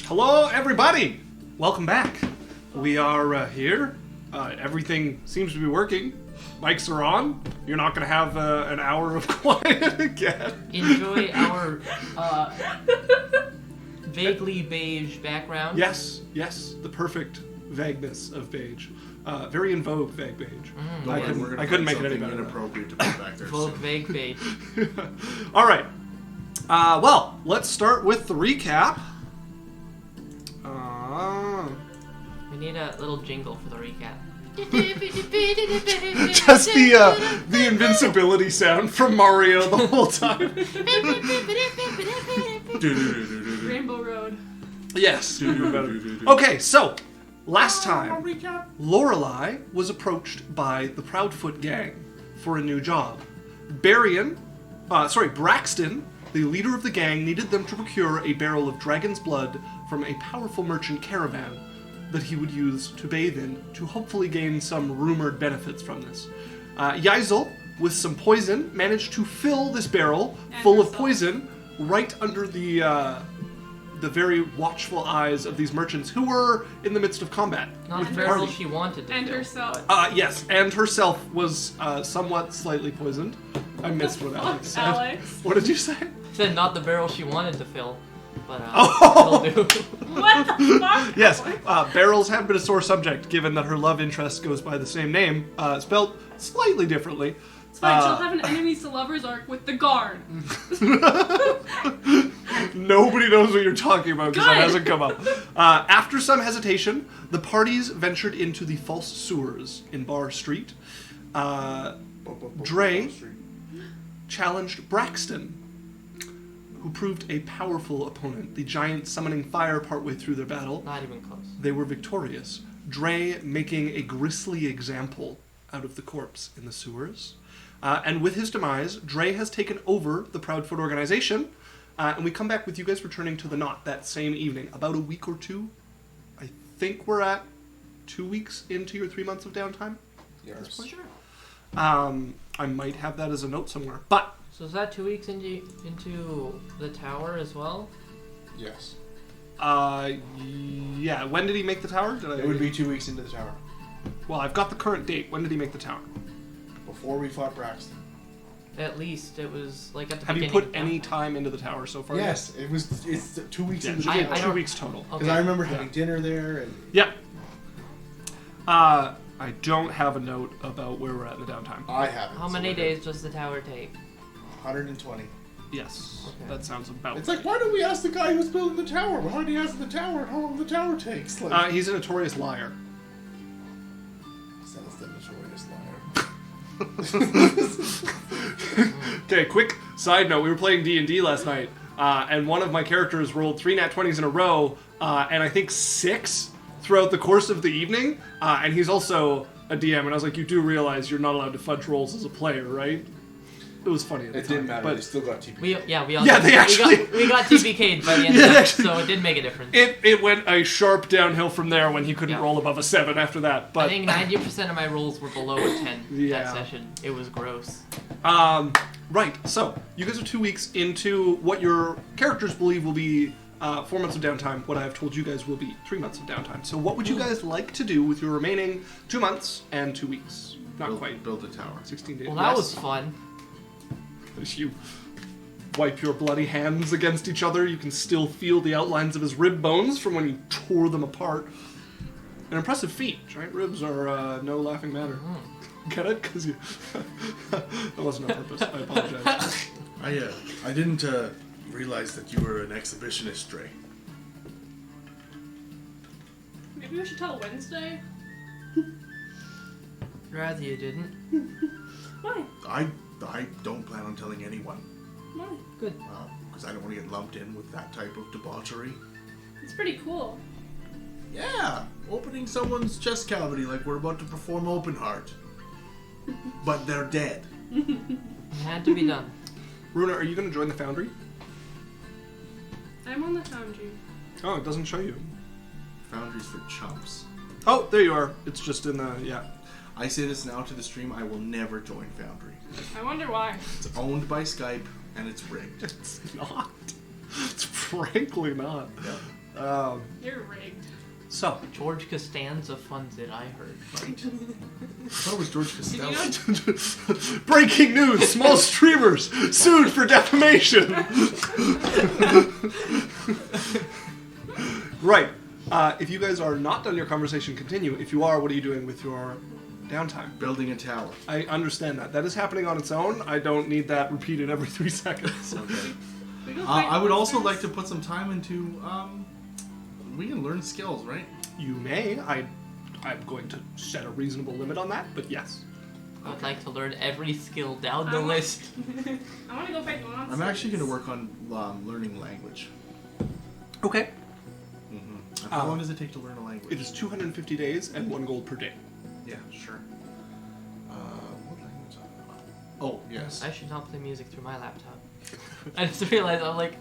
Hello, everybody! Welcome back. We are here. Everything seems to be working. Mics are on. You're not going to have an hour of quiet again. Enjoy our vaguely beige background. Yes, the perfect vagueness of beige. Very in vogue, vague beige. I couldn't make it any better. Inappropriate to put back there. Vogue vague beige. All right. Well, let's start with the recap. We need a little jingle for the recap. Just the invincibility sound from Mario the whole time. Rainbow Road. Yes. Okay, so last time, Lorelei was approached by the Proudfoot gang for a new job. Braxton, the leader of the gang, needed them to procure a barrel of dragon's blood from a powerful merchant caravan that he would use to bathe in to hopefully gain some rumored benefits from this. Yaikzal, with some poison, managed to fill this barrel full of poison right under the very watchful eyes of these merchants who were in the midst of combat. Not the barrel she wanted to And fill. herself. Yes, and herself was somewhat slightly poisoned. I missed what Alex said. Alex. What did you say? Said not the barrel she wanted to fill, but Oh! it'll do. What the fuck? Yes, barrels have been a sore subject, given that her love interest goes by the same name, spelled slightly differently. It's fine, she'll have an enemies to lovers arc with the guard. Nobody knows what you're talking about because that Good. hasn't come up. After some hesitation, the parties ventured into the false sewers in Bar Street. Drae challenged Braxton, who proved a powerful opponent. The giant summoning fire partway through their battle. Not even close. They were victorious, Drae making a grisly example out of the corpse in the sewers. And with his demise, Drae has taken over the Proudfoot organization, and we come back with you guys returning to the Knot that same evening, about a week or two. I think we're at 2 weeks into your 3 months of downtime. Yes. Sure. I might have that as a note somewhere, but So is that 2 weeks into the tower as well? Yes. yeah. When did he make the tower? It would be 2 weeks into the tower. Well, I've got the current date. When did he make the tower? Before we fought Braxton. At least it was like at the Have you beginning. put any time into the tower so far? Yes, it's 2 weeks into the I tower. 2 weeks total. Okay. Because I remember having dinner there and... Yep. I don't have a note about where we're at in the downtime. I haven't. How many days does the tower take? 120. Yes, Okay. that sounds about It's like, why don't we ask the guy who's building the tower? Why don't he ask the tower how long the tower takes? Like, he's a notorious liar. Says the notorious liar. Okay, quick side note. We were playing D&D last night, and one of my characters rolled 3 nat 20s in a row, and I think 6 throughout the course of the evening, and he's also a DM, and I was like, you do realize you're not allowed to fudge rolls as a player, right? It was funny at the It time. didn't matter, but they still got TP. We all Yeah, did. they actually- we got TPK'd by the end Yeah, of that, actually- so it did make a difference. it went a sharp downhill from there when he couldn't Yeah. roll above a 7 after that. But I think 90% of my rolls were below a 10 Yeah. that session. It was gross. Right, so you guys are 2 weeks into what your characters believe will be 4 months of downtime. What I have told you guys will be 3 months of downtime. So what would you guys like to do with your remaining 2 months and 2 weeks? Not quite. Build a tower. 16 days. Well, that Yes. was fun. As you wipe your bloody hands against each other, you can still feel the outlines of his rib bones from when you tore them apart. An impressive feat. Giant ribs are no laughing matter. Get it? Because you... that wasn't on purpose. I apologize. I didn't realize that you were an exhibitionist, Drae. Maybe we should tell Wednesday. Rather you didn't. Why? I don't plan on telling anyone. Why? Good. Because I don't want to get lumped in with that type of debauchery. It's pretty cool. Yeah, opening someone's chest cavity like we're about to perform open heart. But they're dead. It had to be done. Runa, are you going to join the Foundry? I'm on the foundry. Oh, it doesn't show you. Foundry's for chumps. Oh, there you are. It's just in the... yeah. I say this now to the stream, I will never join Foundry. I wonder why. It's owned by Skype, and it's rigged. It's not. It's frankly not. Yeah. You're rigged. So, George Costanza funds it, I heard. I thought it was George Did you Costello. know? breaking news: small streamers sued for defamation. Right. If you guys are not done your conversation, continue. If you are, what are you doing with your downtime? Building a tower. I understand that. That is happening on its own. I don't need that repeated every 3 seconds. Okay. We go I fight would also monsters. like to put some time into. We can learn skills, right? You may. I'm going to set a reasonable limit on that, but yes. I would like to learn every skill down the I'm- list. I want to go fight monsters. I'm actually going to work on learning language. Okay. Mm-hmm. How long does it take to learn a language? It is 250 days and 1 gold per day. Yeah, sure. What language? Oh, yes. I should not play music through my laptop. I just realized I'm like.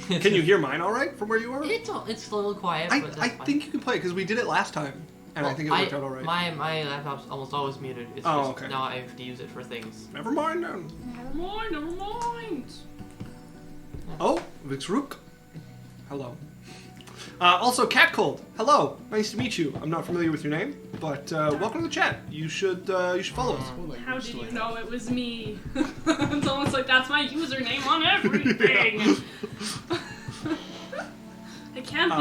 Can you hear mine all right from where you are? It's a little quiet, but that's I fine. think you can play it because we did it last time, and I think it worked out all right. My laptop's almost always muted. It's Oh, just okay. now I have to use it for things. Never mind then. Never mind, never mind. Oh, Vixrook. Hello. Also, Catcold. Hello. Nice to meet you. I'm not familiar with your name, but welcome to the chat. You should follow us. What language How do did I you have? know it was me? It's almost like that's my username on everything. I can't be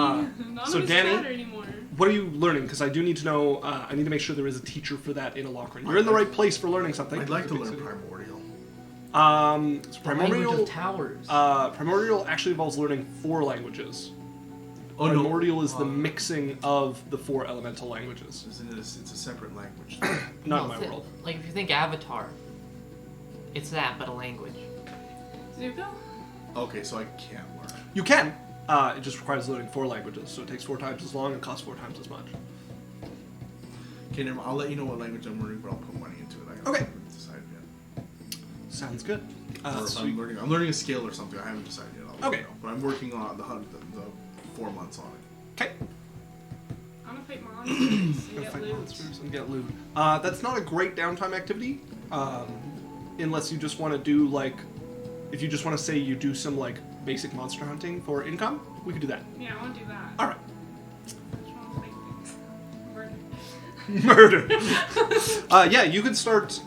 anonymous so Danny- chatter anymore. What are you learning? Because I do need to know. I need to make sure there is a teacher for that in Alochrin. You're in the right place for learning something. I'd like to learn primordial. So Language primordial. of towers. Primordial actually involves learning 4 languages. Oh no. Primordial is the mixing of the 4 elemental languages. Isn't it? It's a separate language. Not No, in my world. Like if you think Avatar, it's that but a language. Zuko? Okay, so I can't learn. You can. It just requires learning 4 languages, so it takes 4 times as long and costs 4 times as much. Okay, never mind. I'll let you know what language I'm learning, but I'll put money into it. I Okay. haven't decided yet. Sounds good. Or if I'm learning a skill or something. I haven't decided yet. I'll let Okay. you know. But I'm working on the 4 months on it. Okay. I want to fight monsters and Gonna get fight loot. monsters and get loot. That's not a great downtime activity, unless you just want to do like, if you just want to say you do some like basic monster hunting for income, we could do that. Yeah, I want to do that. All right. I just wanna fight things. Murder. Murder. Yeah, you could start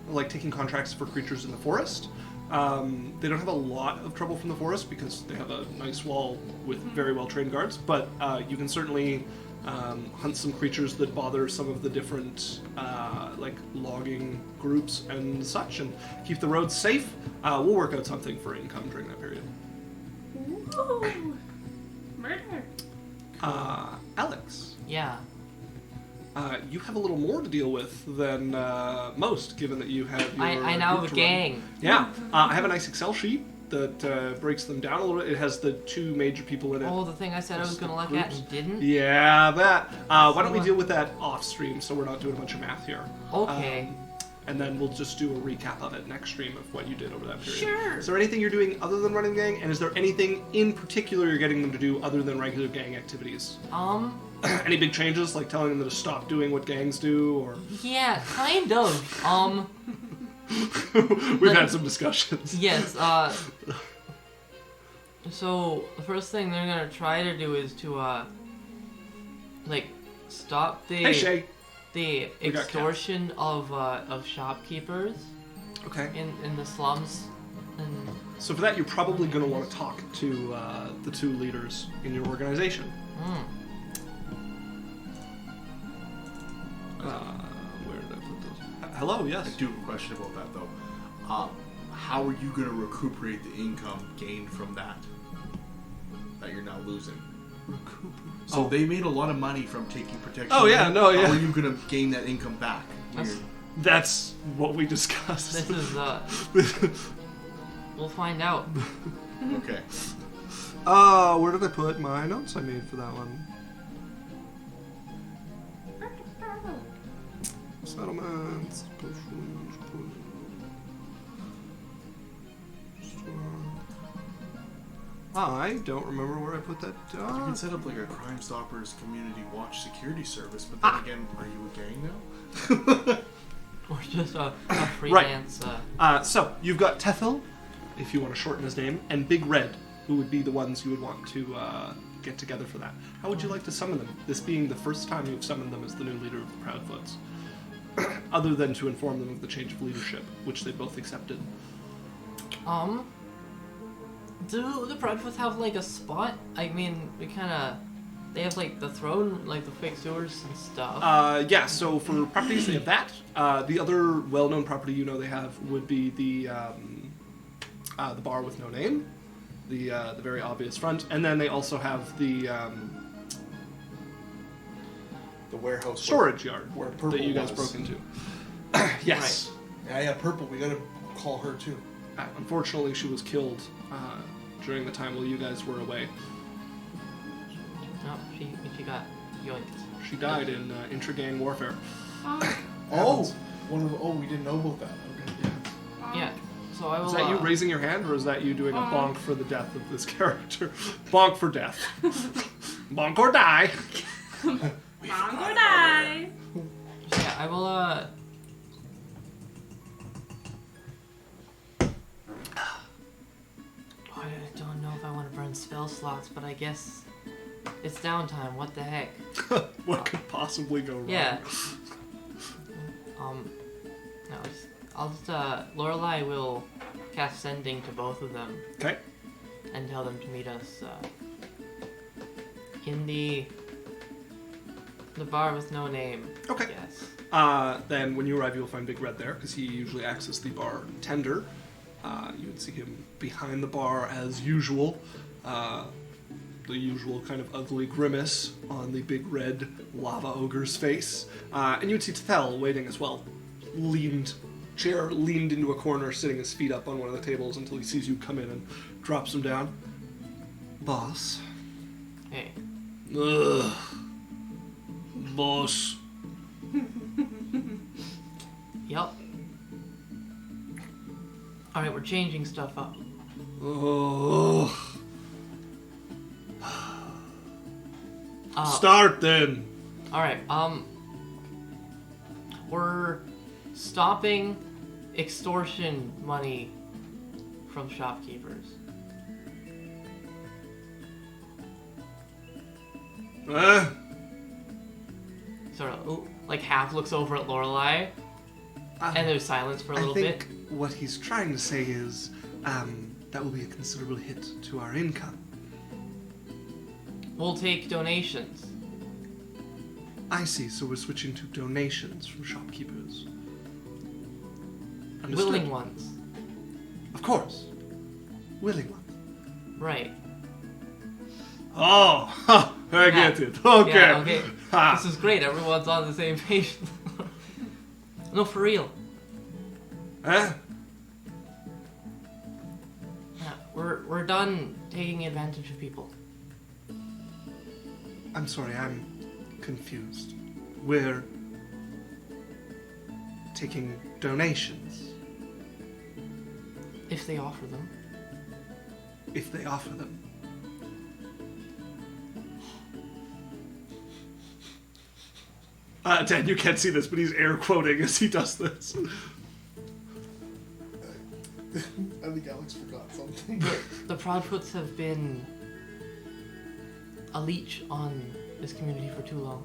like taking contracts for creatures in the forest. They don't have a lot of trouble from the forest because they have a nice wall with very well trained guards, but you can certainly hunt some creatures that bother some of the different like logging groups and such, and keep the roads safe. We'll work out something for income during that period. Woo! Murder. Alex, Yeah. you have a little more to deal with than most, given that you have your I now have group a to run. gang. Yeah, I have a nice Excel sheet that breaks them down a little bit. It has the 2 major people in it. Oh, the thing I said I was gonna look at and didn't? Yeah, that. Why don't we deal with that off stream so we're not doing a bunch of math here? Okay. And then we'll just do a recap of it next stream of what you did over that period. Sure. Is there anything you're doing other than running the gang? And is there anything in particular you're getting them to do other than regular gang activities? Any big changes, like telling them to stop doing what gangs do, or Yeah, kind of. we've had some discussions. Yes, so the first thing they're gonna try to do is to, like, stop Hey Shay. the We got extortion of shopkeepers Okay. in the slums. And So for that, you're probably going to want to talk to the 2 leaders in your organization. Where did I put those? Hello, yes. I do have a question about that though. How are you going to recuperate the income gained from that you're now losing? So they made a lot of money from taking protection. Oh, yeah, away. no, yeah. How are you going to gain that income back? That's- That's what we discussed. this is we'll find out. Okay. Where did I put my notes I made for that one? Settlements. Potions, I don't remember where I put that. You can set up like a Crime Stoppers community watch security service, but then again, are you a gang now? Or just a freelance. So you've got Tethel if you want to shorten his name, and Big Red, who would be the ones you would want to get together for that. How would you like to summon them? This being the first time you've summoned them as the new leader of the Proudfoots. Other than to inform them of the change of leadership, which they both accepted. Do the Proudfoots have like a spot? I mean, they have like the throne, like the fake sewers and stuff. Yeah, so for properties they have that. The other well-known property you know they have would be the bar with no name, the very obvious front, and then they also have the warehouse. storage yard where Purple that you guys was. broke into. Yes. Yeah, Purple. We gotta call her too. Unfortunately, she was killed during the time while you guys were away. No, she got yoinked. She died in intra-gang warfare. Oh, we didn't know about that. Okay. Yeah. So I will. Is that you raising your hand, or is that you doing a bonk for the death of this character? Bonk for death. Bonk or die. Bonk or die. So yeah, I will. I don't know if I want to burn spell slots, but I guess it's downtime. What the heck? What could possibly go wrong? Yeah. No, I'll just Lorelei will cast sending to both of them Okay. and tell them to meet us in the bar with no name. Okay. Yes. Then when you arrive, you'll find Big Red there, because he usually acts as the bartender. You would see him behind the bar as usual. The usual kind of ugly grimace on the Big Red lava ogre's face. And you would see Tethel waiting as well. Leaned into a corner, sitting his feet up on one of the tables until he sees you come in and drops them down. Boss. Hey. Ugh. Boss. Yep. Alright, we're changing stuff up. Oh. Start then. Alright, we're stopping extortion money from shopkeepers. Sort of, like, half looks over at Lorelei, and there's silence for a little I think bit. what he's trying to say is that will be a considerable hit to our income. We'll take donations. I see, so we're switching to donations from shopkeepers. Understood. Willing ones. Of course. Willing ones. Right. Oh, ha, I get it. Okay. Yeah, okay. Ha. This is great. Everyone's on the same page. No, for real. Huh? Yeah, we're done taking advantage of people. I'm sorry, I'm confused. We're taking donations If they offer them. if they offer them. Dad, you can't see this, but he's air quoting as he does this. I think Alex forgot something. The Proudfoots have been a leech on this community for too long.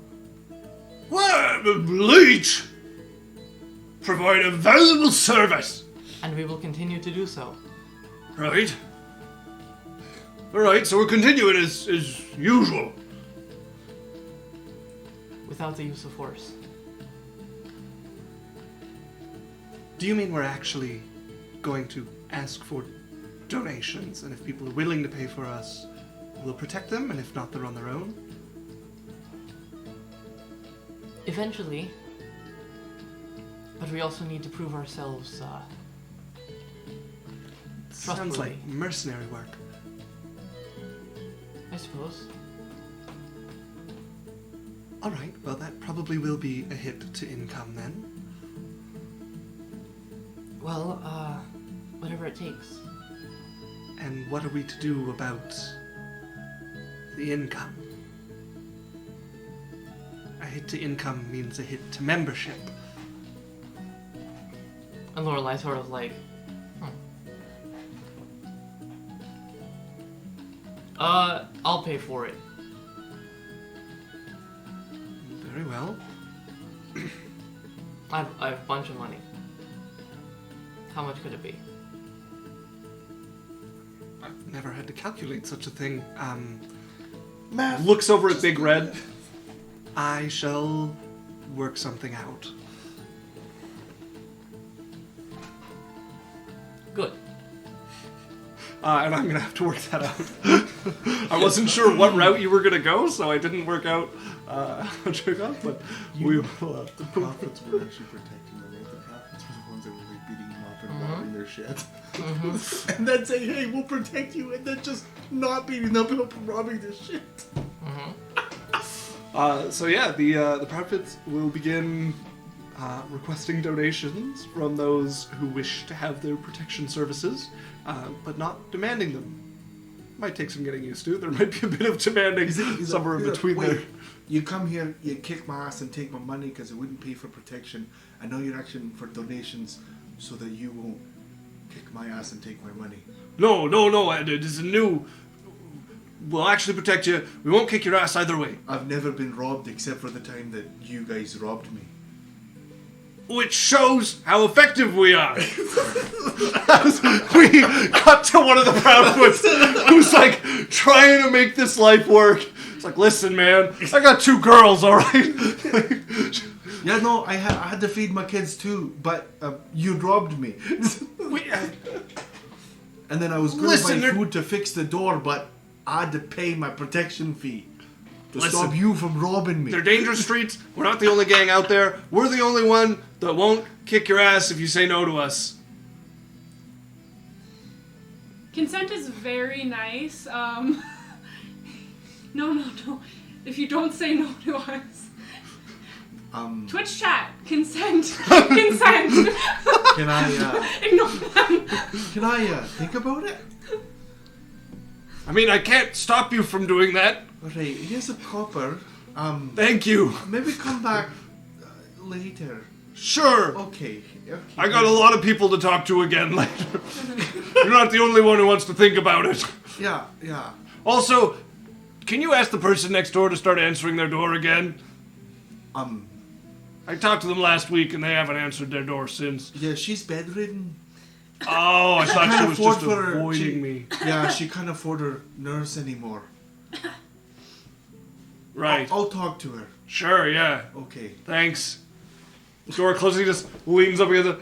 Well, Bleach! Provide a valuable service, And we will continue to do so. right? Alright, so we're continuing as usual. Without the use of force. Do you mean we're actually going to ask for donations, and if people are willing to pay for us, we'll protect them, and if not, they're on their own? Eventually. But we also need to prove ourselves, Sounds trustworthy. like mercenary work. I suppose. Alright, well that probably will be a hit to income then. Well, whatever it takes. And what are we to do about the income? A hit to income means a hit to membership. And Lorelei sort of like, I'll pay for it. Very well. I have a bunch of money. How much could it be? I've never had to calculate such a thing. Math. Looks over at Big Red. I shall work something out. Good. And I'm gonna have to work that out. I wasn't sure what route you were gonna go, so I didn't work out how to go, but we will. The prophets were actually protecting them, right? The prophets were the ones that were like beating them up and robbing their shit. And then saying, hey, we'll protect you, and then just not beating them up and robbing their shit. So yeah, the prophets will begin requesting donations from those who wish to have their protection services, but not demanding them. Might take some getting used to. There might be a bit of demanding somewhere in between there. You come here, you kick my ass and take my money because it wouldn't pay for protection. I know you're asking for donations so that you won't kick my ass and take my money. No, it is a new... We'll actually protect you. We won't kick your ass either way. I've never been robbed except for the time that you guys robbed me. Which shows how effective we are. We cut to one of the Proudfoots who's like trying to make this life work. It's like, listen, man, I got 2 girls, all right. Yeah, no, I had to feed my kids too, but you robbed me. And then I was going to buy food to fix the door, but I had to pay my protection fee to stop you from robbing me. They're dangerous streets. We're not the only gang out there. We're the only one that won't kick your ass if you say no to us. Consent is very nice. No. If you don't say no to us. Twitch chat. Consent. Consent. Can I, Ignore them. can I think about it? I mean, I can't stop you from doing that. Alright, here's a copper. Thank you. Maybe come back later. Sure. Okay. I got a lot of people to talk to again later. You're not the only one who wants to think about it. Yeah. Also, can you ask the person next door to start answering their door again? I talked to them last week and they haven't answered their door since. Yeah, she's bedridden. Oh, I thought she was just afford for her- avoiding me. Yeah, she can't afford her nurse anymore. Right. I'll talk to her. Sure, yeah. Okay. Thanks. The door closes, he just leans up against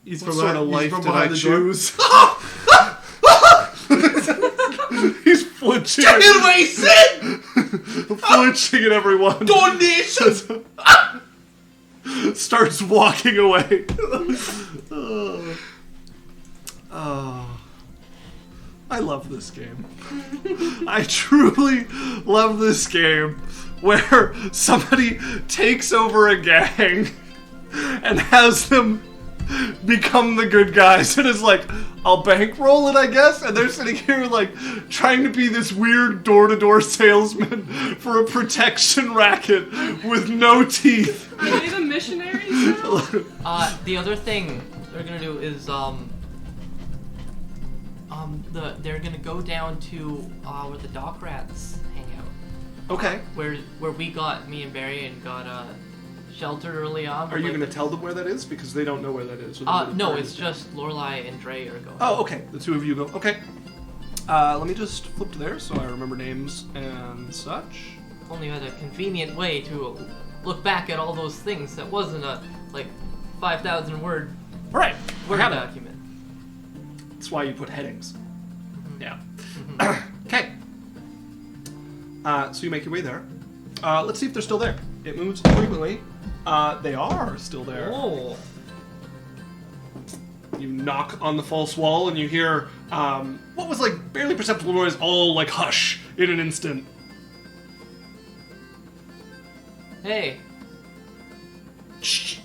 He's What sort of life did I choose? He's flinching. Flinching at everyone. Donations! Starts walking away. I love this game. I truly love this game where somebody takes over a gang and has them become the good guys and is like, I'll bankroll it, I guess, and they're sitting here like trying to be this weird door-to-door salesman for a protection racket with no teeth. Are they the missionaries now? The other thing they're gonna do is they're gonna go down to where the dock rats hang out. Okay. Where me and Berrian got sheltered early on. Are you going to tell them where that is? Because they don't know where that is. No, it's just Lorelei and Drae are going. Oh, okay. The 2 of you go. Okay. Let me just flip to there so I remember names and such. Only had a convenient way to look back at all those things that wasn't a 5,000 word All right. word I have it. document. That's why you put headings. Mm-hmm. Yeah. Okay. So you make your way there. Let's see if they're still there. It moves frequently. They are still there. Oh. You knock on the false wall and you hear what was like barely perceptible noise all like hush in an instant. Hey. Shh.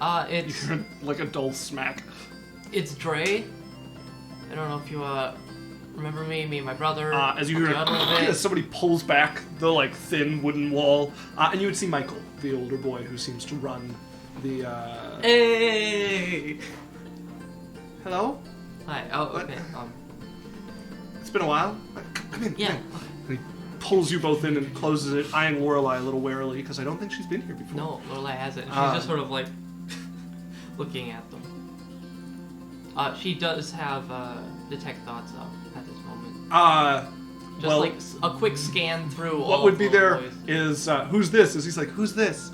It's You hear like a dull smack. it's Drae. I don't know if you remember me and my brother. As you helped hear out a little bit. as somebody pulls back the like thin wooden wall, and you would see Michael, the older boy who seems to run the. Hey. Hello? Hi. Oh, What? okay. It's been a while. Come in. Yeah. Come in. And he pulls you both in and closes it, eyeing Lorelei a little warily because I don't think she's been here before. No, Lorelei hasn't. She's just sort of like looking at them. She does have detect thoughts up at this moment. Just well, like a quick scan through. what all would of be the there boys. is who's this? Is he's like who's this?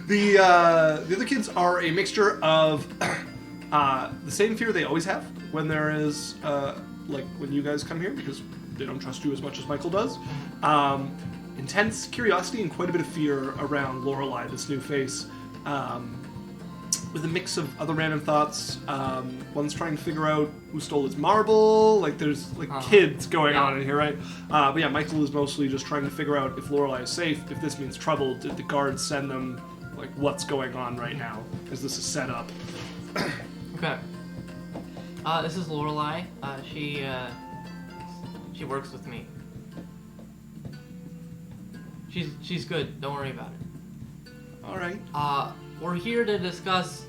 The other kids are a mixture of the same fear they always have when there is like when you guys come here because they don't trust you as much as Michael does. Intense curiosity and quite a bit of fear around Lorelei, this new face. With a mix of other random thoughts. One's trying to figure out who stole his marble. Like, there's, like, kids going on in here, right? But yeah, Michael is mostly just trying to figure out if Lorelei is safe, if this means trouble. Did the guards send them? Like, what's going on right now? Is this a setup? Okay. This is Lorelei. She works with me. She's good. Don't worry about it. All right. We're here to discuss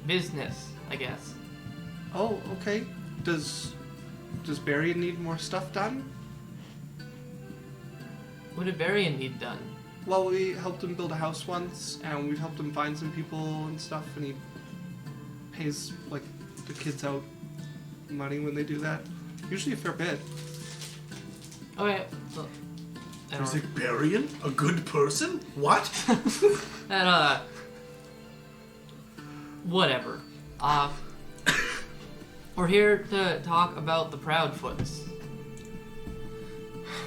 business, I guess. Oh, okay. Does Berrian need more stuff done? What did Berrian need done? Well, we helped him build a house once, and we've helped him find some people and stuff, and he pays, like, the kids out money when they do that. Usually a fair bit. Okay. So, Is it Berrian? A good person? What? and, whatever. We're here to talk about the Proudfoots.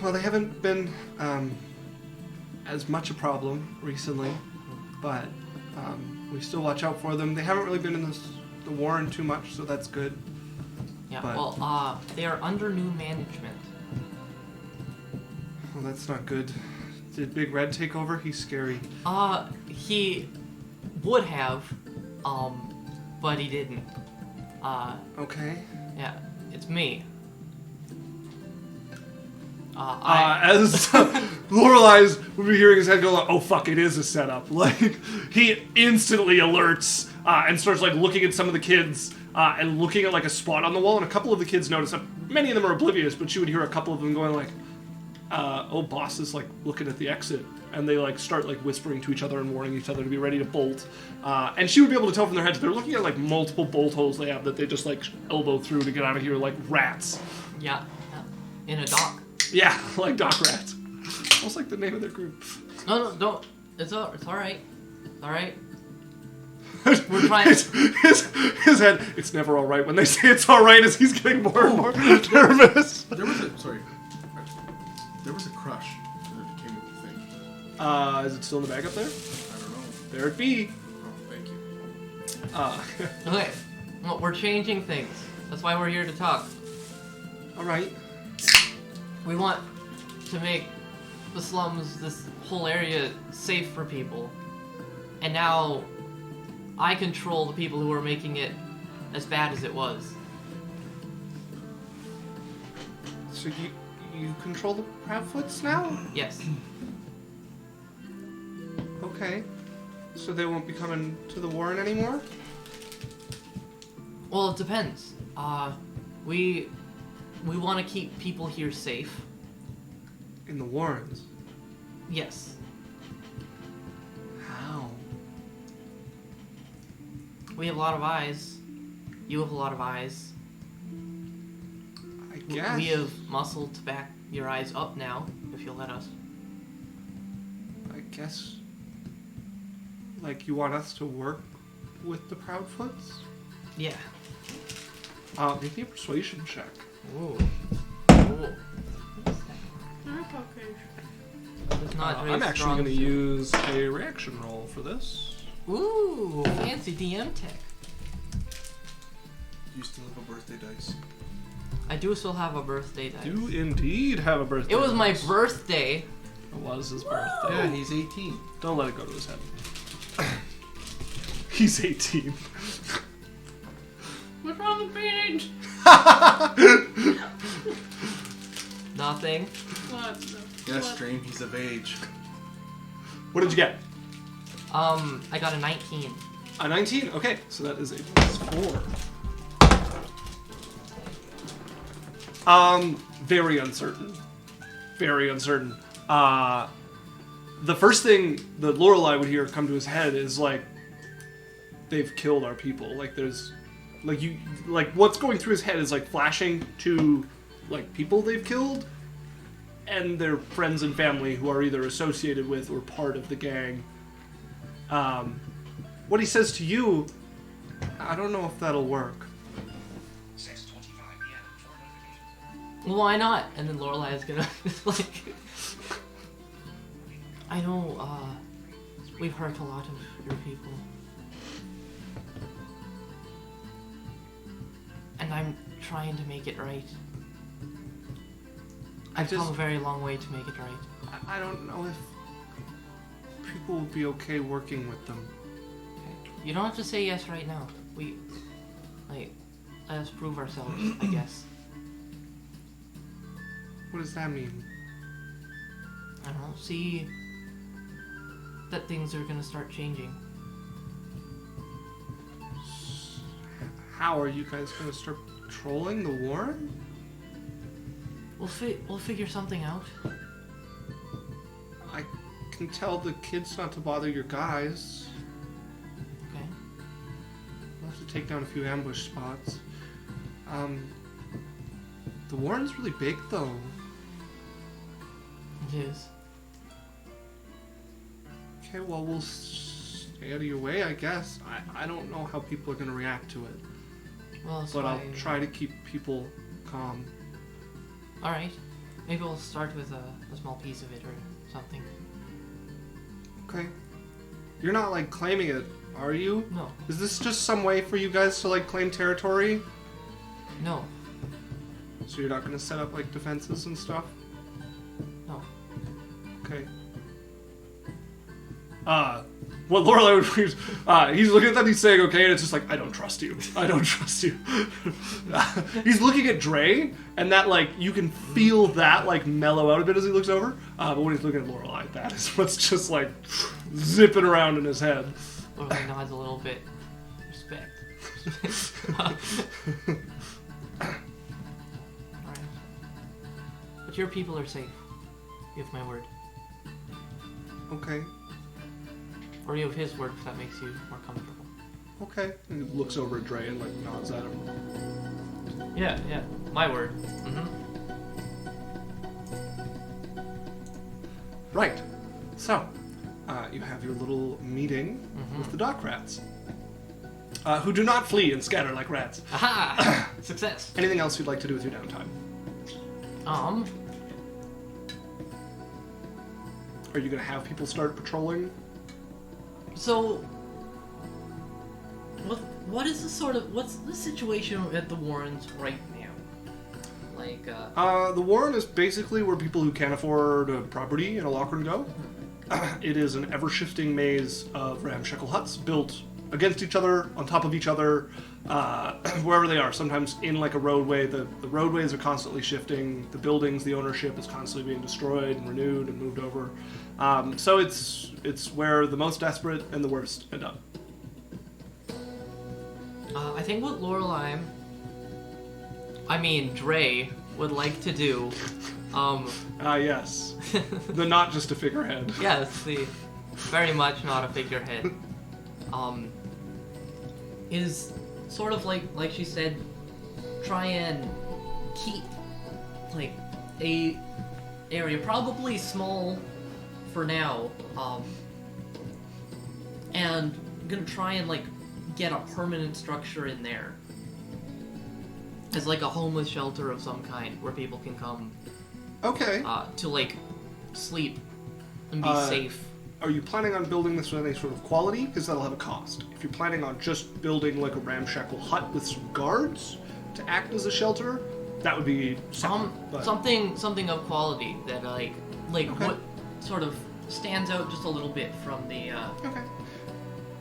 Well, they haven't been as much a problem recently, but we still watch out for them. They haven't really been in the warren too much, so that's good. Yeah, But- well, they are under new management. Well, that's not good. Did Big Red take over? He's scary. He would have, but he didn't. Okay. Yeah, it's me. As Lorelei's would be hearing his head go like, oh fuck, it is a setup. Like, he instantly alerts and starts like looking at some of the kids and looking at like a spot on the wall, and a couple of the kids notice that many of them are oblivious, but she would hear a couple of them going like, oh, boss is like looking at the exit, and they like start like whispering to each other and warning each other to be ready to bolt. And she would be able to tell from their heads they're looking at like multiple bolt holes they have that they just like elbow through to get out of here like rats. Yeah, in a dock. Yeah, like dock rats. Almost like the name of their group. No, don't. It's all right. All right. We're trying. His head. It's never all right when they say it's all right as he's getting more and more nervous. There was a crush that came with the thing. Is it still in the bag up there? I don't know. There it be. Oh, thank you. Okay. Well, we're changing things. That's why we're here to talk. All right. We want to make the slums, this whole area, safe for people. And now I control the people who are making it as bad as it was. So you control the Proudfoots now? Yes. Okay. So they won't be coming to the warren anymore? Well, it depends. We want to keep people here safe. In the warrens? Yes. How? We have a lot of eyes. You have a lot of eyes. I guess. We have muscle to back your eyes up now, if you'll let us. I guess. Like, you want us to work with the Proudfoots? Yeah. Make me a persuasion check. Ooh. Ooh. It's not very I'm actually strong going to suit. use a reaction roll for this. Ooh, fancy DM tech. You still have a birthday dice. I do still have a birthday dice. You indeed have a birthday. It was my dice. birthday. It was his birthday. Yeah, he's 18. Don't let it go to his head. He's 18. What's wrong with being 18? Nothing. What? Yes, Strain, he's of age. What did you get? I got a 19. A 19. Okay, so that is a +4. Very uncertain. Very uncertain. The first thing that Lorelei would hear come to his head is like, they've killed our people. Like there's, like what's going through his head is like flashing to like people they've killed, and their friends and family who are either associated with or part of the gang. What he says to you, I don't know if that'll work. 6:25 p.m. Well, why not? And then Lorelei is gonna like. I know. We've hurt a lot of your people, and I'm trying to make it right. I've come a very long way to make it right. I don't know if people will be okay working with them. Okay. You don't have to say yes right now. Let us prove ourselves, I guess. What does that mean? I don't know. See that things are gonna start changing. How are you guys gonna start patrolling the Warren? We'll figure something out. I can tell the kids not to bother your guys. Okay. We'll have to take down a few ambush spots. The Warren's really big, though. It is. Okay, well, we'll stay out of your way, I guess. I don't know how people are going to react to it. Well, that's But why... I'll try to keep people calm. Alright. Maybe we'll start with a small piece of it or something. Okay. You're not, like, claiming it, are you? No. Is this just some way for you guys to, like, claim territory? No. So you're not going to set up, like, defenses and stuff? No. Okay. What Lorelei would he's looking at that, he's saying okay, and it's just like, I don't trust you. I don't trust you. He's looking at Drae, and that, like, you can feel that, like, mellow out a bit as he looks over. But when he's looking at Lorelei, that is what's just, like, zipping around in his head. Lorelei nods a little bit. Respect. Alright. But your people are safe. You have my word. Okay. Or you have his word if that makes you more comfortable. Okay. And he looks over at Drae and, like, nods at him. Yeah. My word. Mm-hmm. Right. So, you have your little meeting with the dock rats. Who do not flee and scatter like rats. Aha! Success. Anything else you'd like to do with your downtime? Are you going to have people start patrolling? So, what's the situation at the Warrens right now? Like, The Warren is basically where people who can't afford a property in Alochrin go. It is an ever-shifting maze of ramshackle huts built against each other, on top of each other, wherever they are. Sometimes in, like, a roadway. The roadways are constantly shifting. The buildings, the ownership is constantly being destroyed and renewed and moved over. So it's where the most desperate and the worst end up. I think what Drae would like to do, Yes. The not just a figurehead. yeah, it's the very much not a figurehead, is sort of like she said, try and keep, like, a area probably small for now, and I'm gonna try and, like, get a permanent structure in there as, like, a homeless shelter of some kind where people can come Okay. to, like, sleep and be safe. Are you planning on building this with any sort of quality? Because that'll have a cost. If you're planning on just building, like, a ramshackle hut with some guards to act as a shelter, that would be Something of quality that, like Okay. what sort of stands out just a little bit from the Okay.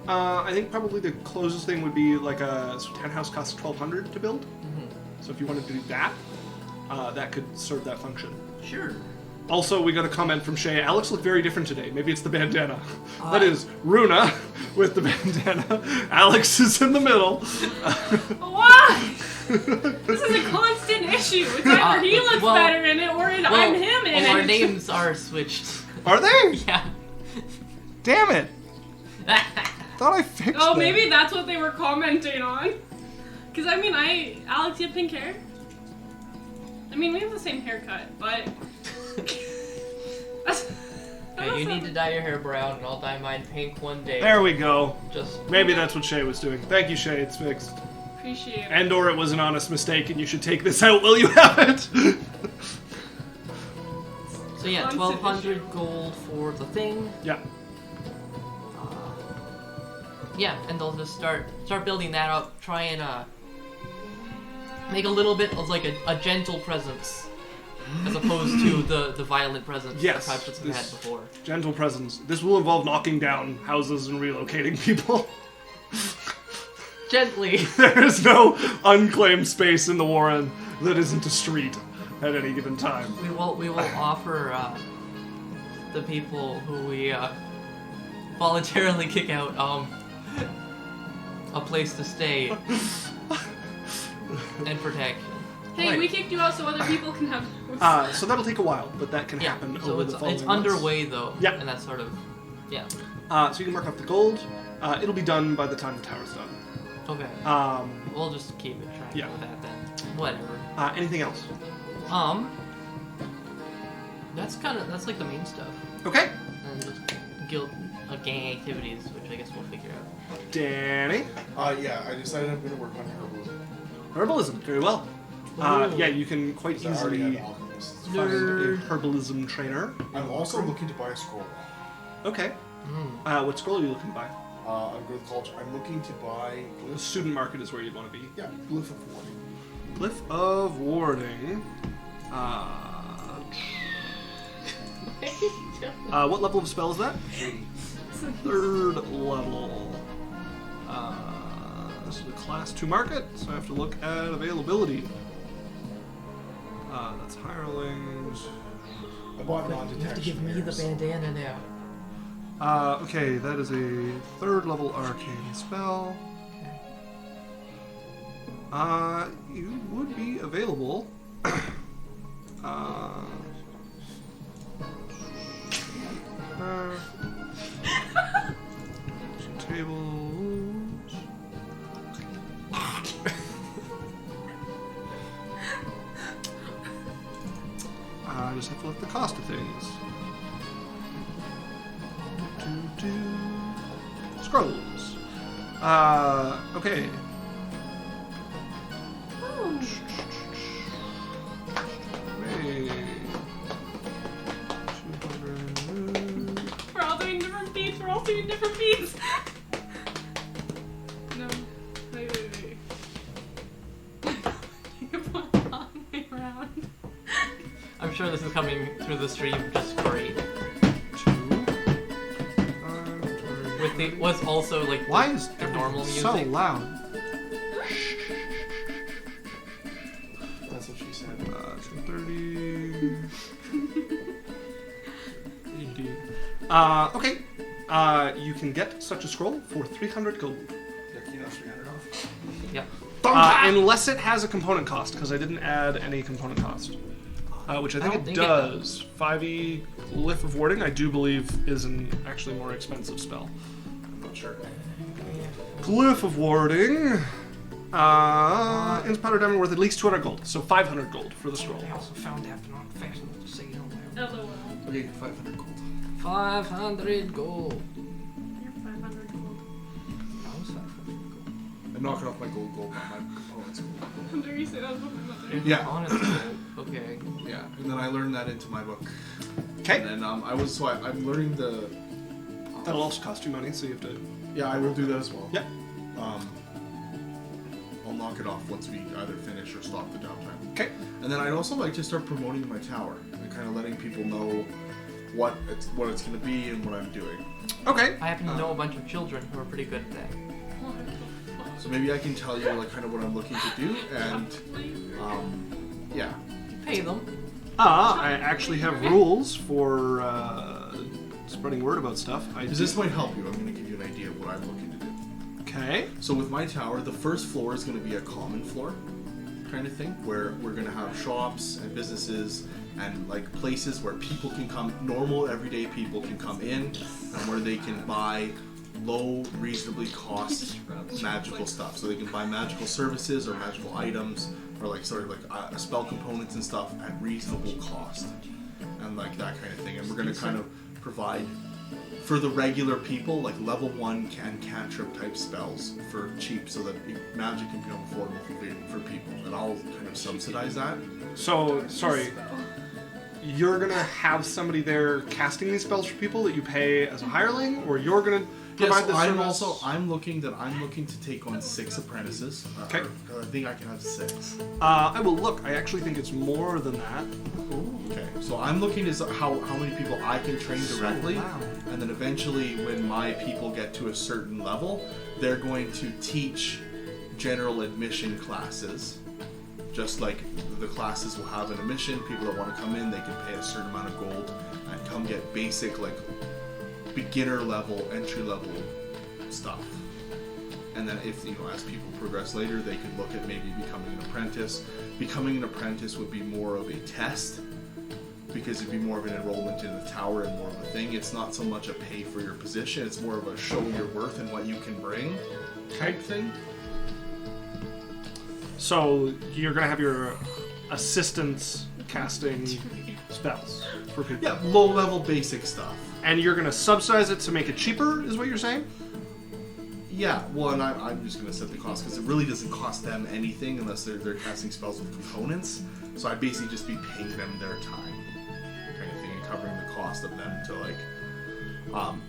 I think probably the closest thing would be like a townhouse costs $1,200 to build. So if you wanted to do that, that could serve that function. Sure. Also, we got a comment from Shay. Alex looked very different today. Maybe it's the bandana. That is Runa with the bandana. Alex is in the middle. Why? This is a constant issue. It's either he looks better in it or I'm him in it. Our names are switched. Are they? Yeah. Damn it. Thought I fixed Oh, them. maybe that's what they were commenting on. Because, I mean, Alex, you have pink hair? I mean, we have the same haircut, but... Okay, you need to dye your hair brown, and I'll dye mine pink one day. There we go. Just Maybe that's what Shay was doing. Thank you, Shay. It's fixed. Appreciate it. And or it was an honest mistake, and you should take this out while you have it. So yeah, 1,200 gold for the thing. Yeah. Yeah, and they'll just start building that up. Try and make a little bit of like a gentle presence, as opposed to the violent presence Yes, that Proudfoots have had before. Gentle presence. This will involve knocking down houses and relocating people. Gently. There is no unclaimed space in the Warren that isn't a street at any given time. We will offer the people who we voluntarily kick out a place to stay and protection. Hey, Right. we kicked you out so other people can have... So that'll take a while, but that can happen So over the following it's months. underway though. Yeah. And that's sort of So you can mark off the gold. It'll be done by the time the tower's done. okay. Um, We'll just keep it track Yeah. of that then. Whatever. anything else? That's like the main stuff. Okay. And just guild gang activities, which I guess we'll figure out. Danny. Yeah, I decided I'm going to work on herbalism. Herbalism. Very well. Ooh. Yeah, you can quite I already easily have alchemists. find a herbalism trainer. I'm also looking to buy a scroll. Okay. What scroll are you looking to buy? I'm going to culture. I'm looking to buy The student market is where you'd want to be. Glyph of Warning. Glyph of Warding. What level of spell is that? 3rd level. This is a class 2 market, so I have to look at availability. That's hirelings. I bought You have to non-detection. give me the mirrors. bandana now. Okay, that is a 3rd level arcane spell. You would be available. Tables. I just have to look at the cost of things. Scrolls. Okay. Wait. 200. We're all doing different beats. We're all doing different beats. No. Wait. Take one all the way around. I'm sure this is coming through the stream just great. 2. With the what's also like Why is the normal music. so loud? That's what she said. 230. 80. Okay. You can get such a scroll for 300 gold. Yeah, can you knock 300 off? Yep. Unless it has a component cost, because I didn't add any component cost. Which I think don't it think it does. 5e Glyph of Warding, I do believe, is an actually more expensive spell. I'm not sure. Glyph of Warding. Inspire diamond worth at least 200 gold, so 500 gold for the scroll. I also found that not fast enough to say it out loud. LOL. Okay, 500 gold. 500 gold. You're 500 gold. That was 500 gold. I'm knocking off my gold not my opponent's gold. How dare you say that was my mother? Yeah. Honest gold. Okay. Yeah, and then I learned that into my book. Okay. And then I'm learning the. That'll also cost you money, so you have to. Yeah, I will do that as well. Yeah. I'll knock it off once we either finish or stop the downtime. Okay. And then I'd also like to start promoting my tower and kind of letting people know what it's going to be and what I'm doing. Okay. I happen to know a bunch of children who are pretty good at that. So maybe I can tell you like kind of what I'm looking to do and yeah. Pay them. I actually have rules for spreading word about stuff. Because this might help you. I'm going to give you an idea of what I'm looking to do. Okay. So with my tower, the first floor is going to be a common floor kind of thing, where we're going to have shops and businesses and like places where people can come, normal everyday people can come in, and where they can buy low, reasonably cost magical stuff. So they can buy magical services or magical items or like sort of like spell components and stuff at reasonable cost and like that kind of thing. And we're going to kind of provide for the regular people like level 1 cantrip type spells for cheap, so that magic can become affordable for people. And I'll kind of subsidize that. So, sorry, you're gonna have somebody there casting these spells for people that you pay as a hireling, or you're gonna provide the service? I'm looking to take on 6 apprentices. Okay. I think I can have 6. I will look. I actually think it's more than that. Okay. So I'm looking at how many people I can train directly, wow. and then eventually, when my people get to a certain level, they're going to teach general admission classes. Just like the classes will have an admission, people that want to come in, they can pay a certain amount of gold and come get basic, like, beginner level, entry level stuff. And then if, as people progress later, they could look at maybe becoming an apprentice. Becoming an apprentice would be more of a test, because it'd be more of an enrollment in the tower and more of a thing. It's not so much a pay for your position, it's more of a show your worth and what you can bring type thing. So you're gonna have your assistants casting spells for people. Yeah, low level basic stuff. And you're gonna subsidize it to make it cheaper, is what you're saying? Yeah, well, and I'm just going to set the cost, because it really doesn't cost them anything unless they're casting spells with components. So I'd basically just be paying them their time, kind of thing, and covering the cost of them to, like...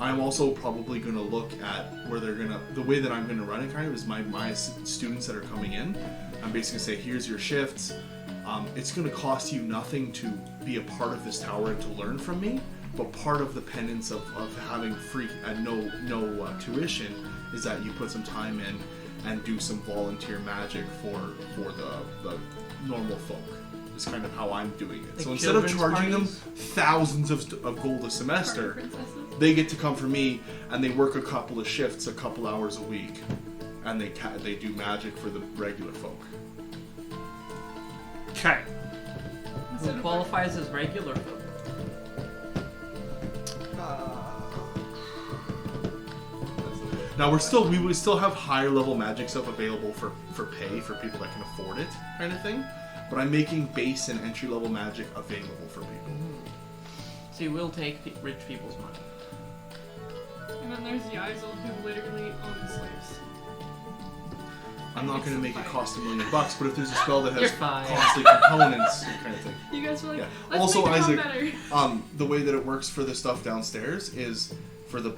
I'm also probably going to look at where they're going to... The way that I'm going to run it, kind of, is my students that are coming in. I'm basically going to say, here's your shifts. It's going to cost you nothing to be a part of this tower and to learn from me, but part of the penance of having free no tuition is that you put some time in and do some volunteer magic for the normal folk. Is kind of how I'm doing it. Like so instead of charging them parties? thousands of gold a semester, they get to come for me and they work a couple of shifts, a couple hours a week, and they do magic for the regular folk. Okay. Who qualifies as regular folk? Now we would still have higher level magic stuff available for pay for people that can afford it, kind of thing. But I'm making base and entry level magic available for people. So you will take rich people's money. And then there's Yaikzal, who literally owns slaves. I'm not going to make it cost $1 million, but if there's a spell that You're has fine. costly components, kind of thing. You guys were like, Yeah. let's Also, make it Isaac, better. the way that it works for the stuff downstairs is for the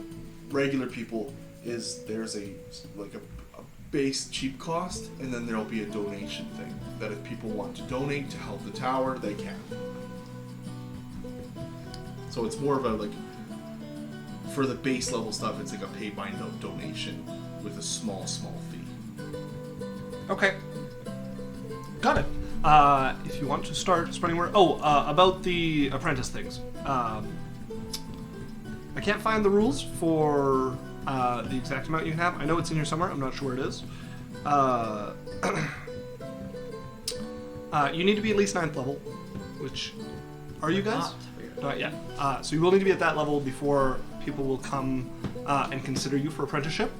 regular people is there's a base cheap cost, and then there'll be a donation thing that if people want to donate to help the tower, they can. So it's more of a for the base level stuff, it's like a pay by note donation with a small fee. Okay. Got it. If you want to start spreading word... about the apprentice things. I can't find the rules for the exact amount you can have. I know it's in here somewhere. I'm not sure where it is. You need to be at least 9th level, which... Are you guys? Not yet. So you will need to be at that level before people will come and consider you for apprenticeship.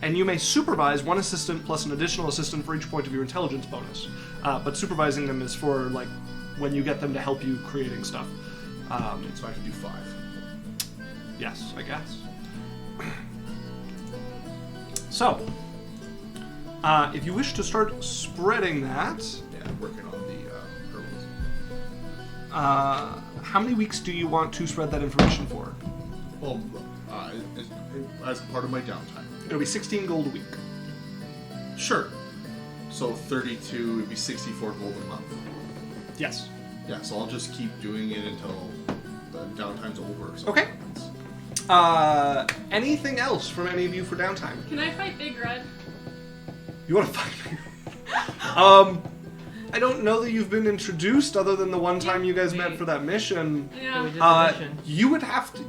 And you may supervise one assistant plus an additional assistant for each point of your intelligence bonus. But supervising them is for when you get them to help you creating stuff. So I can do 5. Yes, I guess. So, if you wish to start spreading that, Yeah, working on the hurdles. how many weeks do you want to spread that information for? Well, as part of my downtime. It'll be 16 gold a week. Sure. So 32 would be 64 gold a month. Yes. Yeah, so I'll just keep doing it until the downtime's over. Or something Okay. happens. Anything else from any of you for downtime? Can I fight Big Red? You want to fight me? I don't know that you've been introduced other than the one time you guys We- met for that mission. Yeah, we Yeah. did the mission. You would have to.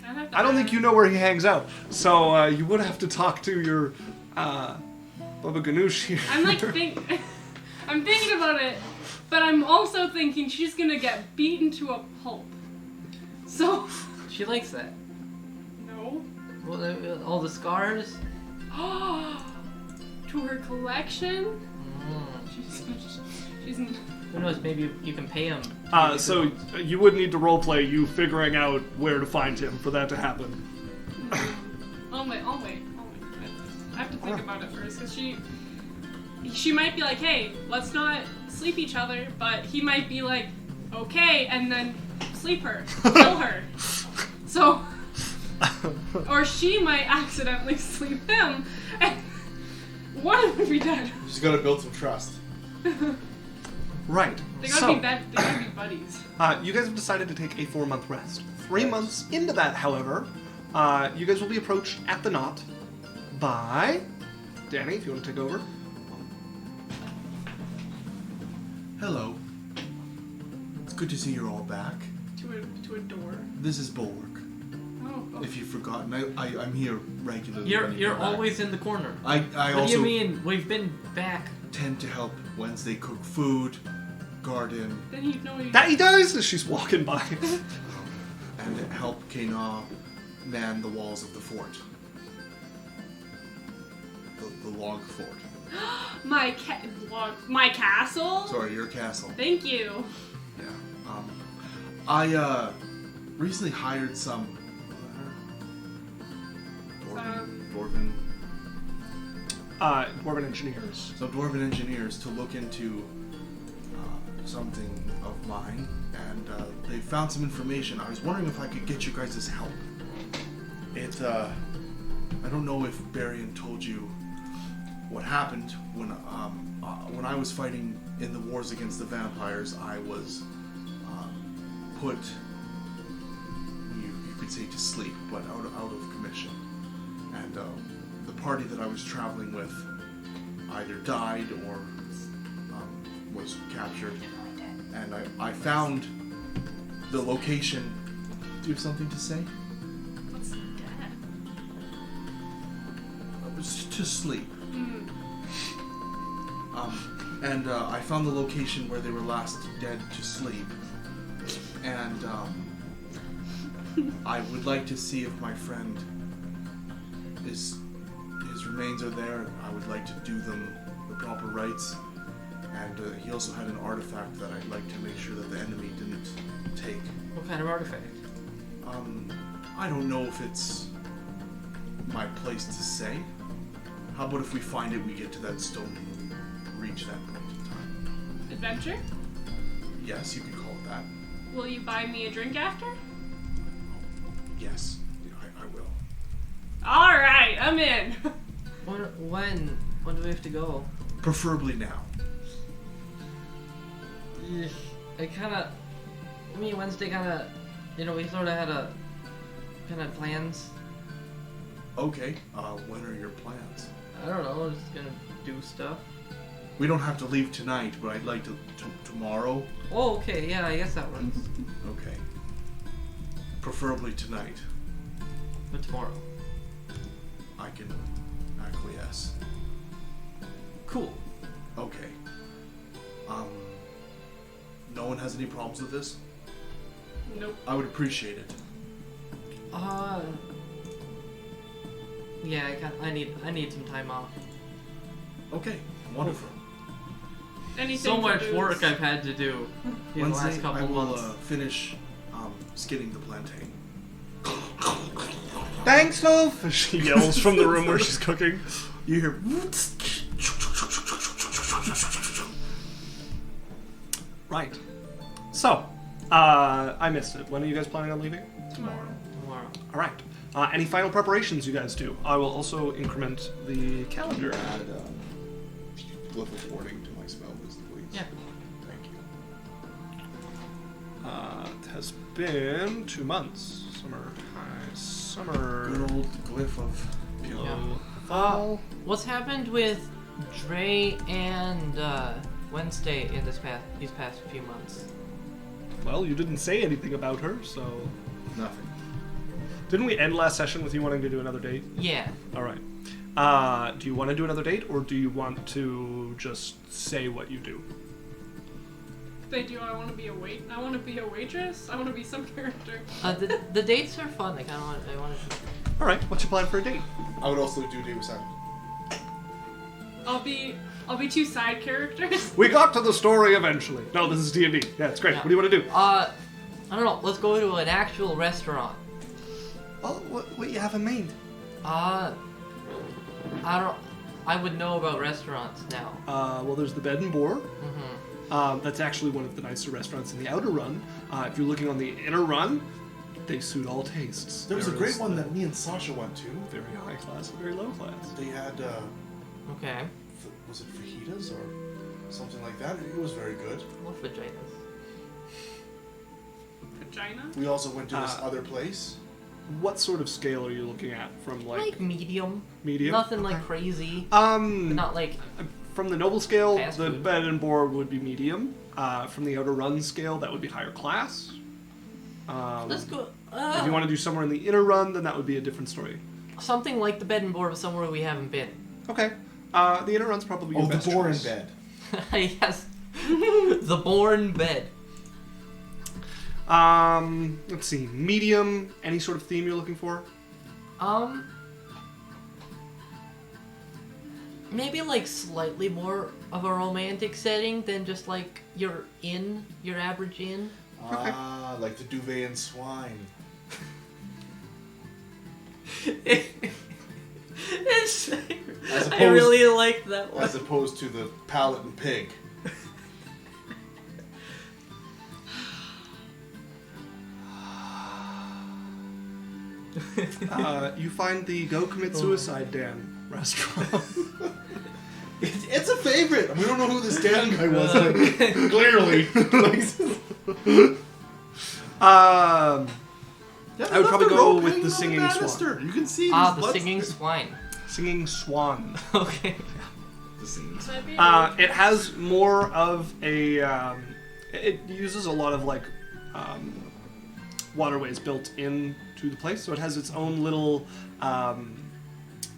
I'd have to I don't think you know where he hangs out, so you would have to talk to your Baba Ganoush here. I'm like I'm thinking about it, but I'm also thinking she's gonna get beaten to a pulp. So She likes that. no. Well, all the scars. To her collection. Mm. She's Who knows? Maybe you can pay him. So you would need to roleplay you figuring out where to find him for that to happen. I'll wait. I have to think about it first, because she might be like, hey, let's not sleep each other, but he might be like, okay, and then sleep her, kill her. So, or she might accidentally sleep him, and one of them would be dead. You just gotta build some trust. Right. They gotta So, be they gotta be buddies. you guys have decided to take a 4-month rest. 3 months into that, however, you guys will be approached at the knot by Danny, if you want to take over. Hello. It's good to see you're all back. To a door. This is Bulwark. Oh. If you've forgotten, I'm here regularly. You're when you come back. always in the corner. I What also do you mean? We've been back. tend to help Wednesday cook food, garden, Then he'd know you. That he does as she's walking by. and help Kana man the walls of the fort. The log fort. My castle. Sorry, your castle. Thank you. Yeah. I recently hired some dwarven Dwarven engineers. dwarven engineers to look into something of mine, and they found some information. I was wondering if I could get you guys' help. I don't know if Berrian told you what happened when I was fighting in the wars against the vampires. I was put, you could say, to sleep, but out of commission. And the party that I was traveling with either died or was captured. And I found the location. Do you have something to say? What's that? It was to sleep. Mm. And I found the location where they were last dead to sleep. And I would like to see if my friend his remains are there. I would like to do them the proper rites. And he also had an artifact that I'd like to make sure that the enemy didn't take. What kind of artifact? I don't know if it's my place to say. How about if we find it, we get to that stone and reach that point in time? Adventure? Yes, you could call it that. Will you buy me a drink after? Yes, I will. All right, I'm in. When do we have to go? Preferably now. Wednesday kinda, we sort of had a kind of plans. Okay, when are your plans? I don't know, just gonna do stuff. We don't have to leave tonight, but I'd like to tomorrow. Oh, okay, yeah, I guess that works. Okay. Preferably tonight. But tomorrow. I can acquiesce. Cool. Okay. No one has any problems with this? Nope. I would appreciate it. Yeah, I need some time off. Okay, wonderful. Anything So for much booze. work I've had to do in the Wednesday, last couple I will months. finish skidding the plantain. Thanks, Wolf! She yells from the room where she's cooking. You hear... Right. So, I missed it. When are you guys planning on leaving? Tomorrow. Tomorrow. All right. Any final preparations you guys do? I will also increment the calendar. Add glyph of warning to my spell list, please. Yeah. Thank you. It has been 2 months. Summer. Good old glyph of... Pillow. What's happened with Drae and Wednesday in these past few months? Well, you didn't say anything about her, so... Nothing. Didn't we end last session with you wanting to do another date? Yeah. Alright. Do you want to do another date, or do you want to just say what you do? They do. I want to be a waitress. I want to be some character. The dates are fun. I want to. Alright, what's your plan for a date? I would also do date with Simon. I'll be 2 side characters. We got to the story eventually. No, this is D&D. Yeah, it's great. Yeah. What do you want to do? I don't know. Let's go to an actual restaurant. Well, what you have in mind? I would know about restaurants now. Well, there's the Bed and Boar. Mm-hmm. That's actually one of the nicer restaurants in the Outer Run. If you're looking on the Inner Run, they suit all tastes. There was a great one that me and Sasha went to. Very high class and very low class. They had, Okay. was it fajitas or something like that? It was very good. I love vaginas. Vagina. We also went to this other place. What sort of scale are you looking at? From Like medium. medium? Nothing like crazy. Um, Not like. from the noble scale, Fast the food. Bed and Boar would be medium. From the Outer Run scale, that would be higher class. Let's go. If you want to do somewhere in the Inner Run, then that would be a different story. Something like the Bed and Board, but somewhere we haven't been. Okay. The Inner Run's probably your Oh, best the boar in choice. bed. Yes. The Born Bed. Let's see. Medium. Any sort of theme you're looking for? Maybe like slightly more of a romantic setting than just like your average inn. Ah, like the duvet and swine. It's, As I opposed- really like that one. As opposed to the pallet and pig. You find the Go Commit Suicide Dan restaurant. It's a favorite. We don't know who this Dan guy was. Clearly. I would probably go with the Singing Swan. You can see The blood- Singing Swine. Singing Swan. Okay. The singing. So I'd be It has more of a. It uses a lot of like waterways built into the place, so it has its own little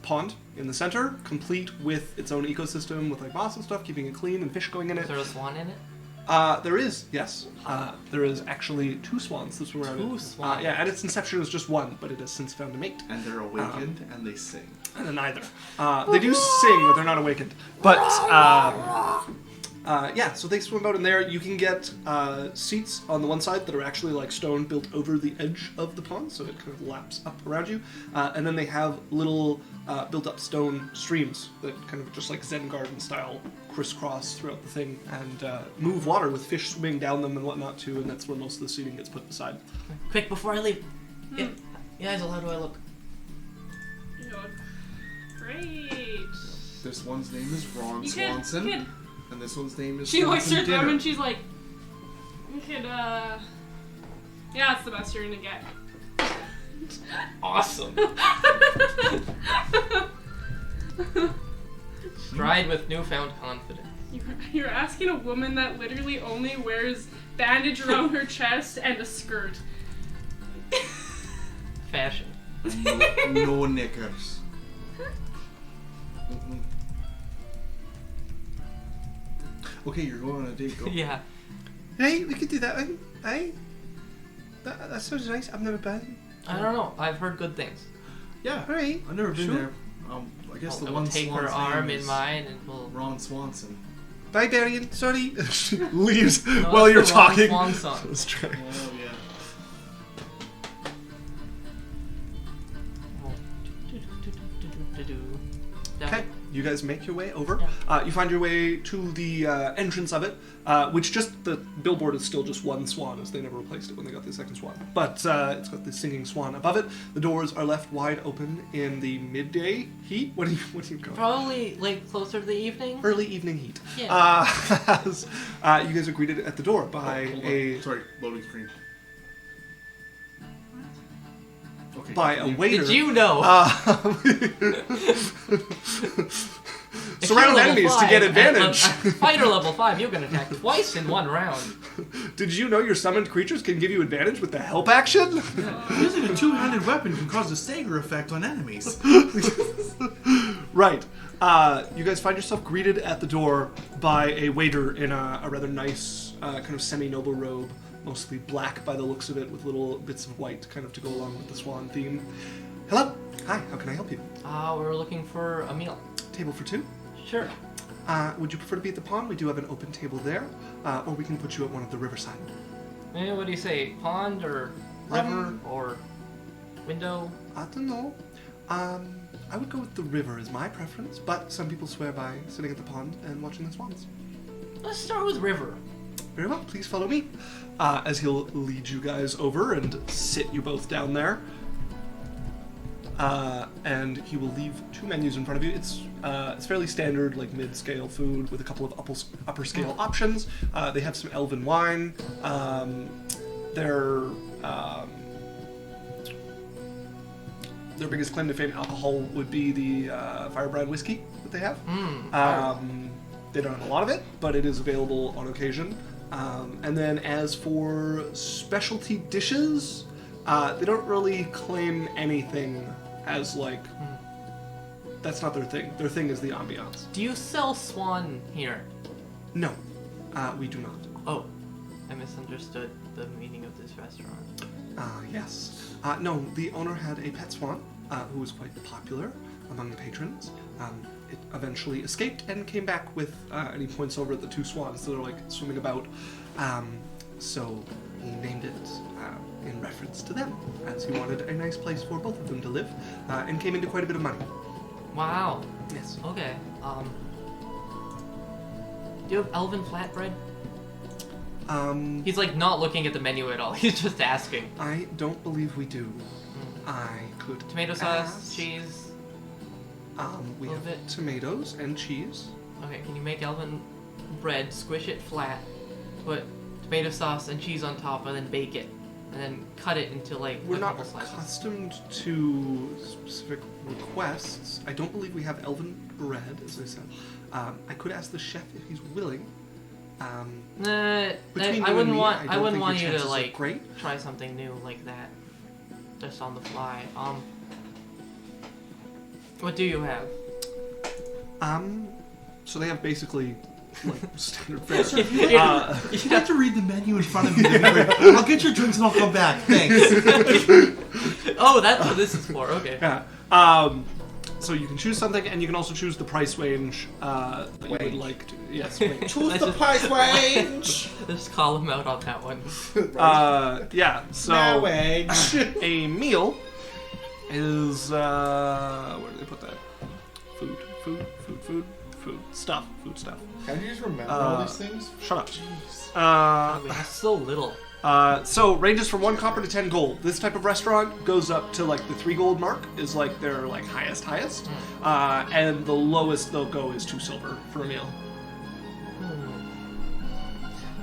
pond in the center, complete with its own ecosystem with like moss and stuff, keeping it clean and fish going in Is it. there a swan in it? There is, yes. There is actually 2 swans. This one. Two swans. Yeah, at its inception it was just one, but it has since found a mate. And they're awakened and they sing. And then neither. They do sing, but they're not awakened. But, yeah, so they swim out in there. You can get seats on the one side that are actually like stone built over the edge of the pond, so it kind of laps up around you. And then they have little built-up stone streams that kind of just like Zen garden style crisscross throughout the thing and move water with fish swimming down them and whatnot too, and that's where most of the seating gets put aside. Quick, before I leave. Yaikzal, how do I look? You look great. This one's name is Ron You Swanson, could. and this one's name is She looks Swanson at them Dinner. and she's like, you could, yeah, it's the best you're gonna get. Awesome. Stride with newfound confidence. You're asking a woman that literally only wears bandage around her chest and a skirt. Fashion. No knickers. Mm-mm. Okay, you're going on a date. Go. Yeah. Hey, we could do that. Hey, that sounds nice. I've never been. I don't know. I've heard good things. Yeah. Alright. I've never been Sure. there. I guess I the will one take her swan's arm name in is mine and we'll. Ron Swanson. Bye, Berrian. Sorry. Leaves No, while that's you're the wrong talking. swan song. That's true. Oh yeah. Okay, you guys make your way over. Yeah. You find your way to the entrance of it, which just the billboard is still just one swan, as they never replaced it when they got the second swan. But it's got the singing swan above it. The doors are left wide open in the midday heat. What do you call it? Probably like closer to the evening. Early evening heat. Yeah. As, you guys are greeted at the door by Hold on. a Sorry, loading screen. Okay. by a waiter. Did you know? Surround Level enemies to 5, get at advantage. Fighter level 5, you can attack twice in one round. Did you know your summoned creatures can give you advantage with the help action? Using a two-handed weapon can cause a stagger effect on enemies. Right. You guys find yourself greeted at the door by a waiter in a rather nice kind of semi-noble robe, mostly black by the looks of it, with little bits of white kind of to go along with the swan theme. Hello. Hi. How can I help you? We're looking for a meal. Table for two. Sure. Would you prefer to be at the pond? We do have an open table there, or we can put you at one of the riverside. What do you say? Pond or river or window? I don't know. I would go with the river as my preference, but some people swear by sitting at the pond and watching the swans. Let's start with river. Very well, please follow me. As he'll lead you guys over and sit you both down there. And he will leave two menus in front of you. It's fairly standard, like mid-scale food with a couple of upper scale options. They have some elven wine. Their biggest claim to fame alcohol would be the firebrand whiskey that they have. They don't have a lot of it, but it is available on occasion. And then as for specialty dishes, they don't really claim anything as like... That's not their thing. Their thing is the ambiance. Do you sell swan here? No, we do not. Oh, I misunderstood the meaning of this restaurant. Yes. No, the owner had a pet swan who was quite popular among the patrons. It eventually escaped and came back with, and he points over at the two swans that are like swimming about. So he named it in reference to them, as he wanted a nice place for both of them to live, and came into quite a bit of money. Wow. Yes. Okay. Do you have elven flatbread? He's like not looking at the menu at all. He's just asking. I don't believe we do. I could Tomato sauce, ask. cheese. We have bit. tomatoes and cheese. Okay, can you make elven bread, squish it flat, put tomato sauce and cheese on top, and then bake it, and then cut it into like We're a not couple slices? accustomed to specific requests. I don't believe we have elven bread, as I said. I could ask the chef if he's willing. Nah, Between I you wouldn't and me, want. I I don't wouldn't think want your you to chances are like great. try something new like that, just on the fly. What do you have? So they have basically like standard fare. You have to read the menu in front of me. I'll get your drinks and I'll come back. Thanks. Oh, that's what this is for. Okay. Yeah. So you can choose something, and you can also choose the price range that you would like to. Yes. Range. Choose the price range. Just call him out on that one. Yeah. So My wage. a meal is where do they put that? Food stuff. Can you just remember all these things? Shut up. Oh, we have so little. So ranges from 1 copper to 10 gold. This type of restaurant goes up to like the 3 gold mark is like their like highest. And the lowest they'll go is 2 silver for a meal.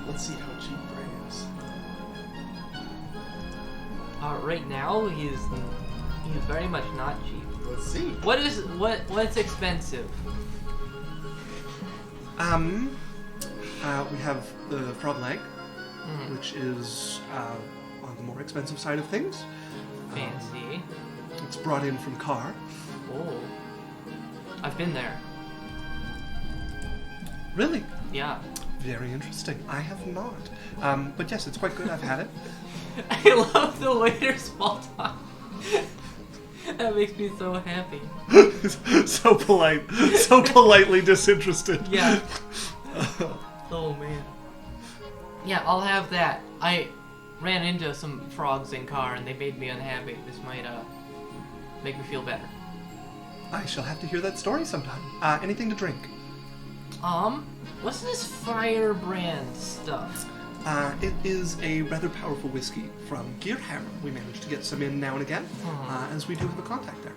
Let's see how cheap Bray is. Right now he's very much not cheap. Let's see. What's expensive? We have the frog leg, which is on the more expensive side of things. Fancy. It's brought in from Car. Oh, I've been there. Really? Yeah. Very interesting. I have not. But yes, it's quite good. I've had it. I love the waiter's small talk. That makes me so happy. So polite. So politely disinterested. Yeah. Oh man. Yeah, I'll have that. I ran into some frogs in Car and they made me unhappy. This might make me feel better. I shall have to hear that story sometime. Anything to drink? What's this firebrand stuff? It is a rather powerful whiskey from Gearhammer. We manage to get some in now and again, as we do have a contact there.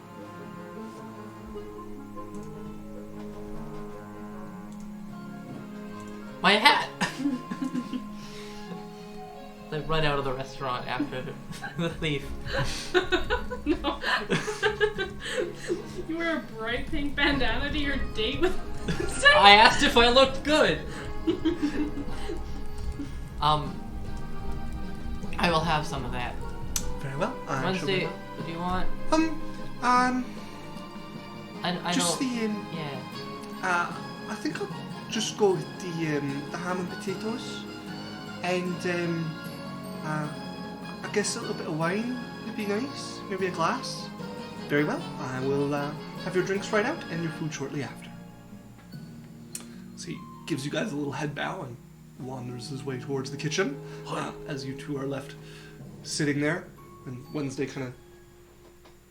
My hat! They run out of the restaurant after the thief. No. You wear a bright pink bandana to your date with I asked if I looked good. I will have some of that. Very well. Wednesday, what do you want? I just know. the Yeah. I think I'll just go with the ham and potatoes, and I guess a little bit of wine would be nice. Maybe a glass. Very well. I will have your drinks right out and your food shortly after. So he gives you guys a little head bow and wanders his way towards the kitchen as you two are left sitting there. And Wednesday kind of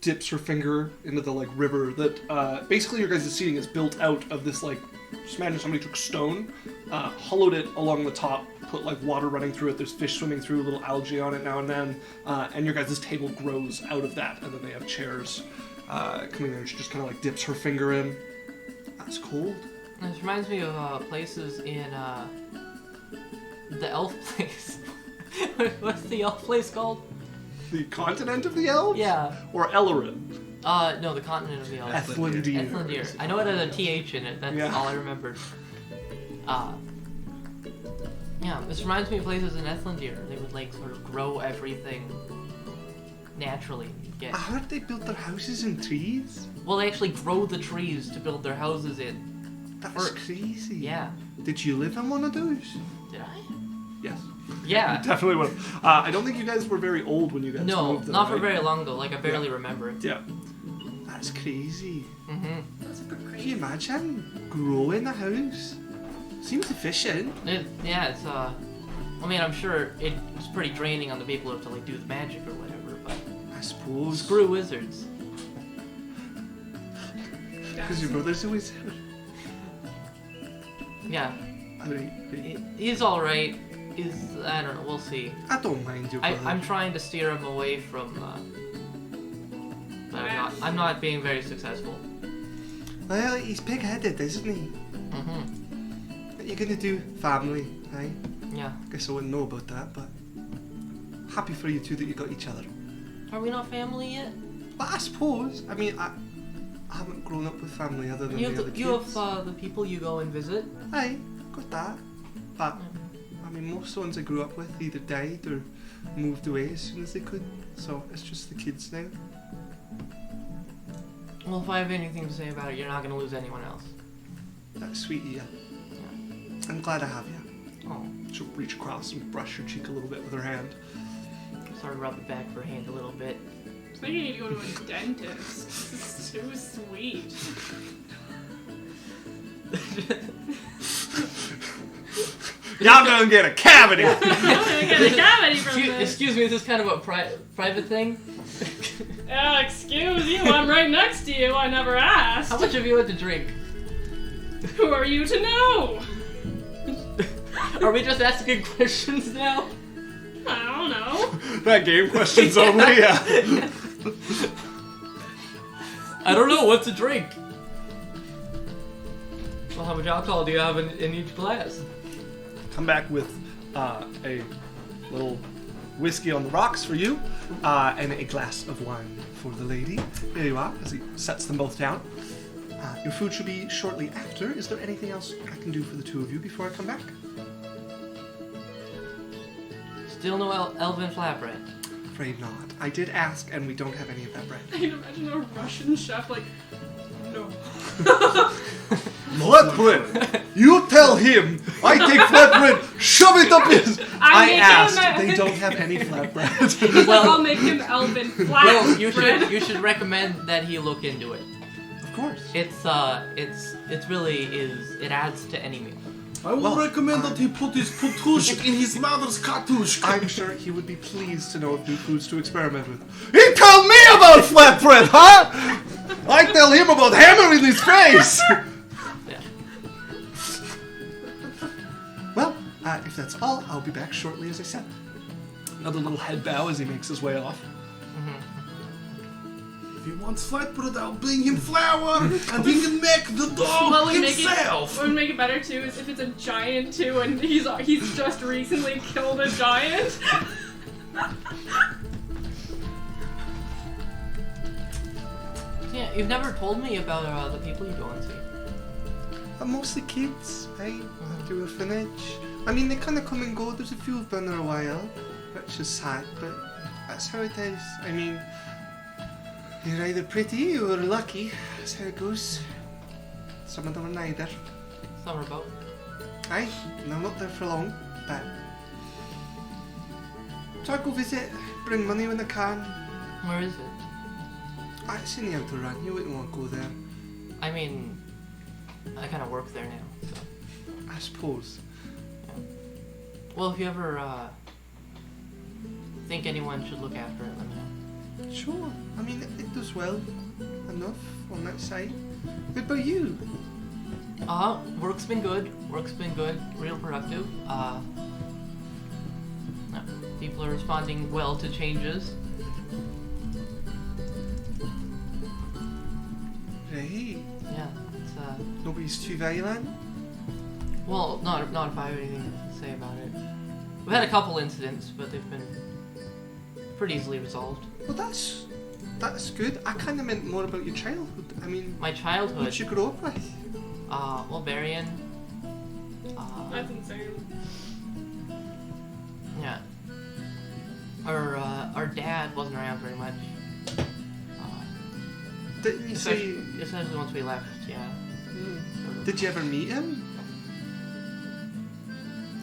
dips her finger into the like river that basically your guys' seating is built out of this like. Just imagine somebody took stone, hollowed it along the top, put like water running through it. There's fish swimming through, little algae on it now and then, and your guys' table grows out of that. And then they have chairs coming in. And she just kind of like dips her finger in. That's cold. This reminds me of places in the elf place. What's the elf place called? The continent of the elves? Yeah. Or Alochrin? No, the continent of the elves. Ethlindir. Ethlindir. I know it had a TH in it. That's all I remembered. Yeah, this reminds me of places in Ethlindir. They would like sort of grow everything naturally. I heard they built their houses in trees. Well, they actually grow the trees to build their houses in. That's crazy. Yeah. Did you live on one of those? Did I? Yes. Yeah. You definitely would have. I don't think you guys were very old when you guys moved there. Not for right? very long though. Like I barely remember it. Yeah. That's crazy. Mm-hmm. That's super Can crazy. you imagine growing a house? Seems efficient. It's I mean, I'm sure it's pretty draining on the people who have to like do the magic or whatever, but I suppose. screw wizards. Because your brother's a wizard. Yeah. Right. He's all right. I don't know. We'll see. I don't mind your brother. I'm trying to steer him away from. But I'm not being very successful. Well, he's pig-headed, isn't he? Mm-hmm. What are you gonna do, family? Aye. Yeah. Guess I wouldn't know about that, but happy for you two that you got each other. Are we not family yet? Well, I suppose. I mean, I haven't grown up with family other than You the have other you kids. have the people you go and visit. Aye, got that. But I mean, most of the ones I grew up with either died or moved away as soon as they could. So it's just the kids now. Well, if I have anything to say about it, you're not gonna lose anyone else. That's sweet of you. Yeah. I'm glad I have you. Oh. She'll reach across and brush your cheek a little bit with her hand. Sort of rub it back of her hand a little bit. I think you need to go to a dentist. This is too sweet. Y'all gonna get a cavity! I'm gonna get a cavity from this. Excuse me, is this kind of a private thing? Excuse you, I'm right next to you. I never asked. How much have you had to drink? Who are you to know? Are we just asking questions now? I don't know. That game questions only, yeah. I don't know, what's a drink? Well, how much alcohol do you have in each glass? Come back with a little whiskey on the rocks for you, and a glass of wine for the lady. There you are, as he sets them both down. Your food should be shortly after. Is there anything else I can do for the two of you before I come back? Still no elven flatbread. Afraid not. I did ask, and we don't have any of that bread. I can imagine a Russian chef like, no. Flatbread! You tell him I take flatbread, shove it up his... I making asked. a- They don't have any flatbread. Well, I'll make him elven flat Well, you bread. should recommend that he look into it. Of course. It's really it adds to any meal. I will recommend that he put his putushk in his mother's katushk. I'm sure he would be pleased to know of new foods to experiment with. He tell me about flatbread, huh? I tell him about hammering his face. Yeah. Well, if that's all, I'll be back shortly, as I said. Another little head bow as he makes his way off. If he wants flatbread, I'll bring him flour, and he can make the dough What would himself. make it better too is if it's a giant too, and he's just recently killed a giant. Yeah, you've never told me about the people you go and see. Mostly kids, right? After orphanage. I mean, they kind of come and go. There's a few who've been there a while, which is sad, but that's how it is. I mean, you're either pretty or lucky. That's how it goes. Some of them are neither. Some are both. Aye, and I'm not there for long, but... So I go visit, bring money when I can. Where is it? It's in the outer run, you wouldn't want to go there. I mean, I kind of work there now, so. I suppose. Well, if you ever think anyone should look after it, let me know. Sure, I mean, it does well enough on that side. What about you? Work's been good. Real productive. No, people are responding well to changes. Right. Yeah, it's Nobody's too violent? well, not if I have anything to say about it. We've had a couple incidents, but they've been pretty easily resolved. Well, that's good. I kind of meant more about your childhood. I mean, My childhood. who'd you grow up with? Well, Berrian. That's insane. Yeah. Our dad wasn't around very much. Didn't you say... Especially once we left, yeah. Did you ever meet him?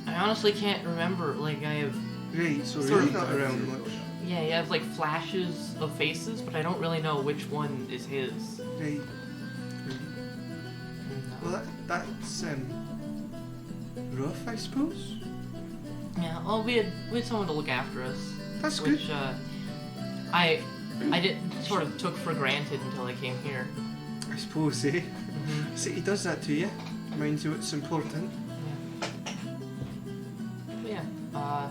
I honestly can't remember. Like, I have... Right, so Sort really of. not around much. Yeah, he has, like, flashes of faces, but I don't really know which one is his. Right. And, Well, that's rough, I suppose. yeah, well, we had someone to look after us. That's good. Which, I sort of took for granted until I came here. I suppose, eh? Mm-hmm. See, he does that to you. Reminds you it's important. But yeah, I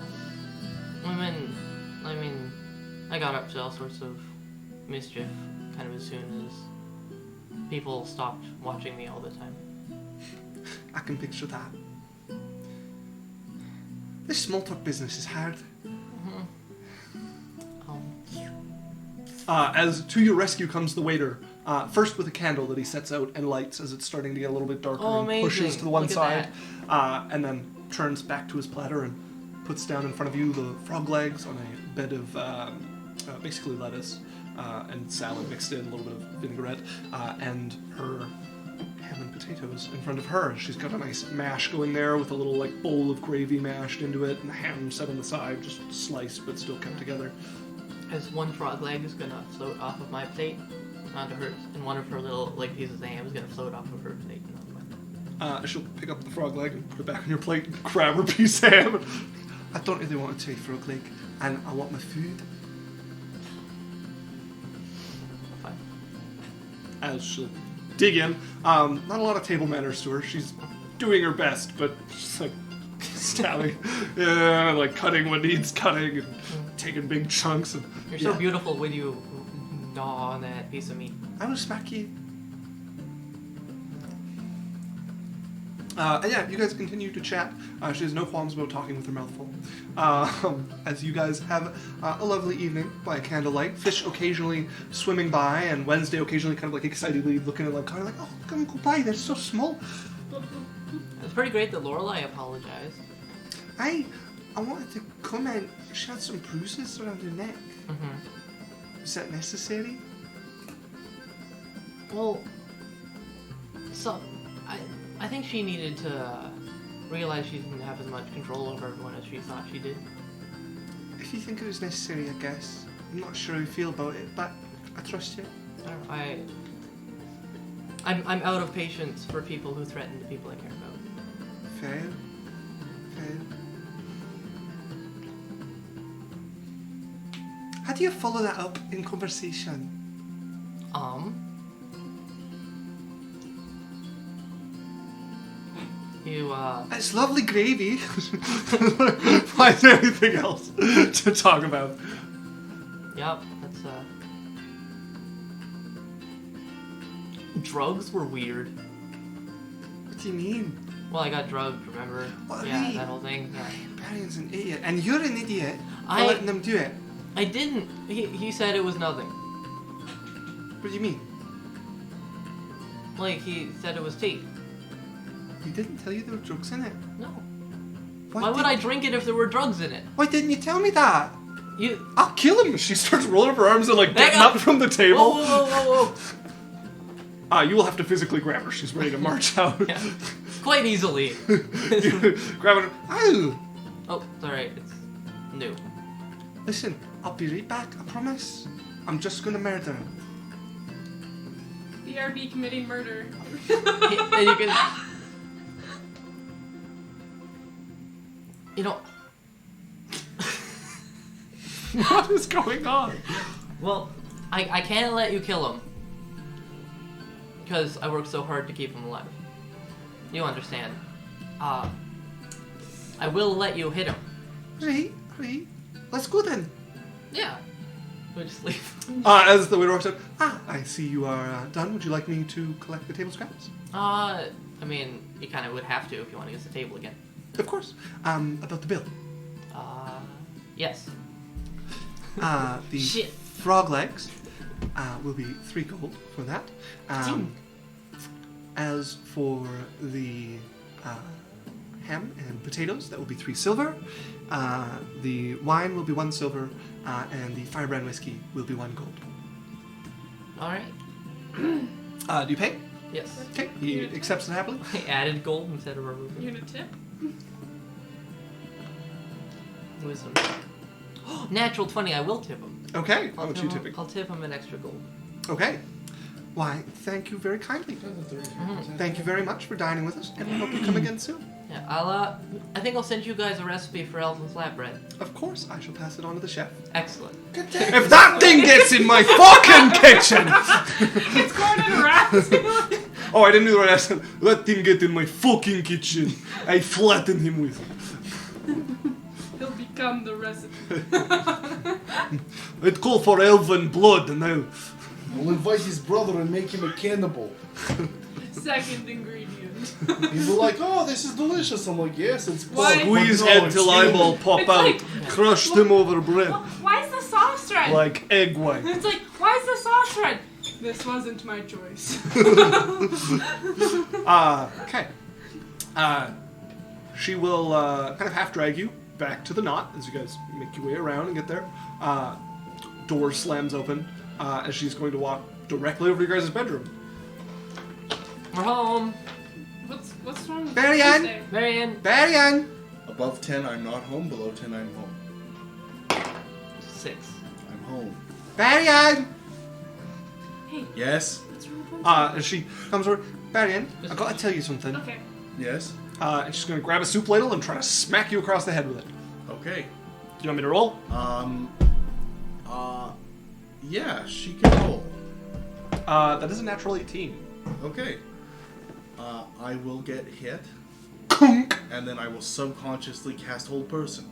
mean, I got up to all sorts of mischief kind of as soon as people stopped watching me all the time. I can picture that. This small talk business is hard. As to your rescue comes the waiter, first with a candle that he sets out and lights as it's starting to get a little bit darker Oh, and pushes amazing. to the one Look at side, and then turns back to his platter and puts down in front of you the frog legs on a bed of basically lettuce and salad mixed in, a little bit of vinaigrette, and her ham and potatoes in front of her. She's got a nice mash going there with a little like bowl of gravy mashed into it and the ham set on the side, just sliced but still kept together. As one frog leg is gonna float off of my plate onto hers, and one of her little like pieces of ham is gonna float off of her plate and onto my plate. She'll pick up the frog leg and put it back on your plate and grab her piece of ham. I don't really want to take frog leg, and I want my food. Fine. As she'll dig in, not a lot of table manners to her. She's doing her best, but just like stabbing, like cutting what needs cutting, and taking big chunks. And You're so beautiful when you gnaw on that piece of meat. I will smack you. And yeah, you guys continue to chat. She has no qualms about talking with her mouth full. As you guys have a lovely evening by candlelight. Fish occasionally swimming by, and Wednesday occasionally kind of like excitedly looking at like, kind of like, oh, look at them go by, they're so small. It's pretty great that Lorelei apologized. I wanted to comment. She had some bruises around her neck. Mm-hmm. Is that necessary? Well, so I think she needed to realize she didn't have as much control over everyone as she thought she did. If you think it was necessary, I guess. I'm not sure how you feel about it, but I trust you. I'm out of patience for people who threaten the people I care about. Fair. Fair. How do you follow that up in conversation? You, It's lovely gravy. Find anything else to talk about. Yep, that's, drugs were weird. What do you mean? Well, I got drugged, remember? What, yeah, me? that whole thing. Yeah. Berrian's an idiot, and you're an idiot for I- letting them do it. I didn't. He said it was nothing. What do you mean? like he said it was tea. He didn't tell you there were drugs in it. No. Why would I drink it if there were drugs in it? Why didn't you tell me that? You. I'll kill him. She starts rolling up her arms and like getting Hang on. up from the table. Whoa. You will have to physically grab her. She's ready to march out. Yeah. Quite easily. You grab her. Oh, Oh, it's alright. It's new. listen. I'll be right back. I promise. I'm just gonna murder him. BRB committing murder. And you can. You know. What is going on? Well, I can't let you kill him. Because I worked so hard to keep him alive. You understand. I will let you hit him. Right. Let's go then. Yeah. We'll just leave. As the waiter walks out, I see you are done. Would you like me to collect the table scraps? I mean, you kind of would have to if you want to use the table again. Of course. About the bill. Yes. The Shit. frog legs will be 3 gold for that. As for the ham and potatoes, that will be 3 silver. The wine will be 1 silver, and the firebrand whiskey will be 1 gold. Alright. Do you pay? Yes. Okay, he accepts it happily. I added gold instead of a ruby. You gonna tip? Wisdom. Natural 20, I will tip him. Okay, how much are you I'll- tipping? I'll tip him an extra gold. Okay. Why, thank you very kindly. Thank you very much for dining with us, and we hope you come again soon. Yeah, I think I'll send you guys a recipe for elves and flatbread. Of course, I shall pass it on to the chef. Excellent. If that thing gets in my fucking kitchen! It's going in a wrap. Oh, I didn't do the right accent. That thing get in my fucking kitchen. I flatten him with it. He'll become the recipe. I'd call for elven blood now. We'll invite his brother and make him a cannibal. Second ingredient. He'll be like, oh, this is delicious. I'm like, yes, it's Why? blood. Squeeze No, head it's till human. eyeball pop It's out. like- Crush them over bread. Why is the sauce thread? Like egg white. It's like, why is the sauce thread? This wasn't my choice. Okay. She will kind of half drag you back to the knot as you guys make your way around and get there. Door slams open as she's going to walk directly over your guys' bedroom. We're home. What's wrong with Berrian? Tuesday? Berrian. Berrian! Above 10, I'm not home. Below 10, I'm home. 6. I'm home. Berrian! Hey, Yes? what's wrong with As she comes over, Berrian, I've got to tell you something. Okay. Yes? And she's going to grab a soup ladle and try to smack you across the head with it. Okay. Do you want me to roll? Yeah, she can roll. That is a natural 18. Okay. I will get hit, Kunk. and then I will subconsciously cast Hold Person.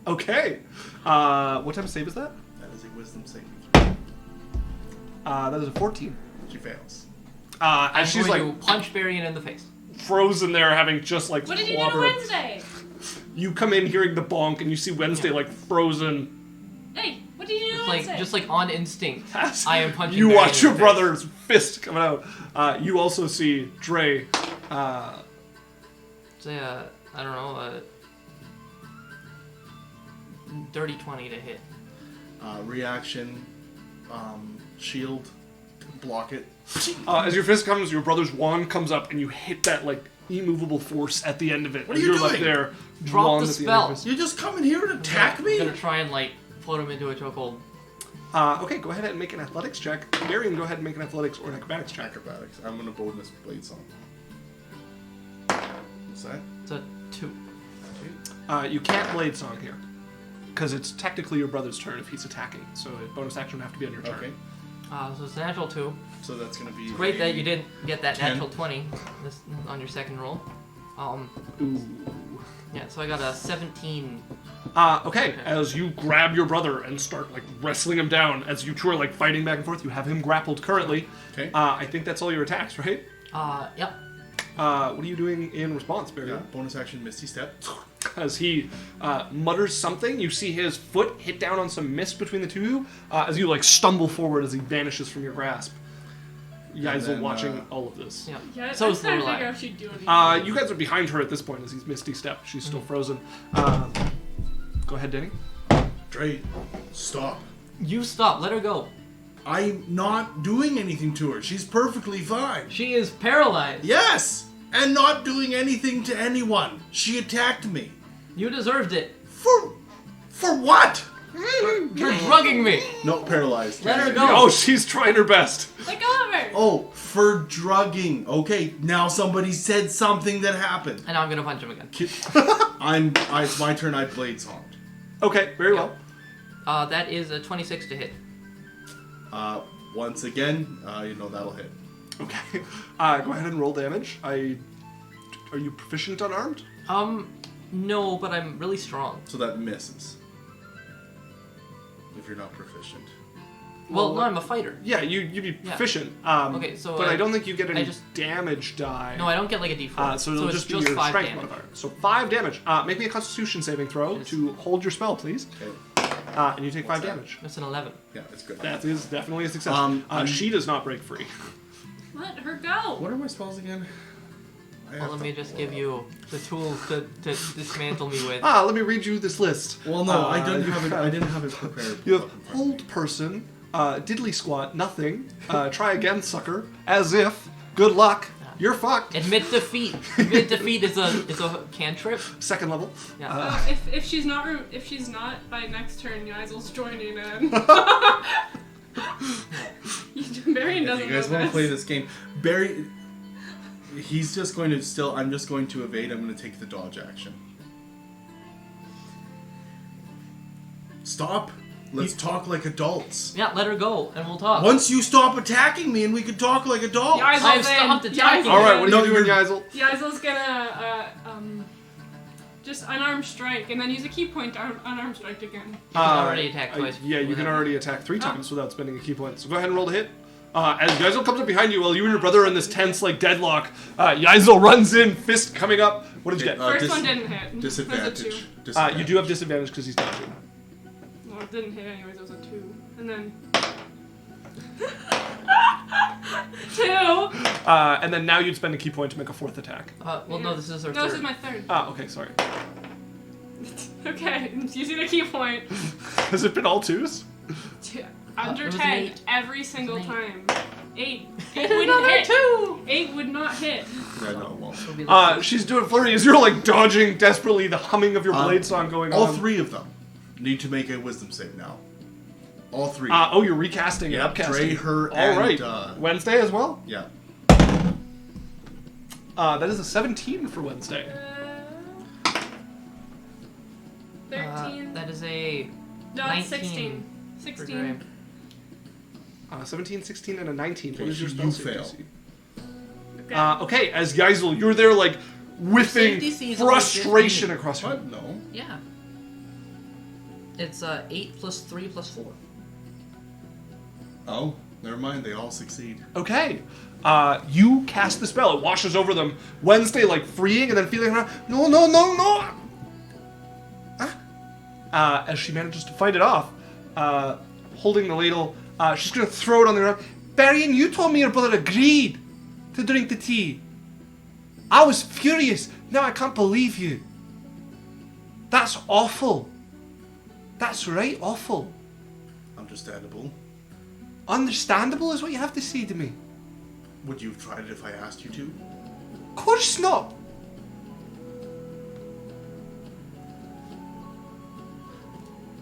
Okay. What type of save is that? That is a wisdom saving throw. That is a 14. She fails. As she's like to punch Berrian in the face. frozen there, having just like What did you do to clobbered. Wednesday? You come in hearing the bonk, and you see Wednesday like frozen. Hey, what did you do to Just like, Wednesday? just like on instinct. As I am punching You Berrian watch in your the brother's fist coming out. You also see Drae. Say I don't know, dirty 20 to hit. Reaction, shield, block it. As your fist comes, your brother's wand comes up, and you hit that like immovable force at the end of it. What and are you you're left doing? there. Drop wand the at end of spell. your fist. You just come in here and attack I'm me? gonna try and like float him into a chokehold. Okay, go ahead and make an athletics check. Berrian, go ahead and make an athletics or an acrobatics check. Acrobatics. I'm gonna bonus blade song. What's that? It's a 2. You can't blade song here. Because it's technically your brother's turn if he's attacking. So a bonus action would have to be on your turn. Okay. So it's a natural 2. So that's gonna be. Great that you didn't get that 10. natural 20 this, on your second roll. Ooh. Yeah, so I got a 17. Okay, as you grab your brother and start like wrestling him down, as you two are like fighting back and forth, you have him grappled currently. Okay. I think that's all your attacks, right? Yep. What are you doing in response, Barry? Yeah. Bonus action, Misty Step. As he mutters something, you see his foot hit down on some mist between the two of you, as you like stumble forward as he vanishes from your grasp. Yaikzal then, watching all of this. Yeah. Yeah, So I is was trying to Lorelei. figure out if she'd do anything. You guys are behind her at this point as he's misty step. She's still frozen. Go ahead, Denny. Drae, stop. You stop. Let her go. I'm not doing anything to her. She's perfectly fine. She is paralyzed. Yes! And not doing anything to anyone. She attacked me. You deserved it. For what? You're drugging me. No, paralyzed. Let her go. Oh, she's trying her best. Let go of her! Oh, for drugging. Okay, now somebody said something that happened. And now I'm gonna punch him again. It's my turn. I blade songed. Okay, very well. That is a 26 to hit. Once again, that'll hit. Okay. Go ahead and roll damage. Are you proficient unarmed? No, but I'm really strong. So that misses. If you're not proficient. Well, no, I'm a fighter. Yeah, you'd be Yeah. proficient. Okay, so, but I don't think you get any just- damage die. No, I don't get like a D4. So it'll it's just be your 5 strength damage. modifier. So 5 damage. Make me a Constitution saving throw Yes. to hold your spell, please. Okay. And you take 5 that? damage. That's an 11. Yeah, it's good. That is definitely a success. I'm- She does not break free. Let her go! What are my spells again? Well, let me just give you the tools to dismantle me with. Let me read you this list. Well, no, I didn't you have it prepared. You have hold person, diddly squat, nothing. Try again, sucker. As if. Good luck. You're fucked. Admit defeat. Admit defeat is a cantrip. Second level. Yeah. If she's not by next turn, Yaikzal's joining in. Berrian If doesn't you guys know want to this. play this game, Barry, he's just going to I'm just going to evade. I'm going to take the dodge action. Stop. Let's talk like adults. Yeah, let her go, and we'll talk. Once you stop attacking me and we can talk like adults. Yaikzal's I've stopped in. attacking. Yaikzal's Alright, what in. are you doing, Yaikzal? Yaikzal's gonna just unarmed strike and then use a key point to unarmed strike again. You can already attack twice. Yeah, you with can him. already attack 3 times without spending a key point. So go ahead and roll to hit. As Yaikzal comes up behind you, while you and your brother are in this tense, deadlock, Yaikzal runs in, fist coming up. What did you get? First one didn't hit. Disadvantage. It was a 2. Disadvantage. You do have disadvantage because he's dodging. Well, it didn't hit anyways, it was a 2. And then... 2! And then now you'd spend a key point to make a 4th attack. Well, no, this is our No, third. this is my 3rd. Okay, sorry. Okay, I'm using a key point. Has it been all 2s? Under it was an 10 8. every single It was time. an 8. 8 wouldn't hit. 2! 8 would not hit. Yeah, no, it won't. It'll be like She's doing flurry as you're dodging desperately, the humming of your blade song going All on. 3 of them need to make a wisdom save now. All 3. You're recasting and Yeah, upcasting. Drae, her, All and, right. Wednesday as well? Yeah. That is a 17 for Wednesday. 13. that is a No, 19 it's 16. for 16. Drae. 17, 16, and a 19. What Okay, is your so spell you save fail. DC? Okay, as Yaikzal, you're there whiffing Save DC is only frustration 15. across your... What? No. Yeah. It's 8 plus 3 plus 4. Oh, never mind. They all succeed. Okay. You cast the spell. It washes over them. Wednesday, freeing and then feeling around. No, no, no, no! As she manages to fight it off, holding the ladle, she's going to throw it on the ground. Berrian, you told me your brother agreed to drink the tea. I was furious. Now I can't believe you. That's awful. That's right, awful. Understandable. Understandable is what you have to say to me. Would you have tried it if I asked you to? Of course not.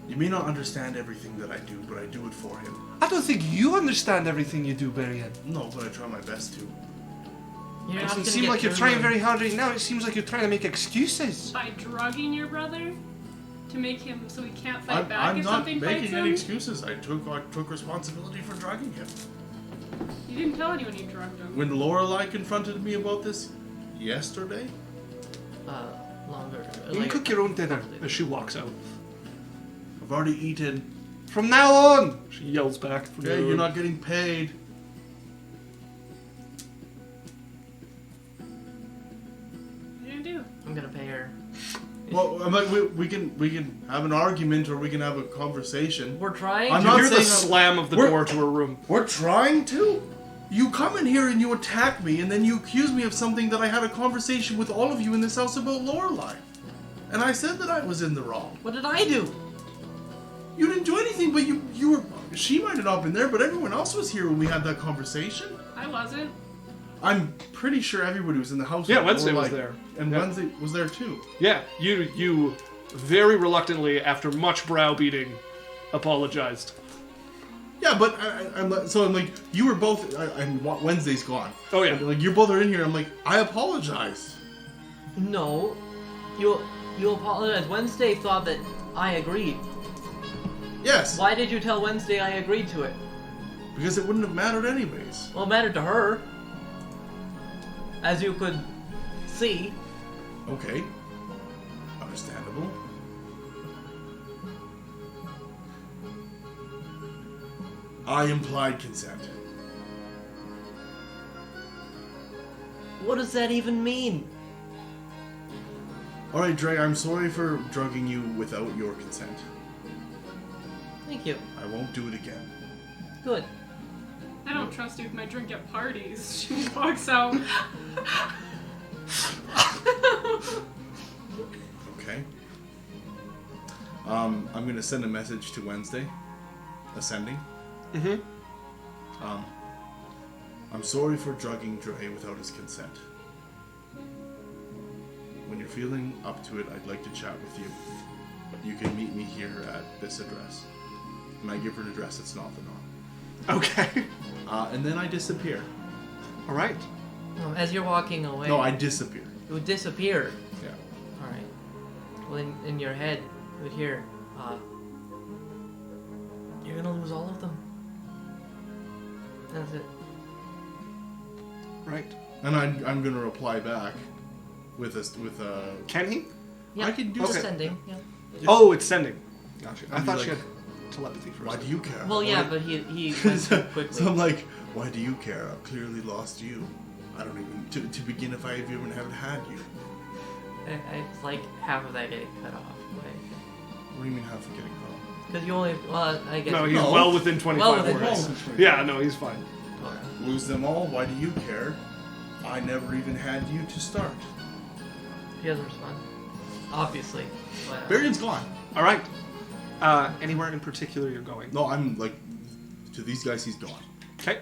You may not understand everything that I do, but I do it for him. I don't think you understand everything you do, Berrian. No, but I try my best to. You're It not doesn't gonna seem get like you're through trying them. very hard right now. It seems like you're trying to make excuses. By drugging your brother to make him so he can't fight I'm, back I'm if not something making fights any him. excuses. I took responsibility for drugging him. You didn't tell anyone you drugged him. When Lorelei confronted me about this yesterday, Longer. You can cook your own dinner. As she walks out. I've already eaten. From now on, she yells back. From Yeah, the you're room. not getting paid. What are you gonna do? I'm gonna pay her. Well, I'm we can have an argument or we can have a conversation. We're trying. I'm You not hear the saying slam of the we're- door to her room. We're trying to. You come in here and you attack me, and then you accuse me of something that I had a conversation with all of you in this house about Lorelei. And I said that I was in the wrong. What did I do? You didn't do anything, but you were... She might have not been there, but everyone else was here when we had that conversation. I wasn't. I'm pretty sure everybody was in the house. Yeah, with Wednesday was Lorelei, there. And Yeah. Wednesday was there too. Yeah, you very reluctantly, after much browbeating, apologized. Yeah, but I'm like, you were both... Wednesday's gone. Oh, yeah. Like, you both are in here. I'm like, I apologize. No. You apologized. Wednesday thought that I agreed. Yes. Why did you tell Wednesday I agreed to it? Because it wouldn't have mattered anyways. Well, it mattered to her. As you could see. Okay. Understandable. I implied consent. What does that even mean? Alright, Drae, I'm sorry for drugging you without your consent. Thank you. I won't do it again. Good. I don't trust you with my drink at parties. She walks out. Okay. I'm gonna send a message to Wednesday. Ascending. Mm-hmm. I'm sorry for drugging Drae without his consent. When you're feeling up to it, I'd like to chat with you. You can meet me here at this address. And I give her an address that's not the norm. Okay. And then I disappear. All right. No, as you're walking away. No, I disappear. You would disappear. Yeah. Alright. Well, in your head, you would hear, you're gonna lose all of them. That's it. Right. And I'm gonna reply back with a. Can he? Yeah, I can do it's okay. sending. Yeah. Oh, it's sending. Gotcha. I I'd be thought like, she had telepathy for a Why second. do you care? Well, yeah, but he went too quickly. So I'm like, why do you care? I've clearly lost you. I don't even to begin if I even haven't had you. It's like half of that getting cut off. What do you mean half of getting caught? Because you only, well, I guess. No, he's No. well within 25 Well within words. 25. Yeah, no, he's fine. Okay. Lose them all? Why do you care? I never even had you to start. He doesn't respond. Obviously. But, Berrian's gone. All right. Anywhere in particular you're going? No, I'm like, to these guys, he's gone. Okay.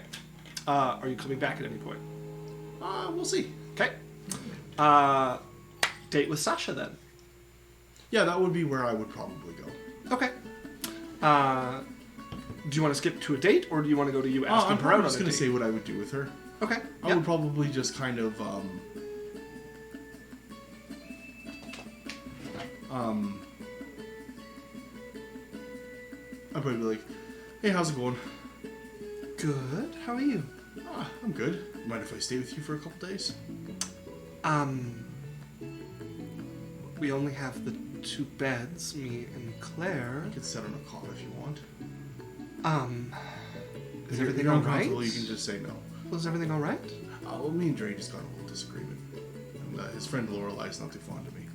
Are you coming back at any point? We'll see. Okay. Date with Sasha then. Yeah, that would be where I would probably go. Okay. Do you want to skip to a date, or do you want to go to you asking I'm her out probably on just a going to date? say what I would do with her. Okay. I Yeah. would probably just kind of, I'd probably be like, hey, how's it going? Good. How are you? I'm good. Mind if I stay with you for a couple days? We only have the 2 beds, me and Claire. I could sit on a cot if you want. Is If everything you're all right? uncomfortable, you can just say no. Was everything all right? Well, me and Drae just got a little disagreement. And his friend Lorelei's not too fond of me.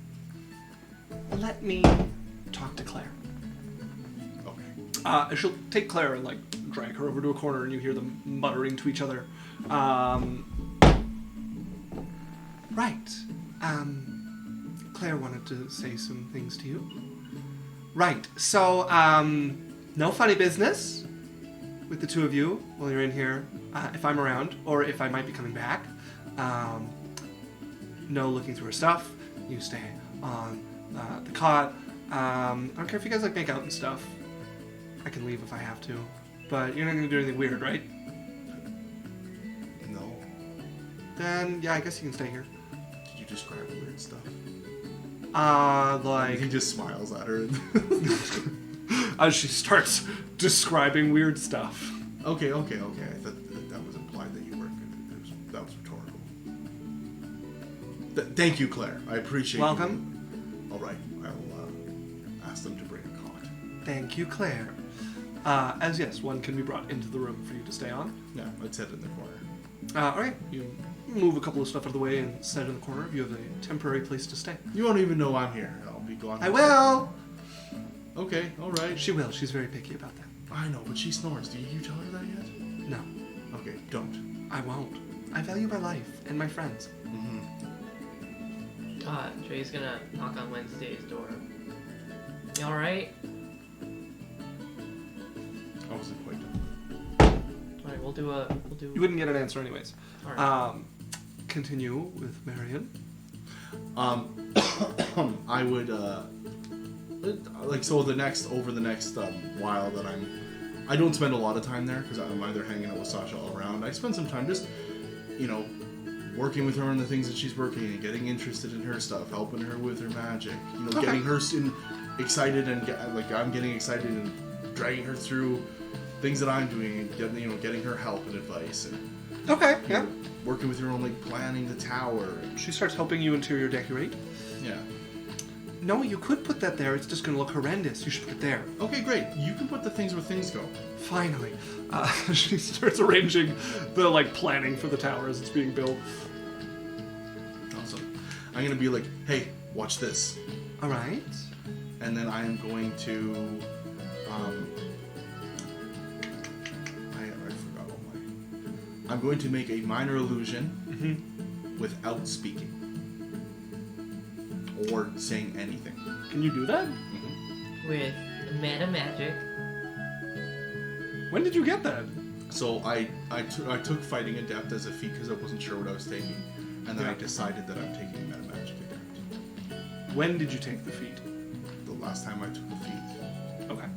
Let me talk to Claire. Okay. She'll take Claire and, like, drag her over to a corner, and you hear them muttering to each other. Right. Claire wanted to say some things to you. Right. So, no funny business with the 2 of you while you're in here, if I'm around, or if I might be coming back. No looking through her stuff. You stay on the cot. I don't care if you guys, like, make out and stuff. I can leave if I have to. But you're not going to do anything weird, right? No. Then, yeah, I guess you can stay here. Did you describe weird stuff? Like... He just smiles at her. as she starts describing weird stuff. Okay. I thought that was implied that you weren't good. That was rhetorical. Thank you, Claire. I appreciate Welcome. you. All right. I'll ask them to bring a cot. Thank you, Claire. As yes, one can be brought into the room for you to stay on. Yeah, I'd sit in the corner. Alright, you move a couple of stuff out of the way and set in the corner. You have a temporary place to stay. You won't even know I'm here. I'll be gone. I will! Okay, all right. She will. She's very picky about that. I know, but she snores. Did you tell her that yet? No. Okay, don't. I won't. I value my life and my friends. Dre's gonna knock on Wednesday's door. You alright? I wasn't quite done. Alright, we'll do... You wouldn't get an answer anyways. Alright. Continue with Berrian. I would over the next while that I don't spend a lot of time there because I'm either hanging out with Sasha all around. I spend some time just, working with her on the things that she's working and getting interested in her stuff, helping her with her magic, Okay. getting her excited and I'm getting excited and dragging her through things that I'm doing and getting her help and advice and Okay, yeah. working with her on planning the tower. She starts helping you interior decorate. Yeah. No, you could put that there. It's just going to look horrendous. You should put it there. Okay, great. You can put the things where things go. Finally. She starts arranging the, planning for the tower as it's being built. Awesome. I'm going to be like, hey, watch this. All right. And then I am going to, I forgot all my... I'm going to make a minor illusion without speaking. Or saying anything. Can you do that? With meta magic. When did you get that? So I took Fighting Adept as a feat because I wasn't sure what I was taking. And then I decided that I'm taking Meta Magic Adept. When did you take the feat? The last time I took the feat. Okay.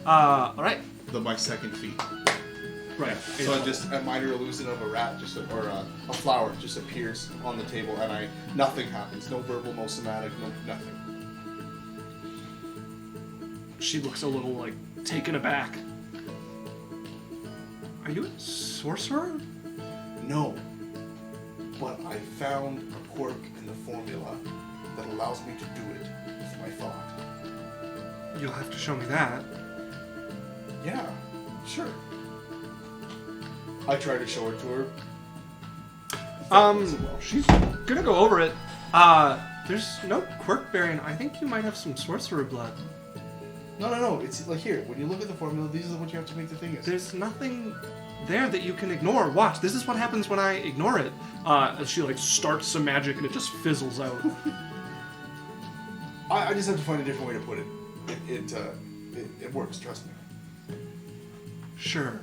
All right. My second feat. Right. So a minor illusion of a rat or a flower just appears on the table and nothing happens. No verbal, no somatic, nothing. She looks a little, taken aback. Are you a sorcerer? No. But I found a quirk in the formula that allows me to do it with my thought. You'll have to show me that. Yeah, sure. I tried to show it to her. She's gonna go over it. There's no quirk Berrian. I think you might have some sorcerer blood. No. It's here. When you look at the formula, these are what you have to make the thing is. There's nothing there that you can ignore. Watch. This is what happens when I ignore it. As she starts some magic and it just fizzles out. I just have to find a different way to put it. It works. Trust me. Sure.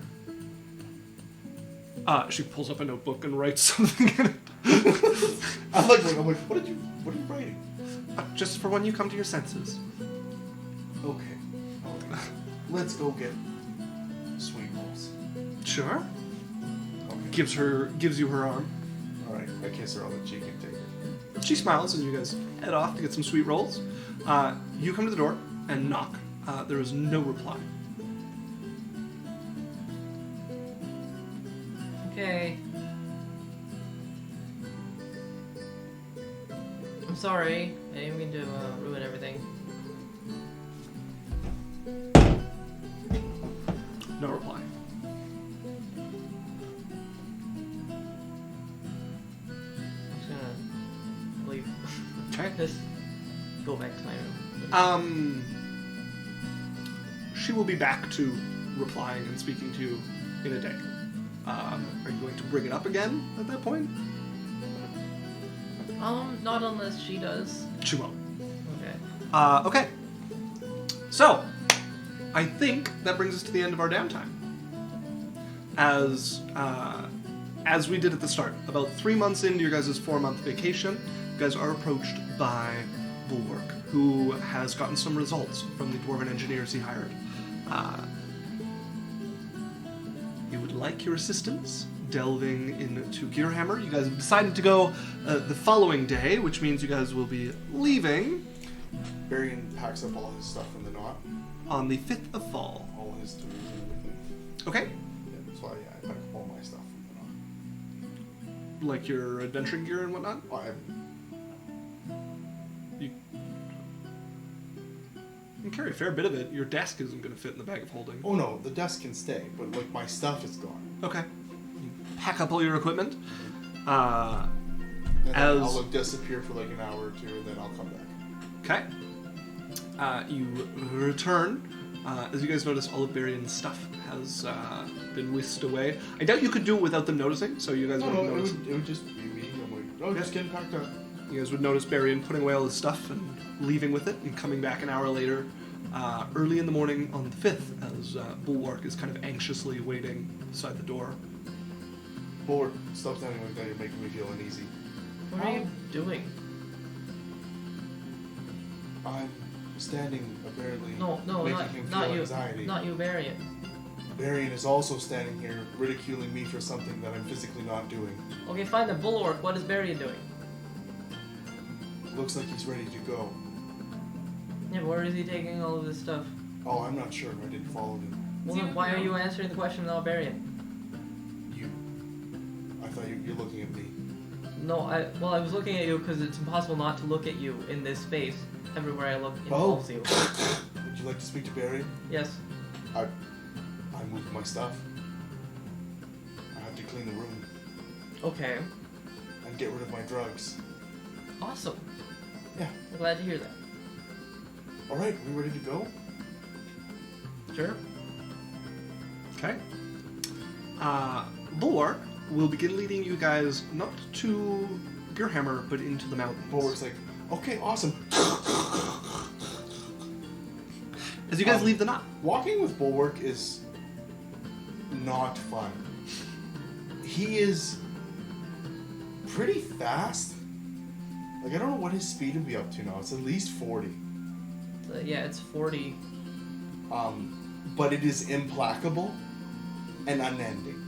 She pulls up a notebook and writes something in it. I'm like, what are you writing? Just for when you come to your senses. Okay. Let's go get sweet rolls. Sure. Okay. Gives you her arm. All right. I kiss her on the cheek and take it. She smiles and you guys head off to get some sweet rolls. You come to the door and knock. There is no reply. Okay. I'm sorry. I didn't mean to ruin everything. No reply. I'm just gonna leave. Okay. Just go back to my room. She will be back to replying and speaking to you in a day. Are you going to bring it up again at that point? Not unless she does. She won't. Okay. Okay. So, I think that brings us to the end of our downtime. As we did at the start, about 3 months into your guys' 4-month vacation, you guys are approached by Bulwark, who has gotten some results from the dwarven engineers he hired. He would like your assistance delving into Gearhammer. You guys have decided to go the following day, which means you guys will be leaving Berrian packs up all his stuff in the knot. on the 5th of fall. All his tools and everything. Okay? Yeah, that's why I pack up all my stuff in the knot. Like your adventuring gear and whatnot? Well, You can carry a fair bit of it. Your desk isn't going to fit in the bag of holding. oh no, the desk can stay, but my stuff is gone. Okay. You pack up all your equipment. And then As- I'll disappear for an hour or two, and then I'll come back. Okay. You return As you guys notice, all of Berrian's stuff has been whisked away. I doubt you could do it without them noticing, so you guys wouldn't notice. It would just be me. I'm like, oh, just getting packed up. You guys would notice Berrian putting away all his stuff and leaving with it, and coming back an hour later, early in the morning on the 5th, as Bulwark is kind of anxiously waiting beside the door. Bulwark, stop standing like that. You're making me feel uneasy. What are you doing? I'm standing apparently No, making him feel not you. anxiety. Not you, Berrian. Berrian is also standing here ridiculing me for something that I'm physically not doing. Okay, fine. The Bulwark. What is Berrian doing? Looks like he's ready to go. Yeah, but where is he taking all of this stuff? Oh, I'm not sure. I didn't follow him. Well, then why are you answering the question about Berrian? You. I thought you're looking at me. No, I was looking at you because it's impossible not to look at you in this space. Everywhere I look involves you. Would you like to speak to Berrian? Yes. I moved my stuff. I have to clean the room Okay. and get rid of my drugs. Awesome. Yeah. I'm glad to hear that. All right, we ready to go? Sure. Okay. Bulwark will begin leading you guys not to Gearhammer, but into the mountains. Bulwark's like, okay, awesome. As you guys leave the knot. Walking with Bulwark is not fun. He is pretty fast. Like, I don't know what his speed would be up to now. It's at least 40. Yeah, it's 40. But it is implacable and unending.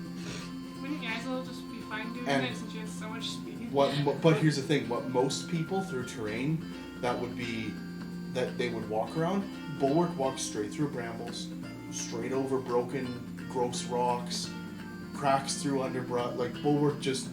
Wouldn't Yaikzal just be fine doing And it since she has so much speed? But here's the thing: what most people through terrain that they would walk around, Bulwark walks straight through brambles, straight over broken, gross rocks, cracks through underbrush. Like Bulwark just,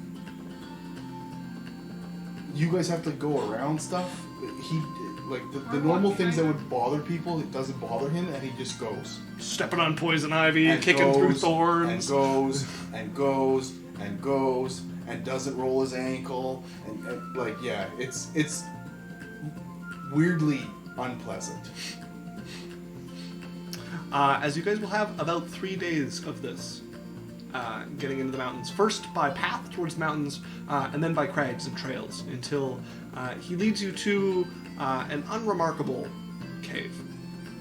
you guys have to go around stuff. He like the normal things that would bother people, it doesn't bother him, and he just goes. Stepping on poison ivy, And kicking through goes, thorns. and goes and goes and goes and doesn't roll his ankle and like yeah, it's weirdly unpleasant. As you guys will have about 3 days of this, getting into the mountains. First by path towards the mountains, and then by crags and trails, until he leads you to an unremarkable cave.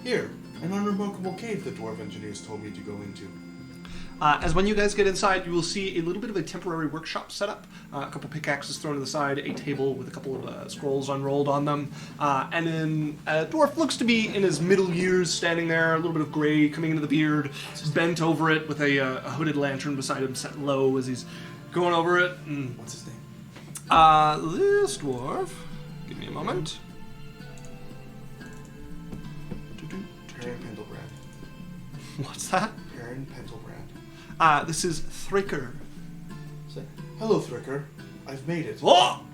Here, an unremarkable cave the dwarf engineers told me to go into. As when you guys get inside, you will see a little bit of a temporary workshop set up. A couple pickaxes thrown to the side, a table with a couple of scrolls unrolled on them, and then a dwarf looks to be in his middle years, standing there, a little bit of gray coming into the beard, bent over it with a hooded lantern beside him, set low as he's going over it. And, What's his name? this dwarf. Give me a moment. Perrin Pendlebrand. What's that? Perrin Pendlebrand. This is Thraker. Say, hello, Thraker. I've made it. Oh!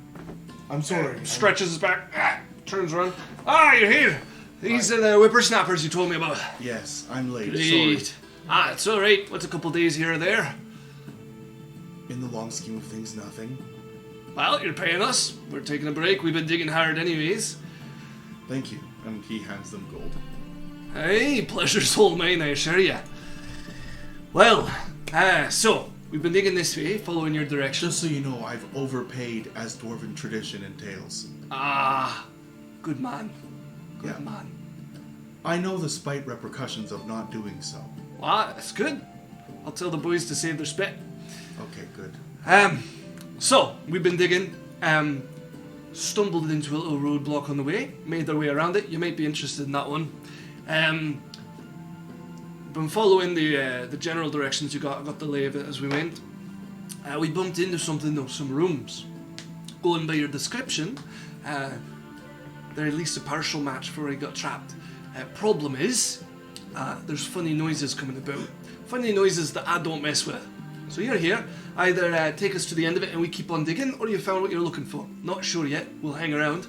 I'm sorry. Stretches his back, turns around. You're here. These are the whippersnappers you told me about. Yes, I'm late. Great. It's alright. What's a couple days here or there? In the long scheme of things, nothing. Well, you're paying us. We're taking a break. We've been digging hard anyways. Thank you. And he hands them gold. Hey, pleasure's all mine, I assure ya. Well, so, we've been digging this way, following your direction. Just so you know, I've overpaid as dwarven tradition entails. Good man. Good Yeah. man. I know the spite repercussions of not doing so. Well, that's good. I'll tell the boys to save their spit. Okay, good. So, we've been digging, stumbled into a little roadblock on the way, made our way around it. You might be interested in that one. Been following the general directions you got the lay of it as we went. We bumped into something though, some rooms. Going by your description, they're at least a partial match for where he got trapped. Problem is, there's funny noises coming about. Funny noises that I don't mess with. So you're here, either take us to the end of it and we keep on digging, or you found what you're looking for. Not sure yet, we'll hang around,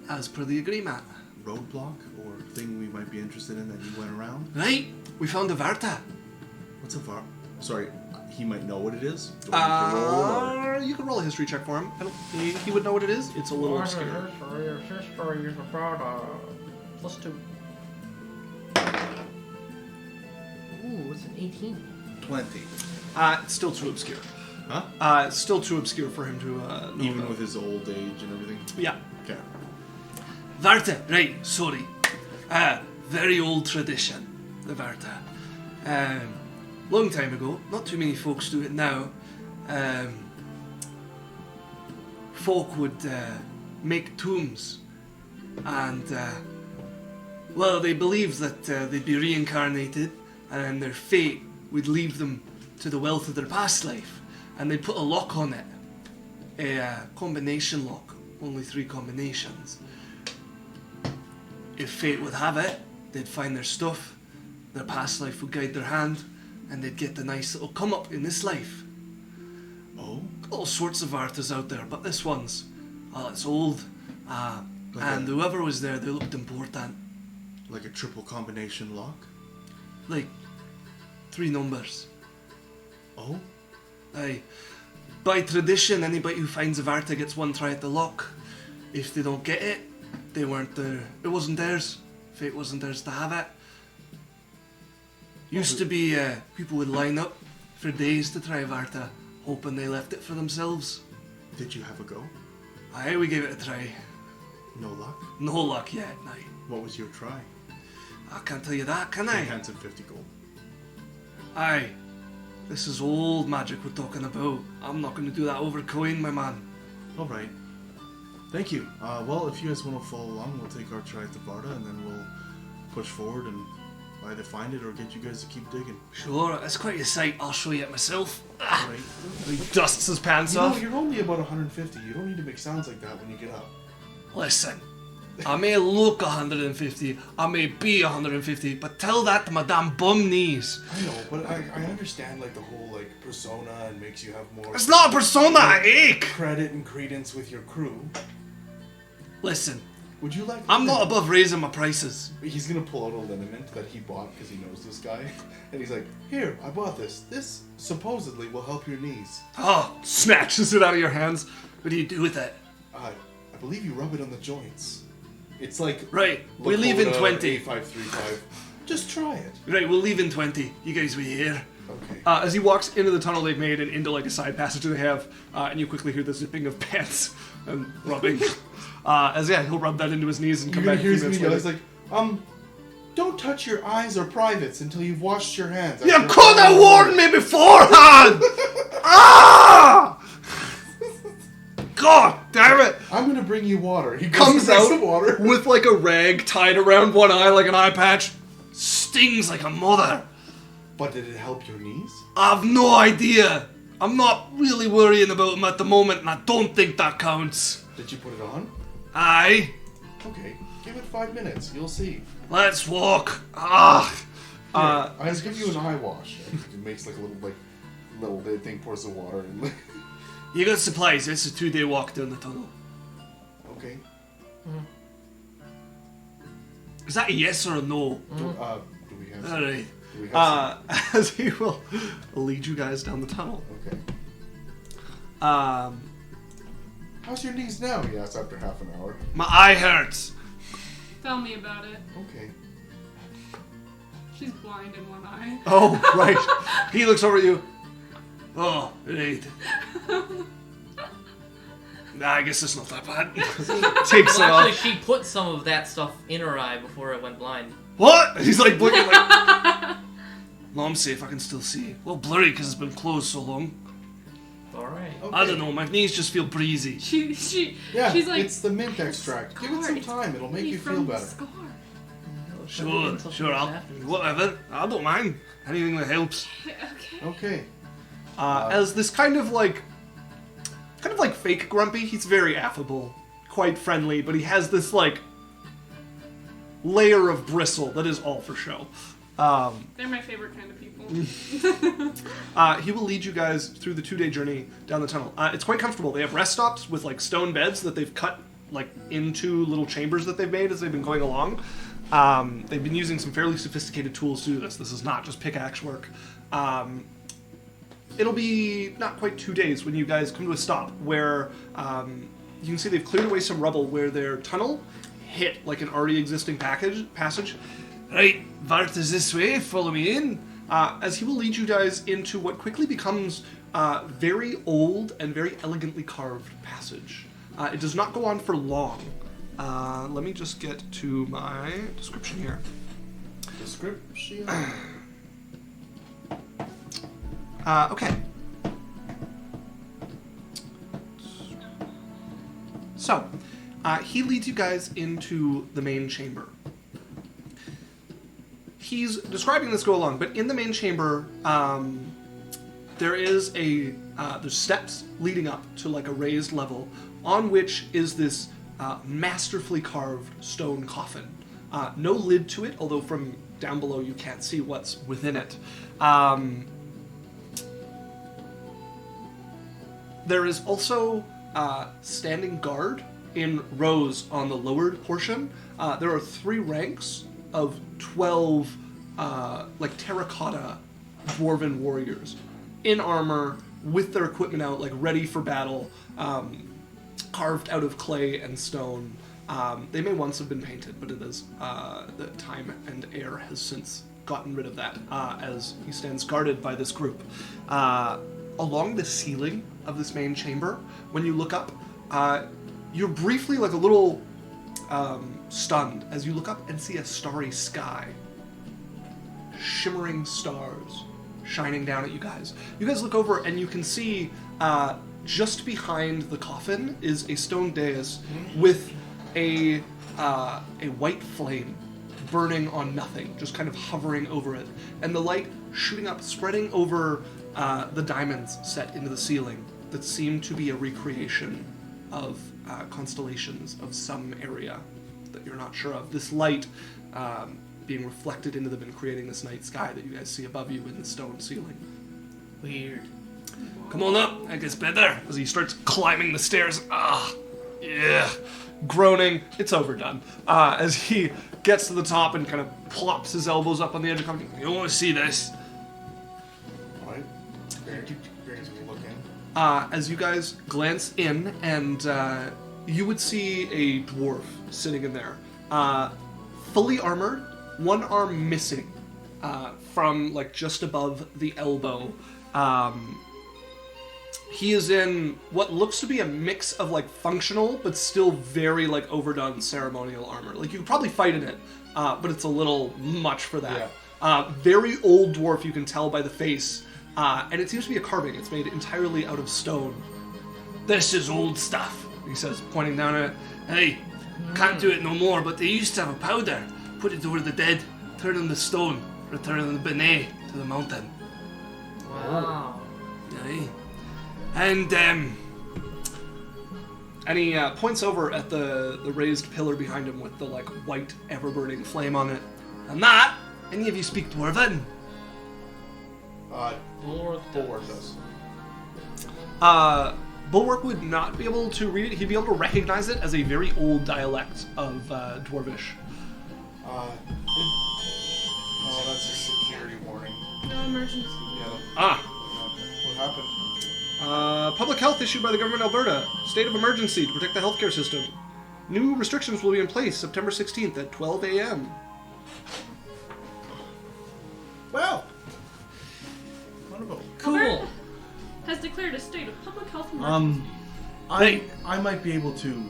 as per the agreement. Roadblock or thing we might be interested in that you went around? Right, we found a Varta. What's a Varta? Sorry, he might know what it is? Do I need to roll, or- You can roll a history check for him. I don't think he would know what it is. It's a little obscure. History is about +2. Ooh, it's an 18. 20. It's still too obscure. Huh? It's still too obscure for him to know Even about. with his old age and everything? Yeah. Okay. Varta, right, sorry. Very old tradition, the Varta. Long time ago, not too many folks do it now. Folk would make tombs, and well, they believed that they'd be reincarnated, and their fate would leave them to the wealth of their past life, and they'd put a lock on it, a combination lock, only 3 combinations. If fate would have it, they'd find their stuff, their past life would guide their hand, and they'd get the nice little come up in this life. Oh? All sorts of Vartas out there, but this one's, well, it's old, and whoever was there, they looked important. Like a triple combination lock? Like 3 numbers. Oh? Aye. By tradition, anybody who finds a Varta gets one try at the lock. If they don't get it, they weren't there. It wasn't theirs. Fate wasn't theirs to have it. Used to be people would line up for days to try Varta, hoping they left it for themselves. Did you have a go? Aye, we gave it a try. No luck? No luck yet, aye. What was your try? I can't tell you that, can 10 I? hands and 50 gold. Aye. This is old magic we're talking about. I'm not going to do that over coin, my man. Alright. Thank you. Well, if you guys want to follow along, we'll take our try at the Varta and then we'll push forward and either find it or get you guys to keep digging. Sure, it's quite a sight. I'll show you it myself. Alright. He dusts his pants You know, off. you're only about 150. You don't need to make sounds like that when you get up. Listen, I may look 150, I may be 150, but tell that to my damn bum knees. I know, but I understand like the whole like persona and makes you have more It's not a persona, I ache! credit and credence with your crew. Listen, Would you like? I'm not above raising my prices. He's gonna pull out a liniment that he bought because he knows this guy, and he's like, "Here, I bought this. This supposedly will help your knees. Oh, Snatches it out of your hands. what do you do with it? I believe you rub it on the joints. It's like Right, we leave in Lakota 20. A535. Just try it. Right, we'll leave in 20. You guys wait here. Okay. As he walks into the tunnel they've made and into like a side passage they have, and you quickly hear the zipping of pants and rubbing. He'll rub that into his knees and You're come gonna back. hear a few me minutes yell. later. He's like, don't touch your eyes or privates until you've washed your hands. You could have warned me beforehand! Ah! God damn it! I'm gonna bring you water. He Comes goes to bring out some water. with like a rag tied around one eye like an eye patch. Stings like a mother. But did it help your knees? I've no idea. I'm not really worrying about him at the moment, and I don't think that counts. Did you put it on? Aye, Okay, give it 5 minutes. You'll see. let's walk. Ah, I'll give you an eye wash. And it makes like a little thing, pours the water in. you got supplies. It's a 2-day walk down the tunnel. Okay. Is that a yes or a no? Do we have? All right. Do we have As he will lead you guys down the tunnel. some? Okay. How's your knees now? He asks after half an hour. My eye hurts. Tell me about it. Okay. She's blind in one eye. Oh, right. He looks over at you. Oh, right. Nah, I guess it's not that bad. Takes it Well, off. actually, she put some of that stuff in her eye before it went blind. What? He's like blinking like... No, I'm safe. I can still see. A little blurry because it's been closed so long. Alright. Okay. I don't know. My knees just feel breezy. Yeah, she's like, it's the mint extract. Give it some time. It'll make you feel better. Scar. Sure. Whatever. I don't mind. Anything that helps. Okay. Okay. As this kind of like fake grumpy, he's very affable, quite friendly, but he has this like layer of bristle that is all for show. They're my favorite kind of people. He will lead you guys through the 2-day journey down the tunnel. It's quite comfortable. They have rest stops with like stone beds that they've cut like into little chambers that they've made as they've been going along. They've been using some fairly sophisticated tools to do this. This is not just pickaxe work. It'll be not quite 2 days when you guys come to a stop where you can see they've cleared away some rubble where their tunnel hit like an already existing passage. Right, Varta's this way. Follow me in. as he will lead you guys into what quickly becomes very old and very elegantly carved passage. It does not go on for long. Let me just get to my description here. Description. Okay. So, he leads you guys into the main chamber. He's describing this go along, but in the main chamber, there is there's steps leading up to like a raised level, on which is this masterfully carved stone coffin. No lid to it, although from down below you can't see what's within it. There is also standing guard in rows on the lowered portion. There are 3 ranks of 12 like terracotta dwarven warriors in armor with their equipment out, like ready for battle, carved out of clay and stone. They may once have been painted, but it is the time and air has since gotten rid of that as he stands guarded by this group. Along the ceiling of this main chamber, when you look up, you're briefly like a little stunned as you look up and see a starry sky. Shimmering stars shining down at you guys. You guys look over and you can see just behind the coffin is a stone dais with a white flame burning on nothing, just kind of hovering over it. And the light shooting up, spreading over the diamonds set into the ceiling that seem to be a recreation of constellations of some area that you're not sure of. This light being reflected into them and creating this night sky that you guys see above you in the stone ceiling. Weird. Come on up, that gets better. As he starts climbing the stairs. Yeah. Groaning. It's overdone. As he gets to the top and kind of plops his elbows up on the edge of the coffin. You want to see this? Alright. Berrian's gonna look in. As you guys glance in, and you would see a dwarf sitting in there. Fully armored, one arm missing from like just above the elbow. He is in what looks to be a mix of like functional but still very like overdone ceremonial armor. Like you could probably fight in it, but it's a little much for that. Yeah. Very old dwarf, you can tell by the face, and it seems to be a carving. It's made entirely out of stone. This is old stuff, he says, pointing down at it. Hey, can't do it no more, but they used to have a powder. Put it over the dead, turn on the stone, return the benet to the mountain. Wow. Aye. And he points over at the raised pillar behind him with the like white ever-burning flame on it. And that, any of you speak Dwarven? Bulwark does. Bulwark would not be able to read it. He'd be able to recognize it as a very old dialect of Dwarvish. Oh, that's a security warning. No emergency. Yeah. What happened? Public health issued by the government of Alberta. State of emergency to protect the healthcare system. New restrictions will be in place September 16th at 12 a.m. Well. Wonderful. Cool. Alberta has declared a state of public health emergency. I might be able to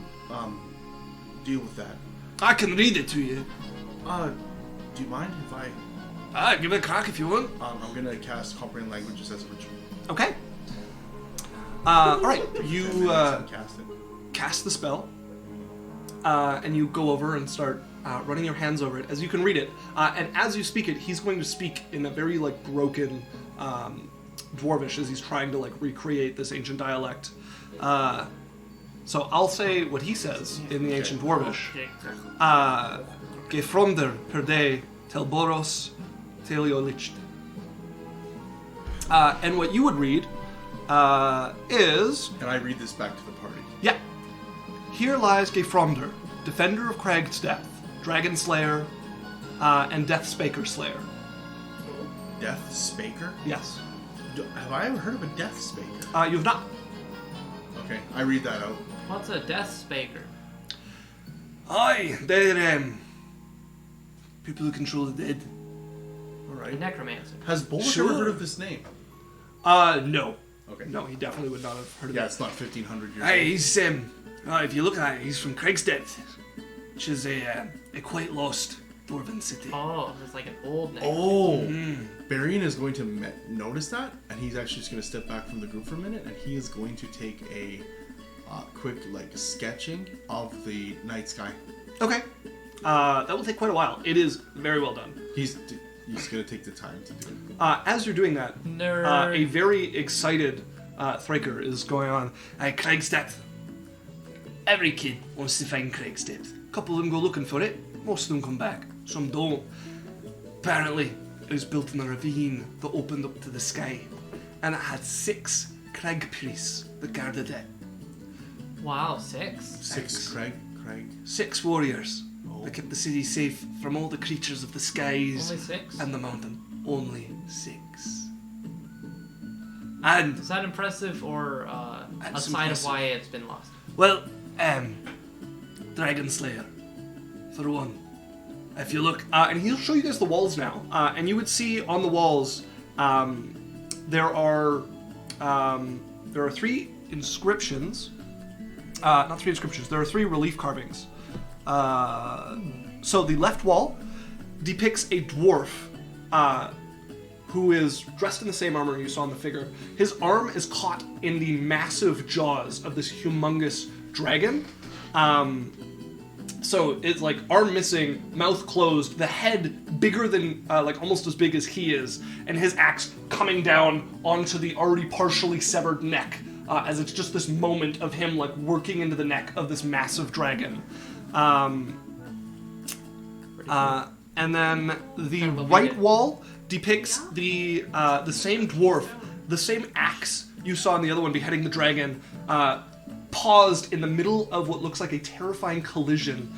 deal with that. I can read it to you. Do you mind if I? Give it a crack if you want. I'm gonna cast comprehend languages as a ritual. Okay. Alright, you Cast it. cast the spell, and you go over and start running your hands over it as you can read it. And as you speak it, he's going to speak in a very like broken Dwarvish as he's trying to like recreate this ancient dialect. So I'll say what he says in the ancient Dwarvish. Gefronder per day telboros teliolich. And what you would read is... And I read this back to the party. Yeah. Here lies Gefronder, defender of Crag's death, dragon slayer, and Death Spaker slayer. Death Spaker? Yes. Have I ever heard of a Death Spaker? You've not. Okay, I read that out. What's a death spaker? Aye, they're people who control the dead. All A right. necromancer. Has Bulwark Sure. ever heard of this name? No. Okay. No, he definitely would not have heard of Yeah, it. it's not 1500 years Hey, old. he's if you look at it, he's from Craig's Depth, which is a quite lost dwarven city. Oh, it's like an old name. Oh! Mm. Berrian is going to notice that, and he's actually just going to step back from the group for a minute, and he is going to take a quick, sketching of the night sky. Okay. That will take quite a while. It is very well done. He's going to take the time to do it. As you're doing that, Nerd. a very excited Thraker is going on. Craig's Depth. Every kid wants to find Craig's Depth. A couple of them go looking for it. Most of them come back. Some don't. Apparently, it was built in a ravine that opened up to the sky, and it had 6 crag priests that guarded it. Wow, 6? 6 Craig. 6 warriors that kept the city safe from all the creatures of the skies Only 6? and the mountain. Only 6. And Is that impressive or a That's sign impressive. of why it's been lost? well, Dragon Slayer, for one. If you look, and he'll show you guys the walls now, and you would see on the walls there are 3 inscriptions. Not 3 inscriptions. There are 3 relief carvings. So the left wall depicts a dwarf who is dressed in the same armor you saw in the figure. His arm is caught in the massive jaws of this humongous dragon. So it's like arm missing, mouth closed, the head bigger than, almost as big as he is, and his axe coming down onto the already partially severed neck, as it's just this moment of him working into the neck of this massive dragon. And then the right wall depicts the same dwarf, the same axe you saw in the other one beheading the dragon, paused in the middle of what looks like a terrifying collision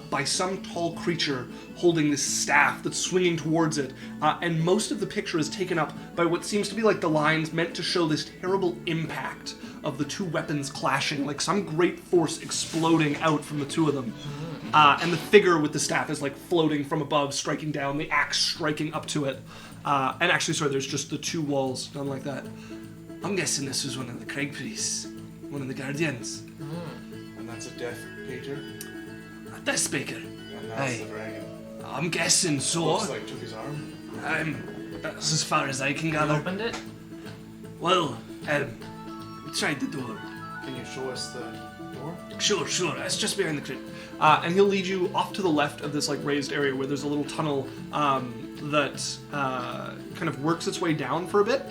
by some tall creature holding this staff that's swinging towards it, and most of the picture is taken up by what seems to be the lines meant to show this terrible impact of the 2 weapons clashing, like some great force exploding out from the 2 of them. And the figure with the staff is floating from above, striking down, the axe striking up to it. And actually, sorry, there's just the 2 walls done like that. I'm guessing this was one of the Craig priests, one of the guardians. And that's a death pager. A death speaker. And that's Aye. the dragon. I'm guessing so. Looks like took his arm. That's as far as I can You gather. opened it? Well, we tried the door. Can you show us the door? Sure. It's just behind the crypt. And he'll lead you off to the left of this raised area where there's a little tunnel that kind of works its way down for a bit.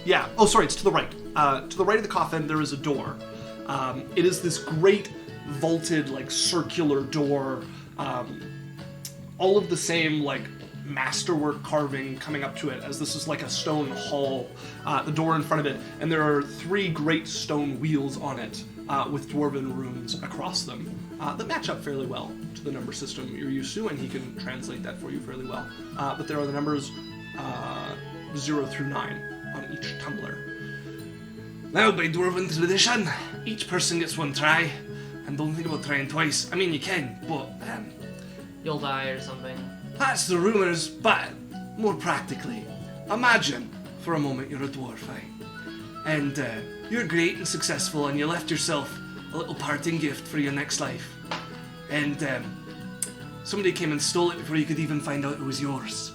Yeah. Oh, sorry. It's to the right. To the right of the coffin, there is a door. It is this great vaulted, circular door. All of the same, masterwork carving coming up to it, as this is a stone hall. The door in front of it, and there are 3 great stone wheels on it with dwarven runes across them that match up fairly well to the number system you're used to, and he can translate that for you fairly well. But there are the numbers 0 through 9 on each tumbler. Now, by dwarven tradition, each person gets 1 try, and don't think about trying twice. I mean, you can, but You'll die or something. that's the rumours, but more practically, imagine for a moment you're a dwarf, and you're great and successful, and you left yourself a little parting gift for your next life, and somebody came and stole it before you could even find out it was yours.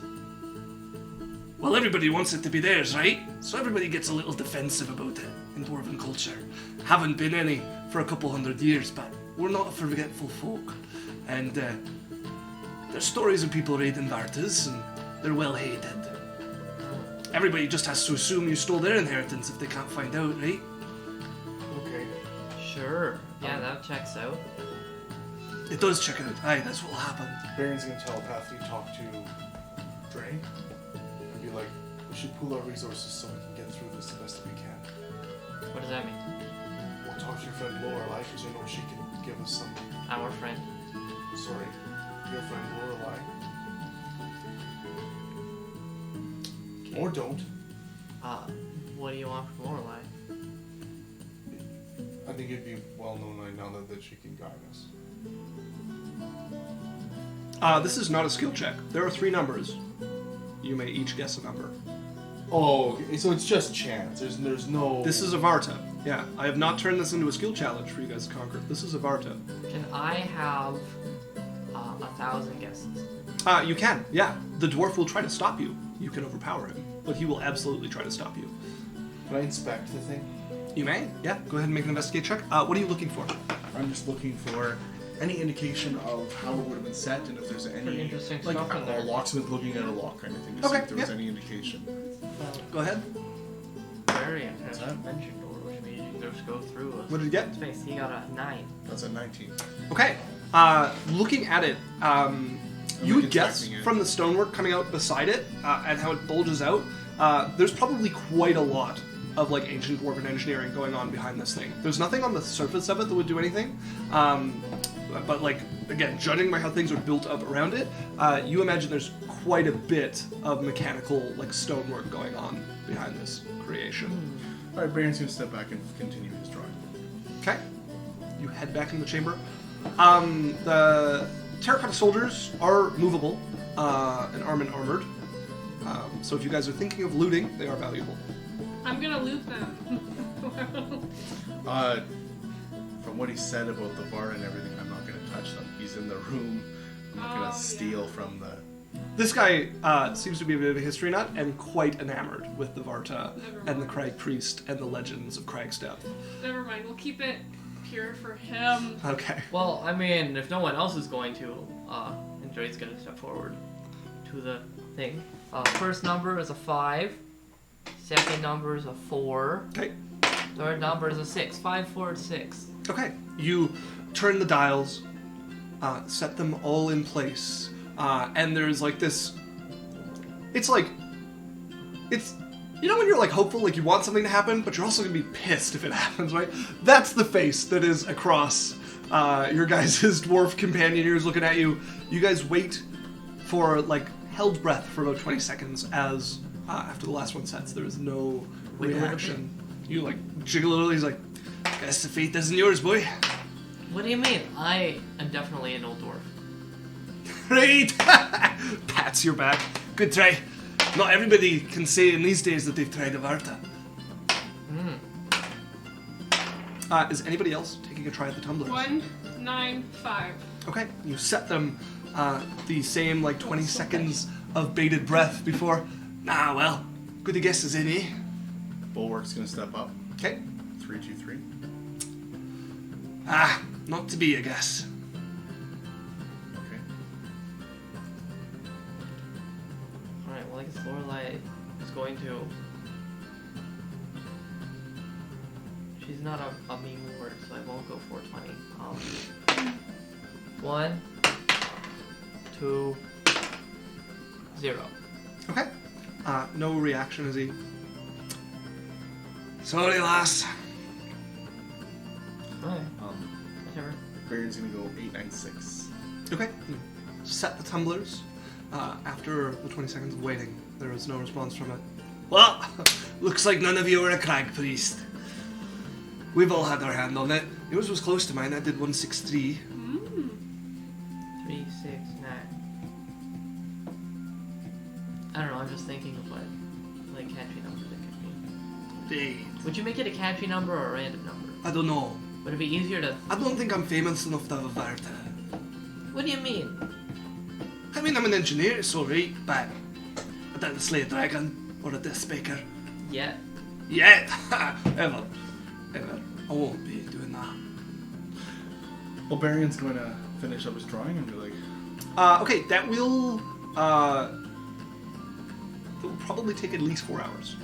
Well, everybody wants it to be theirs, right? So everybody gets a little defensive about it in dwarven culture. Haven't been any for a couple 100 years, but we're not a forgetful folk, and there's stories of people raiding Vartas, and they're well hated. Everybody just has to assume you stole their inheritance if they can't find out, right? Okay. Sure. Yeah, that checks out. It does check out. Aye, that's what'll happen. Baron's gonna telepathically talk to Drae and be like, we should pool our resources so we can get through this the best that we can. What does that mean? We'll talk to your friend Lorelei, because you know she can give us some. Our friend. Sorry, your friend Lorelei. Or don't. What do you want from Lorelei? I think it'd be well known right now that she can guide us. This is not a skill check. There are 3 numbers. You may each guess a number. Oh, okay. So it's just chance. There's no. This is a Varta. Yeah, I have not turned this into a skill challenge for you guys to conquer. This is a Varta. Can I have 1,000 guesses? You can, yeah. The dwarf will try to stop you. You can overpower him, but he will absolutely try to stop you. Can I inspect the thing? You may, yeah. Go ahead and make an investigate check. What are you looking for? I'm just looking for any indication of how it would have been set and if there's Pretty any interesting like stuff in a there. locksmith looking at a lock kind of thing to see Okay, if there was yeah. any indication. Go ahead. Berrian has that? Adventure Corp, which means you can just go through a What did you get? space. He got a 9. That's a 19. Okay. Looking at it, you would guess inspecting it. from the stonework coming out beside it and how it bulges out, there's probably quite a lot of like ancient dwarven engineering going on behind this thing. There's nothing on the surface of it that would do anything, but like again, judging by how things are built up around it, you imagine there's quite a bit of mechanical like stonework going on behind this creation. All right, Berrian's gonna step back and continue his drawing. Okay. You head back in the chamber. The Terracotta Soldiers are movable and armored. So if you guys are thinking of looting, they are valuable. I'm gonna loot them. From what he said about the bar and everything, I'm not gonna touch them. He's in the room. I'm not gonna steal from the. This guy seems to be a bit of a history nut and quite enamored with the Varta and the Crag Priest and the legends of Cragstep. Never mind. We'll keep it pure for him. Okay. Well, I mean, if no one else is going to, and Drae's gonna step forward to the thing. First number is a 5. Second number is a 4. Okay. Third number is a 6. 5, 4, 6. Okay. You turn the dials, set them all in place, and there's like this. It's like, it's. You know when you're like hopeful, like you want something to happen, but you're also gonna be pissed if it happens, right? That's the face that is across your guys' dwarf companion who's looking at you. You guys wait for like held breath for about 20 seconds as after the last one sets, there is no Wait, reaction. You like jiggle a little. He's like, "Guess the fate isn't yours, boy." What do you mean? I am definitely an old dwarf. Right? Pats your back. Good try. Not everybody can say in these days that they've tried a Varta. Is anybody else taking a try at the tumblers? 1, 9, 5. Okay, you set them the same like 20 seconds of bated breath before. Nah, well, good a guess as any. Bulwark's gonna step up. Okay. 3, 2, 3. Not to be, I guess. Okay. Alright, well, I guess Lorelei is going to. She's not a meme word, so I won't go 420. 1, 2, 0. Okay. No reaction as he. Sorry, lass. Alright, whatever. Berrian's gonna go 8, 9, 6. Okay. You set the tumblers. After the 20 seconds of waiting, there was no response from it. Well, looks like none of you are a crag priest. We've all had our hand on it. Yours was close to mine. I did 163. 3, 6, 9. I don't know, I'm just thinking of what like catchy numbers it could be. Hey, Would you make it a catchy number or a random number? I don't know. Would it be easier to... I don't think I'm famous enough to have a Varta. What do you mean? I mean, I'm an engineer, it's alright, but I didn't slay a dragon or a death speaker. Yet. Yet! Ever. I won't be doing that. Well, Berrian's going to finish up his drawing and be like, Okay, that will probably take at least 4 hours.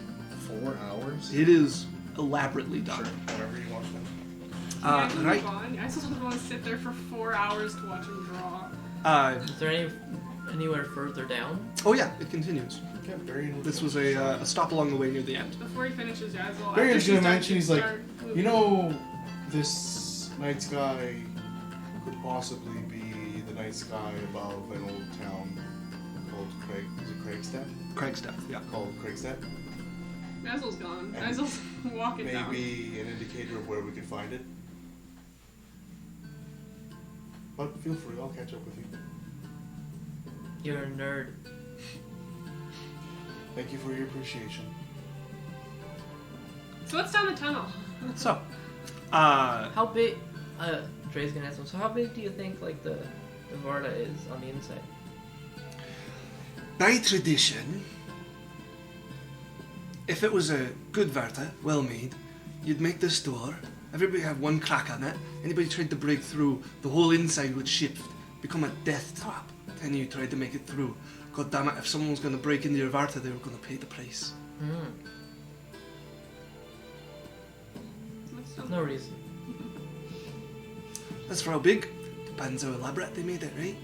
4 hours? It is elaborately done. Sure, whatever you want then. Right. I still don't want to sit there for 4 hours to watch him draw. Is there anywhere further down? Oh yeah, it continues. Okay, Berrian. This was a stop along the way near the end. Before he finishes Yaikzal, Berrian's gonna mention, he's like, you know, this night sky could possibly be the night sky above an old town called Craigstep? Craig's death, yeah. Called Craigstep? Yaikzal's gone. Yaikzal's walking down. Maybe an indicator of where we can find it. But feel free, I'll catch up with you. You're a nerd. Thank you for your appreciation. So what's down the tunnel? So, How big? Dre's gonna ask him. So how big do you think like the Varta is on the inside? by tradition, if it was a good Varta, well made, you'd make this door, everybody have one crack on it, anybody tried to break through, the whole inside would shift, become a death trap, then you tried to make it through. God damn it, if someone was going to break into your Varta, they were going to pay the price. No reason. As for how big, depends how elaborate they made it, right?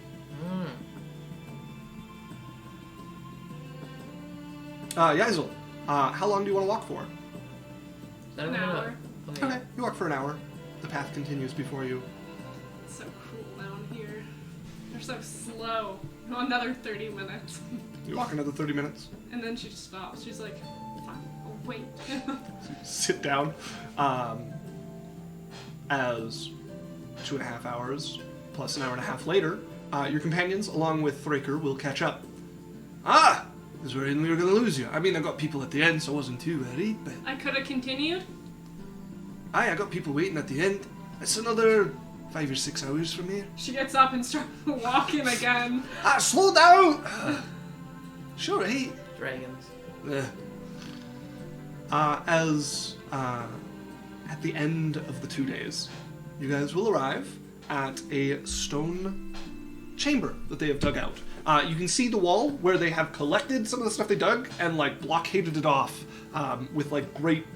Yaikzal, how long do you want to walk for? Is that An a minute? hour. Okay, you walk for an hour. The path continues before you. It's so cool down here. They're so slow. No, another 30 minutes. You walk another 30 minutes. And then she just stops. She's like, fine, I'll wait. Sit down. As 2.5 hours plus an hour and a half later, your companions, along with Thraker, will catch up. Ah! I was worried we were going to lose you. I mean, I got people at the end, so I wasn't too worried, but... I could have continued. Aye, I got people waiting at the end. It's another 5 or 6 hours from here. She gets up and starts walking again. Ah, slow down! Sure, eh? Dragons. At the end of the 2 days, you guys will arrive at a stone chamber that they have dug out. You can see the wall where they have collected some of the stuff they dug and like blockaded it off with like great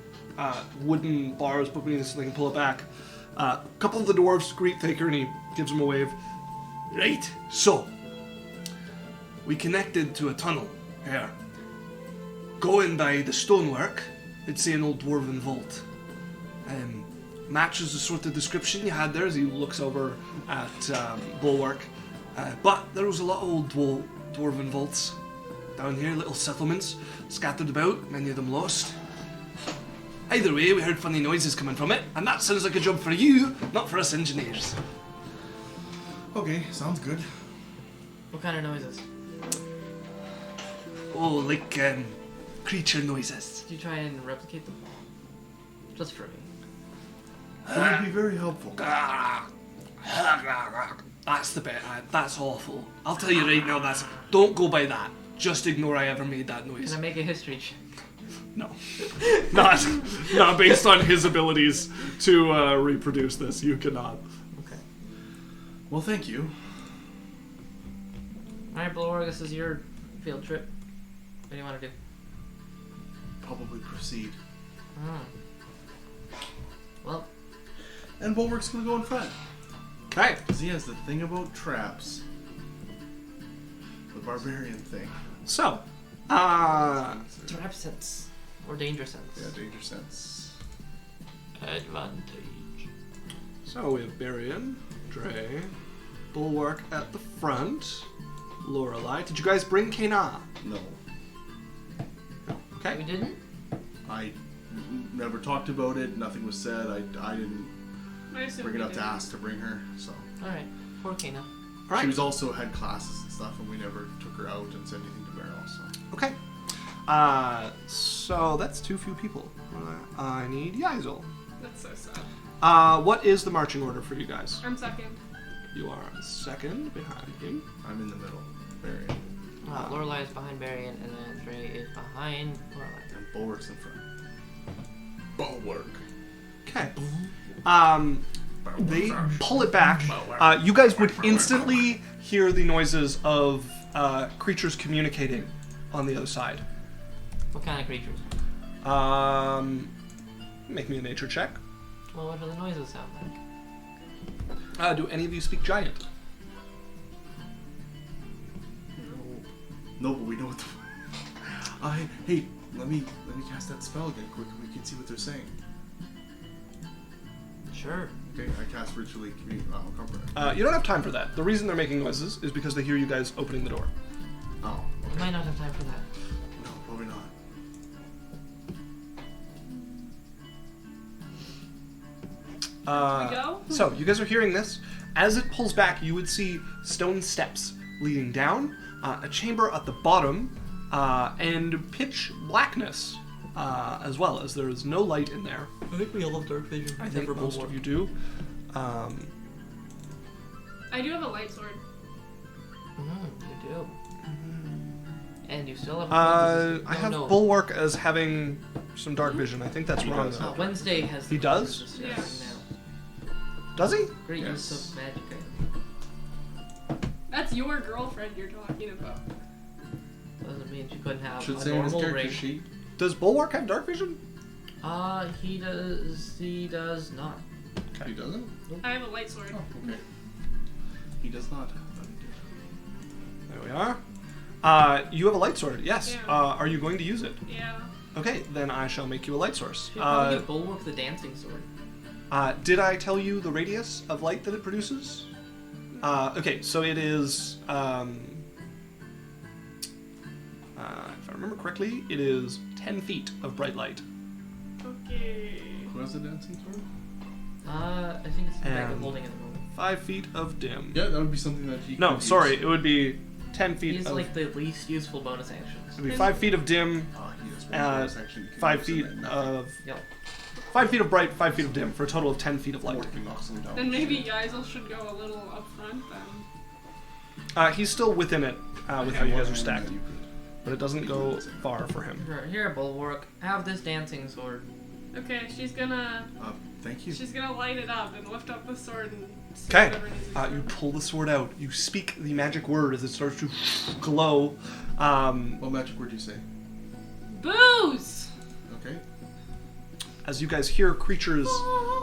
wooden bars between it so they can pull it back. A couple of the dwarves greet Thraker and he gives them a wave. Right, so we connected to a tunnel here. Going by the stonework, it's an old dwarven vault. Matches the sort of description you had there as he looks over at Bulwark. But there was a lot of old dwarven vaults down here, little settlements scattered about, many of them lost. Either way, we heard funny noises coming from it, and that sounds like a job for you, not for us engineers. Okay, sounds good. What kind of noises? Oh, like creature noises. Did you try and replicate them? Just for me. It would be very helpful. That's the bit. That's awful. I'll tell you right now. Don't go by that. Just ignore I ever made that noise. Can I make a history check? No, not based on his abilities to reproduce this. You cannot. Okay. Well, thank you. Alright, Bulwark, this is your field trip. What do you want to do? Probably proceed. Well, And Bulwark's gonna go in front. Okay. Because he has the thing about traps. The barbarian thing. So, trap sense. Or danger sense. Yeah, danger sense. Advantage. So we have Berrian, Drae, Bulwark at the front, Lorelei. Did you guys bring Kana? No. No. We Okay. didn't? I never talked about it, nothing was said. I didn't I assume bring it we up to did. ask to bring her, so. Alright. Poor Kana. All She right. was also had classes and stuff, and we never took her out and said anything to Beryl, so. Okay. So that's too few people. I need Yaikzal. That's so sad. What is the marching order for you guys? I'm second. You are second behind him. I'm in the middle. Barry. Lorelei is behind Berrian, and then Drae is behind Lorelei. And Bulwark's in front. Bulwark. Okay. They pull it back. You guys would instantly hear the noises of creatures communicating on the other side. What kind of creatures? Make me a nature check. Well, what do the noises sound like? Do any of you speak giant? No, but we know what the. Hey, let me cast that spell again quick. We can see what they're saying. Sure. Okay, I cast ritually comprehend. You don't have time for that. The reason they're making noises is because they hear you guys opening the door. Oh, We might not have time for that. no, probably not. go? So, you guys are hearing this. As it pulls back, you would see stone steps leading down, a chamber at the bottom, and pitch blackness as well, as there is no light in there. I think we all have dark vision. I think most of you do. I do have a light sword. You do. And you still have. I have Bulwark as having some dark vision. I think that's wrong, though. Wednesday has. He does? Yeah. Does he? Great Yes. use of magic. That's your girlfriend you're talking about. Doesn't mean she couldn't have Should a say in his normal character ring. sheet. Does Bulwark have dark vision? He does. He does not. He doesn't? I have a light sword. Oh, okay. He does not. There we are. You have a light sword, yes. Yeah. Are you going to use it? Yeah. Okay, then I shall make you a light source. Should probably get Bulwark the dancing sword. Did I tell you the radius of light that it produces? Okay, so it is, if I remember correctly, it is 10 feet of bright light. Okay. Who has the dancing sword? I think it's the bag And- of holding at the moment. 5 feet of dim. Yeah, that would be something that he No, could sorry, use. it would be 10 feet He's of... like the least useful bonus actions. It would be 5 feet of dim, He has one bonus action. You can 5 use feet and then of... Yep. 5 feet of bright, 5 feet of dim, for a total of 10 feet of light. Working knocks him down. Then maybe Yaikzal should go a little up front then. He's still within it, with how you guys are stacked. You But it doesn't go far for him. Here, Bulwark, have this dancing sword. Okay, she's gonna thank you. light it up and lift up the sword and see Okay, whatever needs to be you done. pull the sword out. You speak the magic word as it starts to glow. What magic word do you say? Booze! Okay. As you guys hear creatures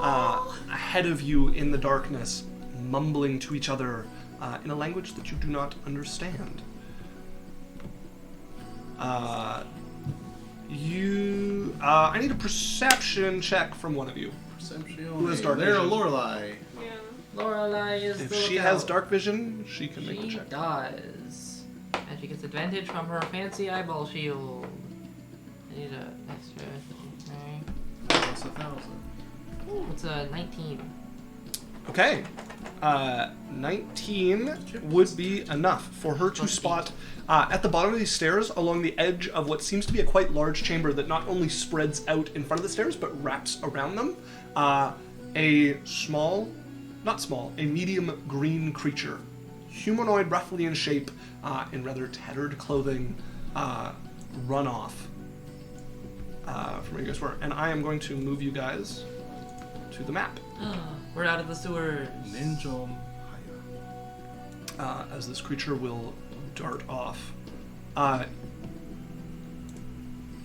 ahead of you in the darkness mumbling to each other in a language that you do not understand. I need a perception check from one of you. Perception. Who has dark There, vision? Lorelei. Yeah. Lorelei is If the she lookout. has dark vision, she can make the She check. does. And she gets advantage from her fancy eyeball shield. I need a extra. Okay. Plus 1,000. Ooh, it's a 19. Okay. 19 would be enough for her to spot at the bottom of these stairs, along the edge of what seems to be a quite large chamber that not only spreads out in front of the stairs, but wraps around them, a medium green creature. Humanoid, roughly in shape, in rather tattered clothing, run off from where you guys were. And I am going to move you guys to the map. We're out of the sewers. Ninjom Haya. As this creature will dart off.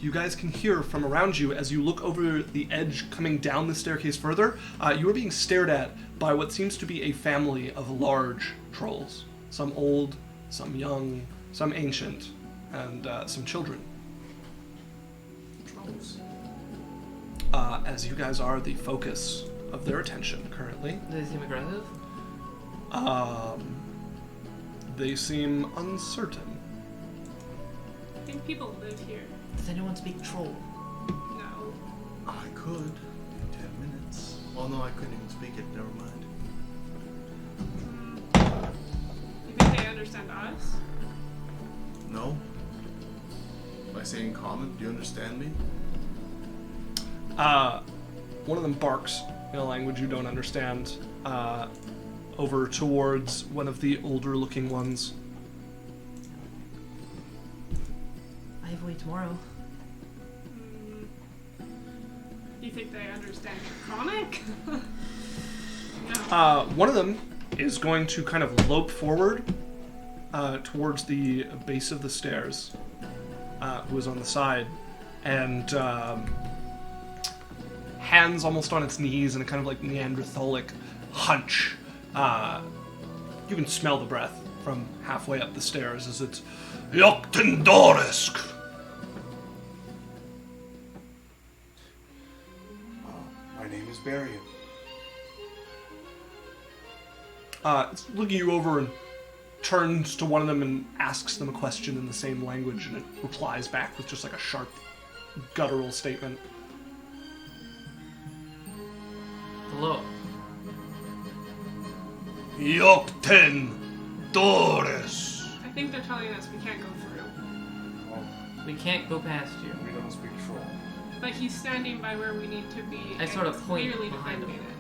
You guys can hear from around you as you look over the edge coming down the staircase further. You are being stared at by what seems to be a family of large trolls. Some old, some young, some ancient, and some children. Trolls. As you guys are the focus of their attention currently. Do they seem aggressive? They seem uncertain. I think people live here. Does anyone speak troll? No. I could in 10 minutes. Oh no, I couldn't even speak it. Never mind. You think they understand us? No. By saying common, do you understand me? One of them barks in a language you don't understand, over towards one of the older looking ones. I have away tomorrow. You think they understand comic? No. One of them is going to kind of lope forward towards the base of the stairs, who is on the side, and hands almost on its knees in a kind of like Neanderthalic hunch. You can smell the breath from halfway up the stairs as it's Yoktendorisk. My name is Berrian. It's looking you over and turns to one of them and asks them a question in the same language, and it replies back with just like a sharp, guttural statement. Hello. Yokten Doris. I think they're telling us we can't go through. Well, We can't go past you. we don't speak troll. But he's standing by where we need to be. I and sort of he's point clearly behind defending him. it.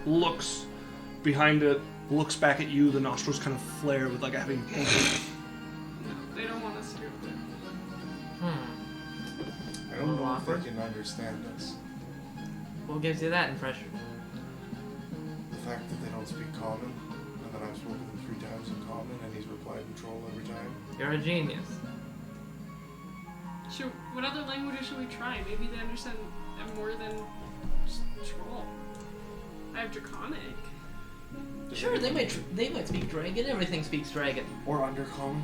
Looks behind it, looks back at you, the nostrils kind of flare with like having... No, they don't want us to. I don't know if Awkward. they can understand us. What gives you that impression? The fact that they don't speak common, and that I've spoken to them 3 times in common, and he's replied in troll every time. You're a genius. What other languages should we try? Maybe they understand more than just troll. I have Draconic. Sure, they might speak dragon. Everything speaks dragon. Or undercommon.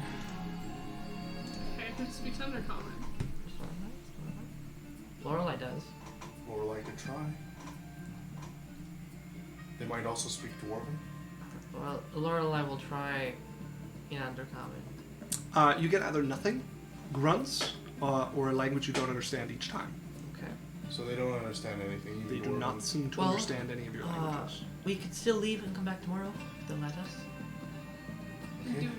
Okay, who speaks Undercommon? Lorelei does. Lorelei could try. They might also speak Dwarven. Well, Lorelei will try in Undercommon. You get either nothing, grunts, or a language you don't understand each time. Okay. So they don't understand anything. They do Dwarven. not seem to Well, understand any of your languages. We could still leave and come back tomorrow if they'll let us. Okay. Do,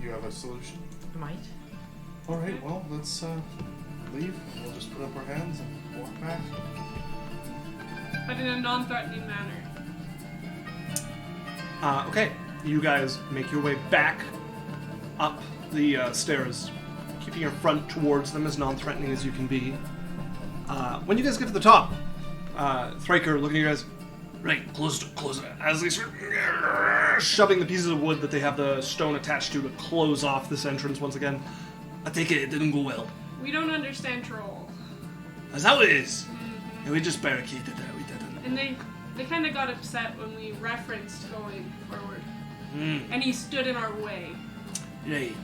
You have a solution? We might. Alright, well, let's leave. We'll just put up our hands and walk back. but in a non-threatening manner. Okay, you guys make your way back up the stairs, keeping your front towards them as non-threatening as you can be. When you guys get to the top, Thraker looking at you guys, right, close it, as they start shoving the pieces of wood that they have the stone attached to close off this entrance once again. I take it didn't go well. We don't understand troll. Is that what it is? Yeah, we just barricaded that, we didn't. And they kind of got upset when we referenced going forward. Hmm, And he stood in our way. right.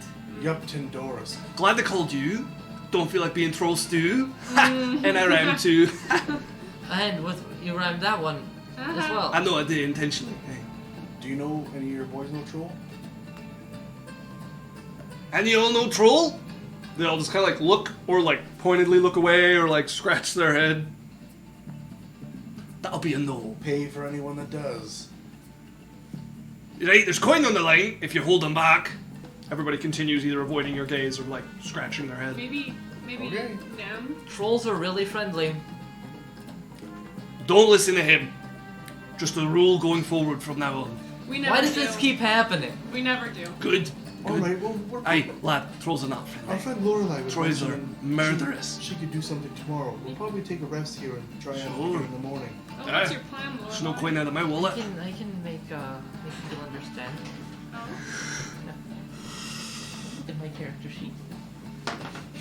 Yup, Tindoris. Glad they called you. Don't feel like being troll stew. And I ran too. And with you rhymed that one as well. I know I did intentionally. Hey. Do you know any of your boys know troll? And you all know troll? They all just kind of like look, or like pointedly look away, or like scratch their head. That'll be a no. Pay for anyone that does. Right, there's coin on the line if you hold them back. Everybody continues either avoiding your gaze or like scratching their head. Maybe Okay. them. Trolls are really friendly. Don't listen to him. Just a rule going forward from now on. We never Why does do. this keep happening? We never do. Good. Alright, well, we're... Aye, lad, trolls enough. Our friend Lorelei was Troys are mentioning murderous. She could do something tomorrow. We'll probably take a rest here and try out Sure. again in the morning. Oh, Aye. what's your plan, Lorelei? There's no coin out of my wallet. I can make people understand. Oh. In my character sheet.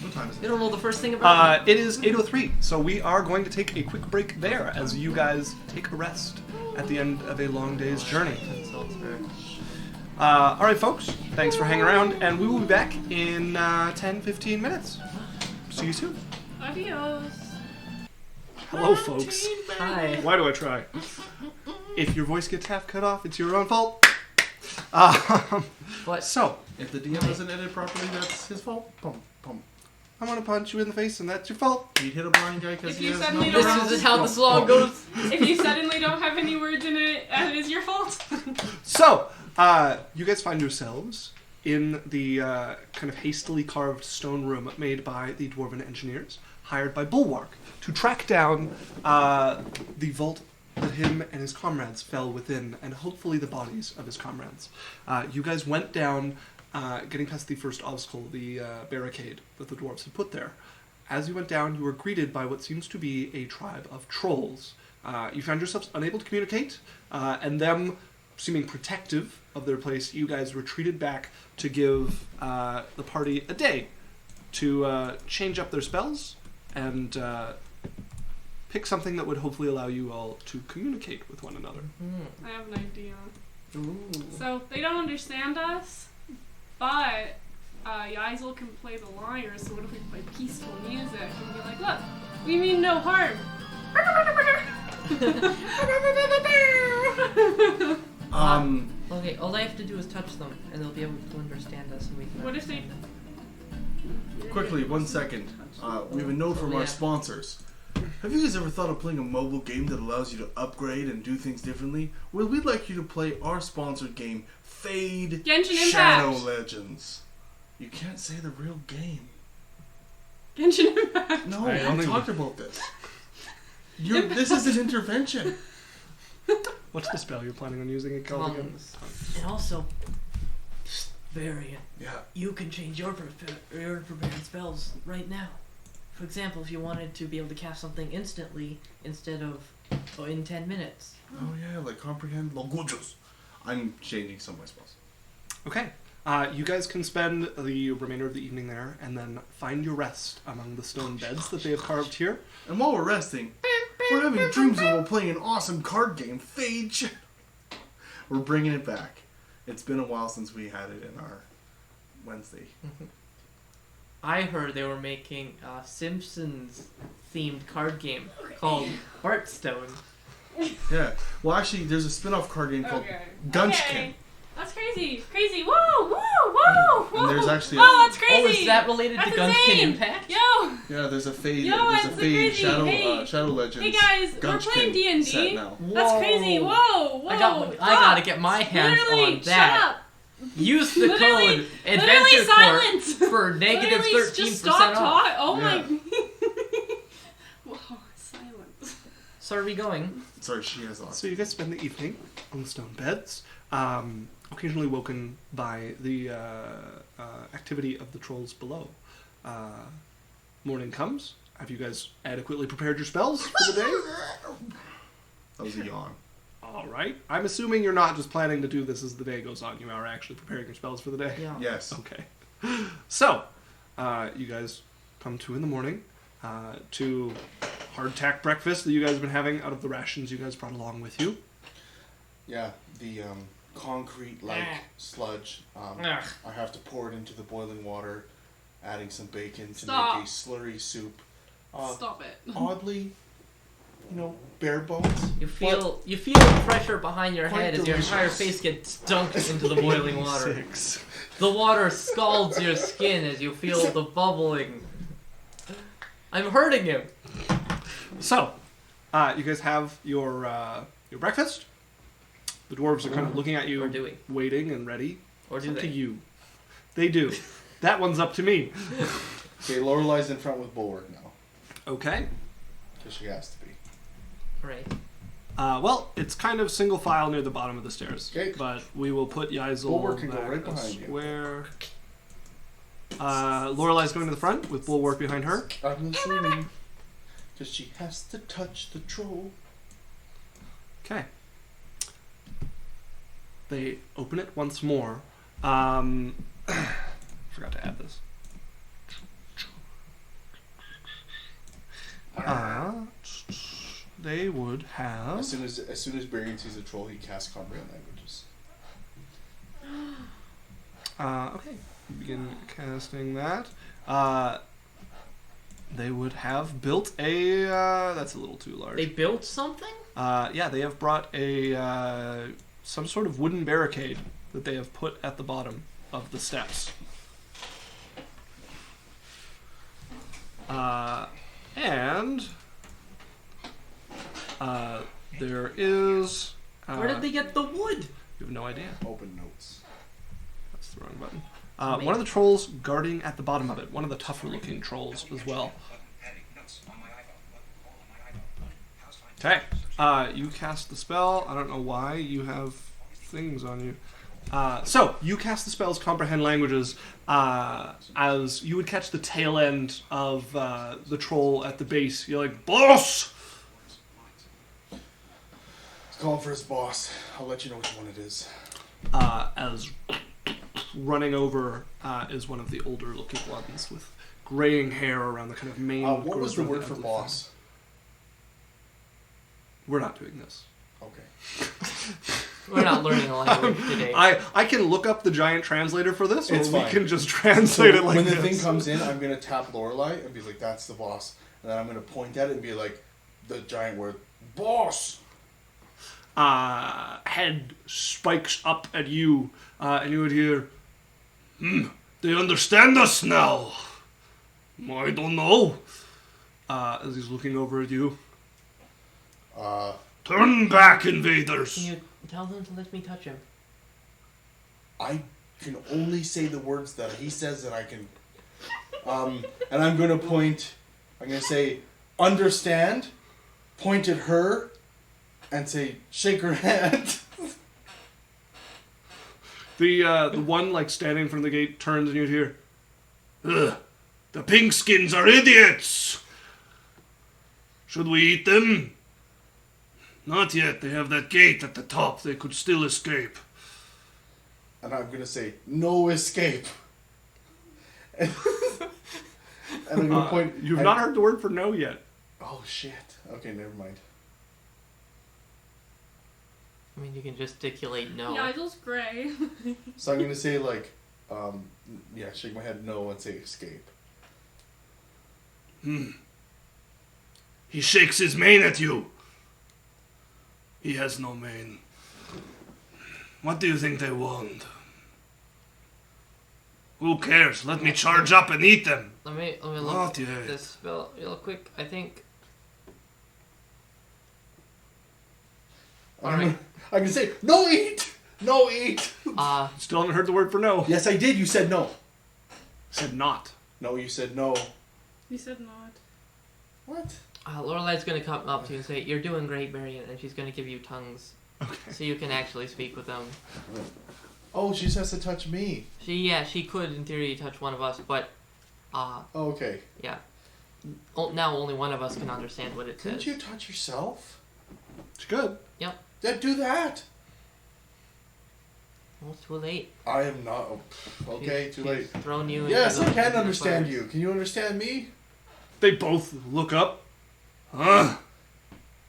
What time is They it? don't know the first thing about me. It is 8:03, so we are going to take a quick break there as you guys take a rest at the end of a long day's journey. Insults her. All right, folks, thanks for hanging around, and we will be back in 10-15 minutes. See you soon. Adios. Hello, folks. Hi. Why do I try? If your voice gets half cut off, it's your own fault. What? So, If the DM doesn't edit properly, that's his fault. Pum, pum. I'm gonna punch you in the face, and that's your fault. He'd hit a blind guy because If he you has suddenly no don't This is how the song goes. If you suddenly don't have any words in it, it is your fault. So, you guys find yourselves in the kind of hastily carved stone room made by the dwarven engineers, hired by Bulwark to track down the vault that him and his comrades fell within, and hopefully the bodies of his comrades. You guys went down, getting past the first obstacle, the barricade that the dwarves had put there. As you went down, you were greeted by what seems to be a tribe of trolls. You found yourselves unable to communicate, and them seeming protective of their place, you guys retreated back to give the party a day to change up their spells and pick something that would hopefully allow you all to communicate with one another. I have an idea. So they don't understand us, but Yaikzal can play the lyre. So what if we play peaceful music and be like, "Look, we mean no harm." Okay, all I have to do is touch them, and they'll be able to understand us, and we can. What if they Quickly, 1 second. We have a note from our sponsors. Have you guys ever thought of playing a mobile game that allows you to upgrade and do things differently? Well, we'd like you to play our sponsored game, Fade Genshin Impact. Shadow Legends. You can't say the real game. Genshin Impact. No, I don't we think talked about this. This is an intervention. What's the spell you're planning on using it called again? And also, Berrian, Yeah. you can change your prepared spells right now. For example, if you wanted to be able to cast something instantly instead of in 10 minutes. Oh yeah, like comprehend languages. I'm changing some of my spells. Okay. You guys can spend the remainder of the evening there and then find your rest among the stone beds that they have carved here. And while we're resting, we're having dreams while we're playing an awesome card game, Fade Shadow. We're bringing it back. It's been a while since we had it in our Wednesday. I heard they were making a Simpsons-themed card game called Hearthstone. Yeah. Well, actually, there's a spin-off card game called Gunchkin. Okay. That's crazy. Crazy. Whoa, whoa, whoa, whoa. And there's actually Whoa, that's crazy. Oh, is that related That's to Gunchkin insane. Impact? Yo. Yeah, there's a Fade. Yo, there's a that's Fade crazy. Shadow Hey. Shadow Legends. Hey guys, we're Gunchkin playing D&D. set now. That's crazy. Whoa, whoa. I gotta get my hands Literally, on that. Shut up. Use the Literally- code literally Adventure Corp silence. for negative Literally, 13% just stop off. talking. Oh Yeah. my. Whoa, silence. So are we going? Sorry, she has lost. So you guys spend the evening on the stone beds, occasionally woken by the activity of the trolls below. Morning comes. Have you guys adequately prepared your spells for the day? That was a yawn. All right. I'm assuming you're not just planning to do this as the day goes on. You are actually preparing your spells for the day. Yeah. Yes. Okay. So, you guys come to in the morning to hardtack breakfast that you guys have been having out of the rations you guys brought along with you. Yeah, the concrete-like sludge. Ugh. I have to pour it into the boiling water, adding some bacon to Stop. make a slurry soup. Stop it. Oddly, bare bones. You feel the pressure behind your Quite head as your entire delicious. face gets dunked into the boiling water. 6. The water scalds your skin as you feel the bubbling. I'm hurting him. So, you guys have your breakfast. The dwarves are kind of looking at you, Or doing. waiting and ready. Or do It's up they? to you. They do. That one's up to me. Okay, Lorelei's in front with Bulwark now, Okay. because she has to be. Right. Well, it's kind of single file near the bottom of the stairs. Okay. But we will put Yaikzal Bulwark can go back right a behind you. square. Lorelei's going to the front with Bulwark behind her. I'm assuming, because she has to touch the troll. Okay. They open it once more. Forgot to add this. They would have. As soon as Berrian sees a troll, he casts comprehend languages. Okay. Begin casting that. They would have built a. That's a little too large. They built something? Yeah, they have brought a some sort of wooden barricade that they have put at the bottom of the steps. And there is. Where did they get the wood? You have no idea. Open notes. That's the wrong button. One of the trolls guarding at the bottom of it. One of the tougher looking trolls as well. Okay. You cast the spell. I don't know why you have things on you. So, you cast the spell's Comprehend Languages as you would catch the tail end of the troll at the base. You're like, boss! He's calling for his boss. I'll let you know which one it is. As running over is one of the older looking ones with graying hair around the kind of mane. What was the word for boss? We're not doing this. Okay. We're not learning a language today. I can look up the giant translator for this, or It's we fine. can just translate it like when the this. thing comes in, I'm gonna tap Lorelei and be like, "That's the boss," and then I'm gonna point at it and be like, the giant word, "Boss." Head spikes up at you, and you would hear, "They understand us now." I don't know. As he's looking over at you. Turn back, invaders. Can you tell them to let me touch him? I can only say the words that he says that I can. And I'm going to point. I'm going to say, understand. Point at her, and say, shake her hand. The one like standing in front of the gate turns and you hear, "Ugh, the pinkskins are idiots. Should we eat them? Not yet. They have that gate at the top. They could still escape." And I'm going to say, no escape. And I'm going to point. You've not heard the word for no yet. Oh, shit. Okay, never mind. I mean, you can gesticulate no. Yaikzal's gray. So I'm going to say, like, shake my head no and say escape. He shakes his mane at you. He has no mane. What do you think they want? Who cares? Let me charge up and eat them. Let me look Not at yet. this spell real quick. I think. Alright. I can say, no eat! No eat! Still haven't heard the word for no. Yes, I did. You said no. Said not. No, you said no. You said not. What? Lorelei's gonna come up to you and say, "You're doing great, Berrian," and she's gonna give you tongues, Okay. so you can actually speak with them. Oh, she just has to touch me. She could in theory touch one of us, but Oh, okay. yeah. Now only one of us can understand what it Couldn't says. you touch yourself? It's good. Yep. Then do that. Well, it's too late. I am not. Okay, too late. She's thrown you. Yes, into I can the understand fires. you. Can you understand me? They both look up.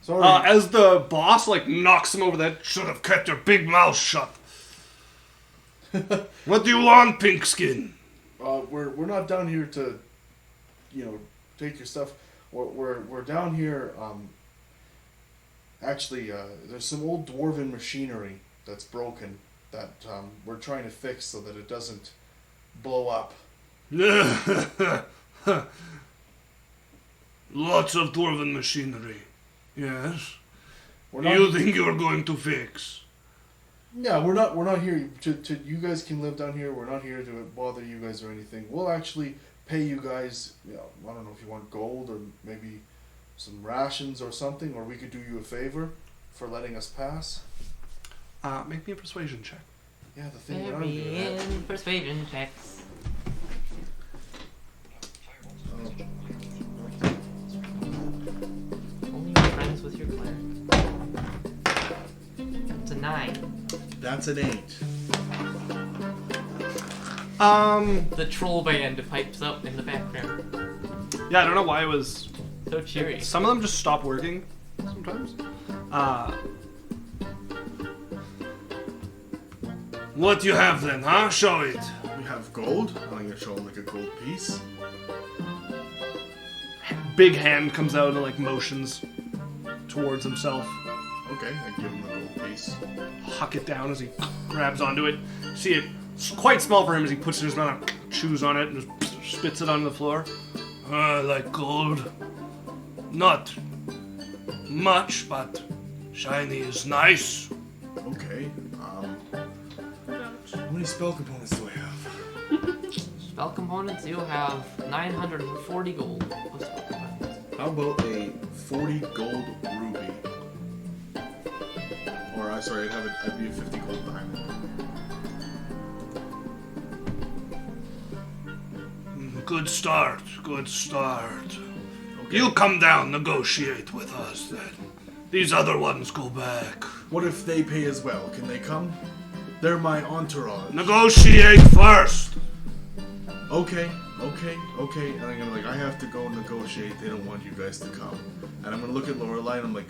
Sorry. As the boss like knocks him over the head. Should have kept your big mouth shut. What do you want, Pinkskin? We're not down here to, take your stuff. We're down here. Actually, there's some old dwarven machinery that's broken that we're trying to fix so that it doesn't blow up. Lots of dwarven machinery. Yes. We're not. You think you're going to fix? Yeah, we're not here to. You guys can live down here. We're not here to bother you guys or anything. We'll actually pay you guys. I don't know if you want gold or maybe some rations or something, or we could do you a favor for letting us pass. Make me a persuasion check. Yeah, the thing that I'm doing. Berrian persuasion checks. Only be friends with your cleric. It's a 9. That's an 8. The troll band pipes up in the background. Yeah, I don't know why it was. So cheery. Some of them just stop working sometimes. What you have then, huh? Show it. We have gold. I'm going to show him like a gold piece. Big hand comes out and like motions towards himself. Okay, I give him a gold piece. Huck it down as he grabs onto it. See it, it's quite small for him as he puts it in his mouth, chews on it, and just spits it onto the floor. I like gold. Not much, but shiny is nice. Okay. Ouch. How many spell components do I have? Spell components, you have 940 gold. Plus spell components. How about a 40 gold ruby? Or I'd be a 50 gold diamond. Good start, good start. Okay. You come down, negotiate with us then. These other ones go back. What if they pay as well? Can they come? They're my entourage. Negotiate first. Okay. And I'm gonna I have to go negotiate. They don't want you guys to come. And I'm gonna look at Lorelei and I'm like,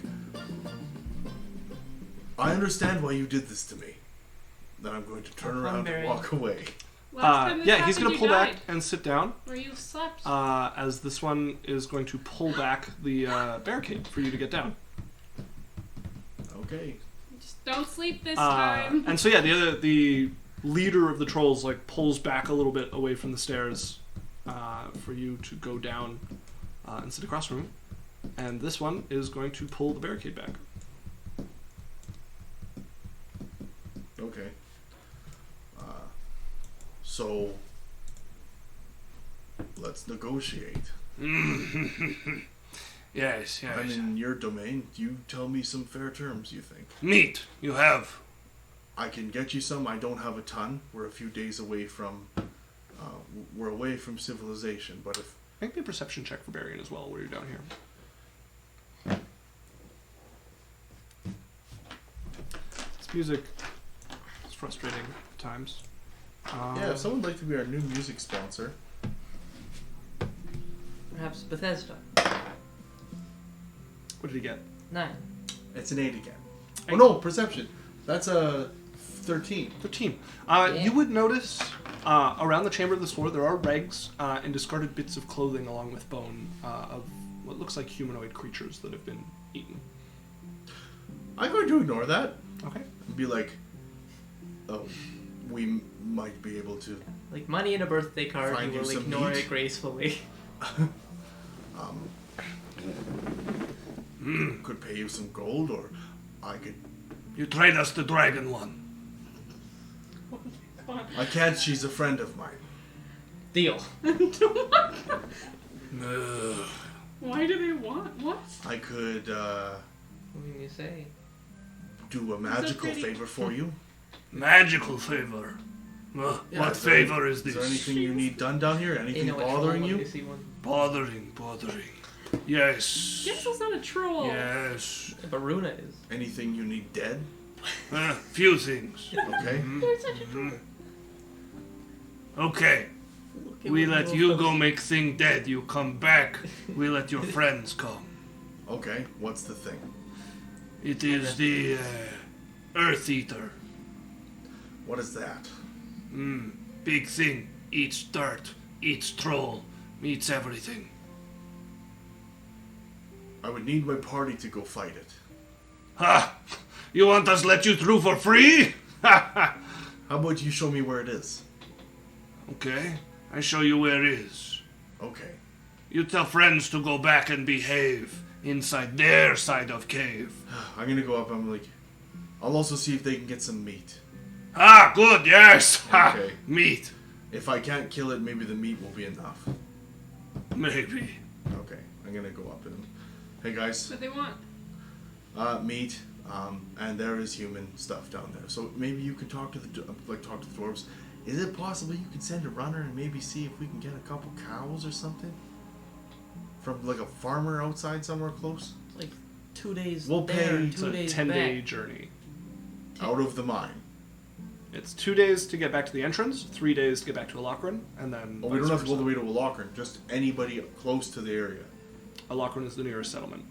I understand why you did this to me. Then I'm going to turn around and walk away. Last time this Yeah, he's gonna happened, pull you back died. and sit down. Or you slept. As this one is going to pull back the barricade for you to get down. Okay. Just don't sleep this time. And so yeah, the leader of the trolls like pulls back a little bit away from the stairs, for you to go down and sit across from him. And this one is going to pull the barricade back. Okay. So let's negotiate. Yes, yes. I'm in your domain. You tell me some fair terms, you think? Meat, you have. I can get you some. I don't have a ton. We're a few days away from... we're away from civilization, but if... Make me a perception check for Berrian as well, while you're down here. This music is frustrating at times. Yeah, if someone would like to be our new music sponsor. Perhaps Bethesda. What did he get? 9. It's an 8 again. Oh no, perception. That's a 13. 13. You would notice around the chamber of this floor there are rags and discarded bits of clothing along with bone of what looks like humanoid creatures that have been eaten. I'm going to ignore that. Okay. And be like, oh, we might be able to... Like money in a birthday card, Find you you will some ignore meat. it gracefully. Could pay you some gold, or I could... You trade us the dragon one. I can't, she's a friend of mine. Deal. Why do they want what? I could What can you say? do a magical pretty- favor for you. Magical favor. What favor is Is there this? anything you need done down here? Anything You know, bothering when you? you see one. Bothering. Yes. Gexel's not a troll. Yes. Baruna is. Anything you need dead? Few things. Okay. They're such a troll. Okay. We let you go make thing dead. You come back. We let your friends come. Okay, what's the thing? It is the Earth Eater. What is that? Big thing. Eats dirt. Eats troll. Eats everything. I would need my party to go fight it. Ha! You want us let you through for free? Ha ha! How about you show me where it is? Okay. I show you where it is. Okay. You tell friends to go back and behave inside their side of cave. I'm gonna go up, I'm like... I'll also see if they can get some meat. Ah, good, yes! Ha! Okay. Meat. If I can't kill it, maybe the meat will be enough. Maybe. Okay, I'm gonna go up and... Hey guys, What they want? meat, and there is human stuff down there. So maybe you can talk to the talk to the dwarves. Is it possible you can send a runner and maybe see if we can get a couple cows or something from like a farmer outside somewhere close? Like 2 days We'll there, pay- and It's 2 a days 10-day back. journey. Out of the mine. It's 2 days to get back to the entrance, 3 days to get back to Alochrin, and then... Oh, we don't vice have to go all the versa. way to Alochrin. Just anybody close to the area. Alochrin is the nearest settlement.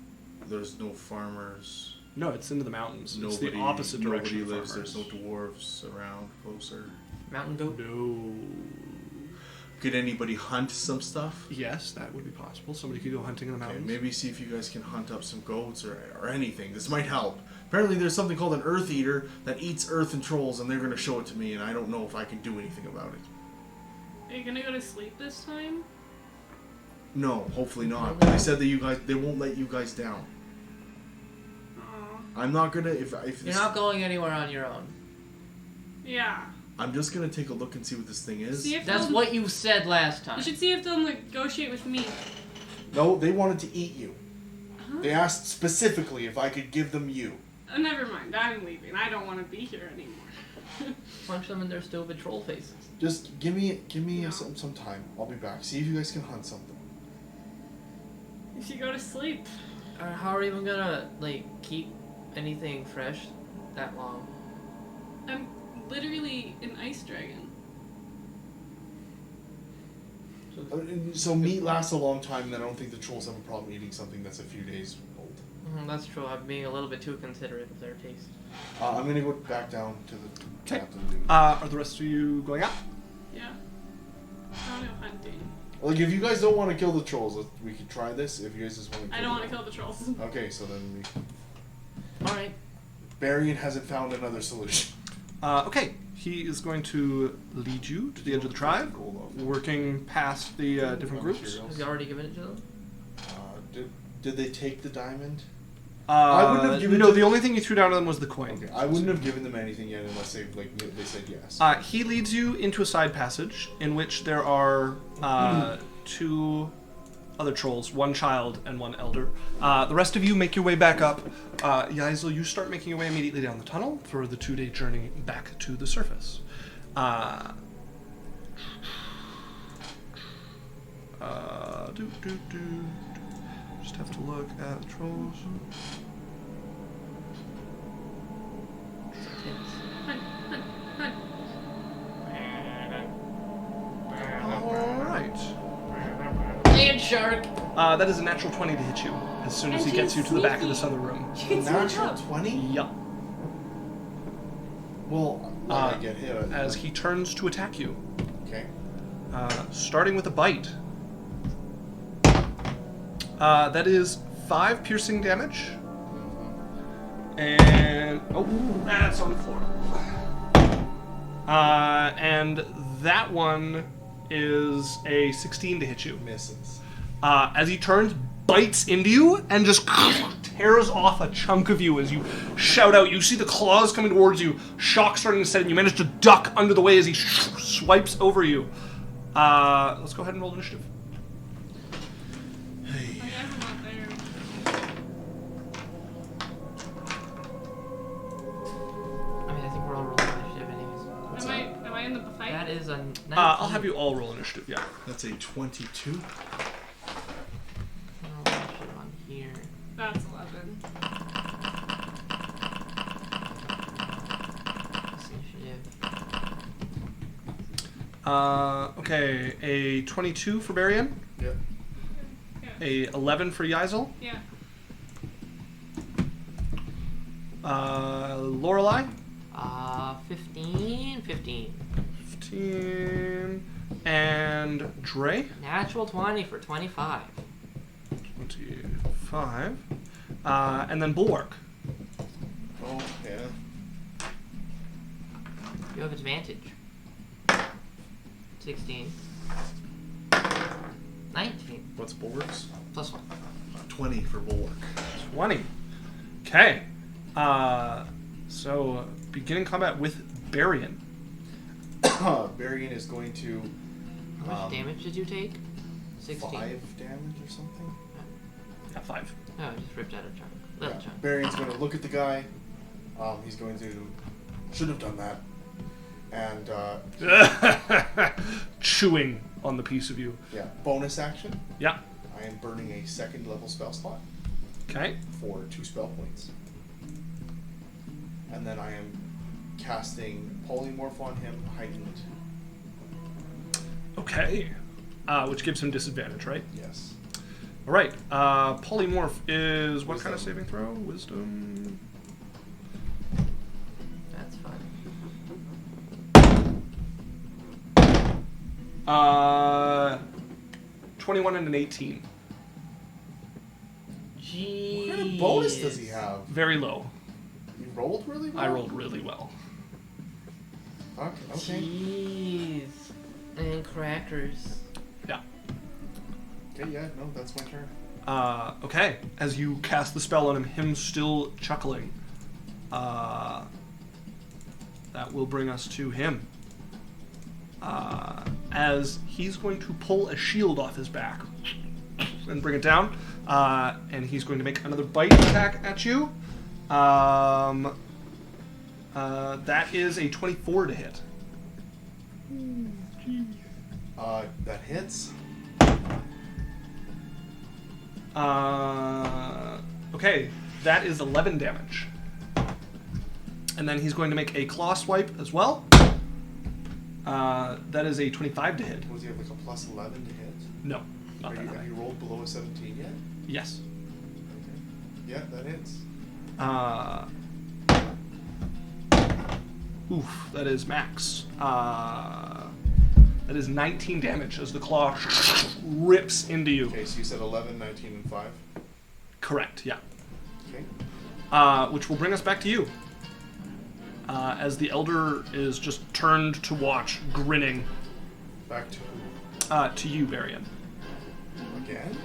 There's no farmers. No, it's into the mountains. Nobody, it's the opposite direction Nobody of lives. farmers. There's no dwarves around closer. Mountain goat. No. Could anybody hunt some stuff? Yes, that would be possible. Somebody could go hunting in the Okay, mountains. maybe see if you guys can hunt up some goats or anything. This might help. Apparently there's something called an Earth Eater that eats earth and trolls, and they're going to show it to me, and I don't know if I can do anything about it. Are you gonna go to sleep this time? No, hopefully not. They said that they won't let you guys down. Aw. I'm not gonna if You're not going anywhere on your own. Yeah. I'm just gonna take a look and see what this thing is. See if That's they'll- what you said last time. You should see if they'll negotiate with me. No, they wanted to eat you. They asked specifically if I could give them you. Never mind. I'm leaving. I don't want to be here anymore. Punch them in their stupid troll faces. Just give me No. some time. I'll be back. See if you guys can hunt something. You should go to sleep. How are we even gonna keep anything fresh that long? I'm literally an ice dragon. So meat lasts a long time, and I don't think the trolls have a problem eating something that's a few days old. That's true. I'm being a little bit too considerate of their taste. I'm gonna go back down to the captain. Dude. Are the rest of you going out? Yeah. I want to go hunting. Like, if you guys don't want to kill the trolls, we could try this. If you guys just want to, I don't want to kill the trolls. Okay, so then All right. Berrian hasn't found another solution. Okay, he is going to lead you to the edge of the tribe, working past the different groups. Has he already given it to them? Did they take the diamond? I wouldn't have given no, to- the only thing you threw down to them was the coin. Okay, I wouldn't have given them anything yet unless they said yes. He leads you into a side passage in which there are 2 other trolls, 1 child and 1 elder. The rest of you make your way back up. Yaikzal, you start making your way immediately down the tunnel for the 2-day journey back to the surface. Just have to look at the trolls. Alright. And shark! That is a natural 20 to hit you as soon as he gets you to the back of this other room. Natural 20? Yup. Well, I get hit. As he turns to attack you. Okay. Starting with a bite. That is 5 piercing damage. And that's on the floor. And that one is a 16 to hit you. Misses. As he turns, bites into you, and just tears off a chunk of you as you shout out. You see the claws coming towards you, shock starting to set, and you manage to duck under the way as he swipes over you. Let's go ahead and roll initiative. I'm not there. I mean, I think we're all rolling initiative anyways. Am I in the fight? That is a 19. I'll have you all roll initiative, yeah. That's a 22. Roll initiative on here. That's 11. This initiative. Okay, a 22 for Berrian, Yep. Yeah. a 11 for Yaikzal, Yeah. Lorelei, 15. 15, and Drae, Natural 20 for 25. 25, and then Bulwark. Oh, yeah. You have advantage. 16. 19. What's Bulwark's? Plus 1. 20 for Bulwark. 20. Okay. So beginning combat with Berrian. Berrian is going to How much damage did you take? 16. 5 damage or something. Yeah, 5. No, I just ripped out a chunk. Little Yeah. chunk. Berrian's going to look at the guy. He's going to should have done that. And Chewing on the piece of you. yeah, bonus action. Yeah. I am burning a 2nd level spell slot Okay. for 2 spell points. And then I am casting polymorph on him, heightened. Okay. Which gives him disadvantage, right? Yes. All right. Polymorph is what kind of Wisdom. saving throw? Wisdom. That's fine. 21 and an 18. Jeez. What kind of bonus does he have? Very low. You rolled really well? I rolled really well. Fuck, okay. Jeez. And crackers. Yeah. Okay, yeah, no, that's my turn. Okay. As you cast the spell on him still chuckling, that will bring us to him. As he's going to pull a shield off his back and bring it down, and he's going to make another bite attack at you. That is a 24 to hit. That hits. Okay, that is 11 damage. And then he's going to make a claw swipe as well. That is a 25 to hit. Was he have like a plus 11 to hit? No, not that Have high. you rolled below a 17 yet? Yes. Okay. Yeah, that hits. Oof, that is max. That is 19 damage as the claw rips into you. Okay, so you said 11, 19, and 5. Correct, yeah. Okay. Which will bring us back to you. as the elder is just turned to watch, grinning. Back to To you, Berrian. again.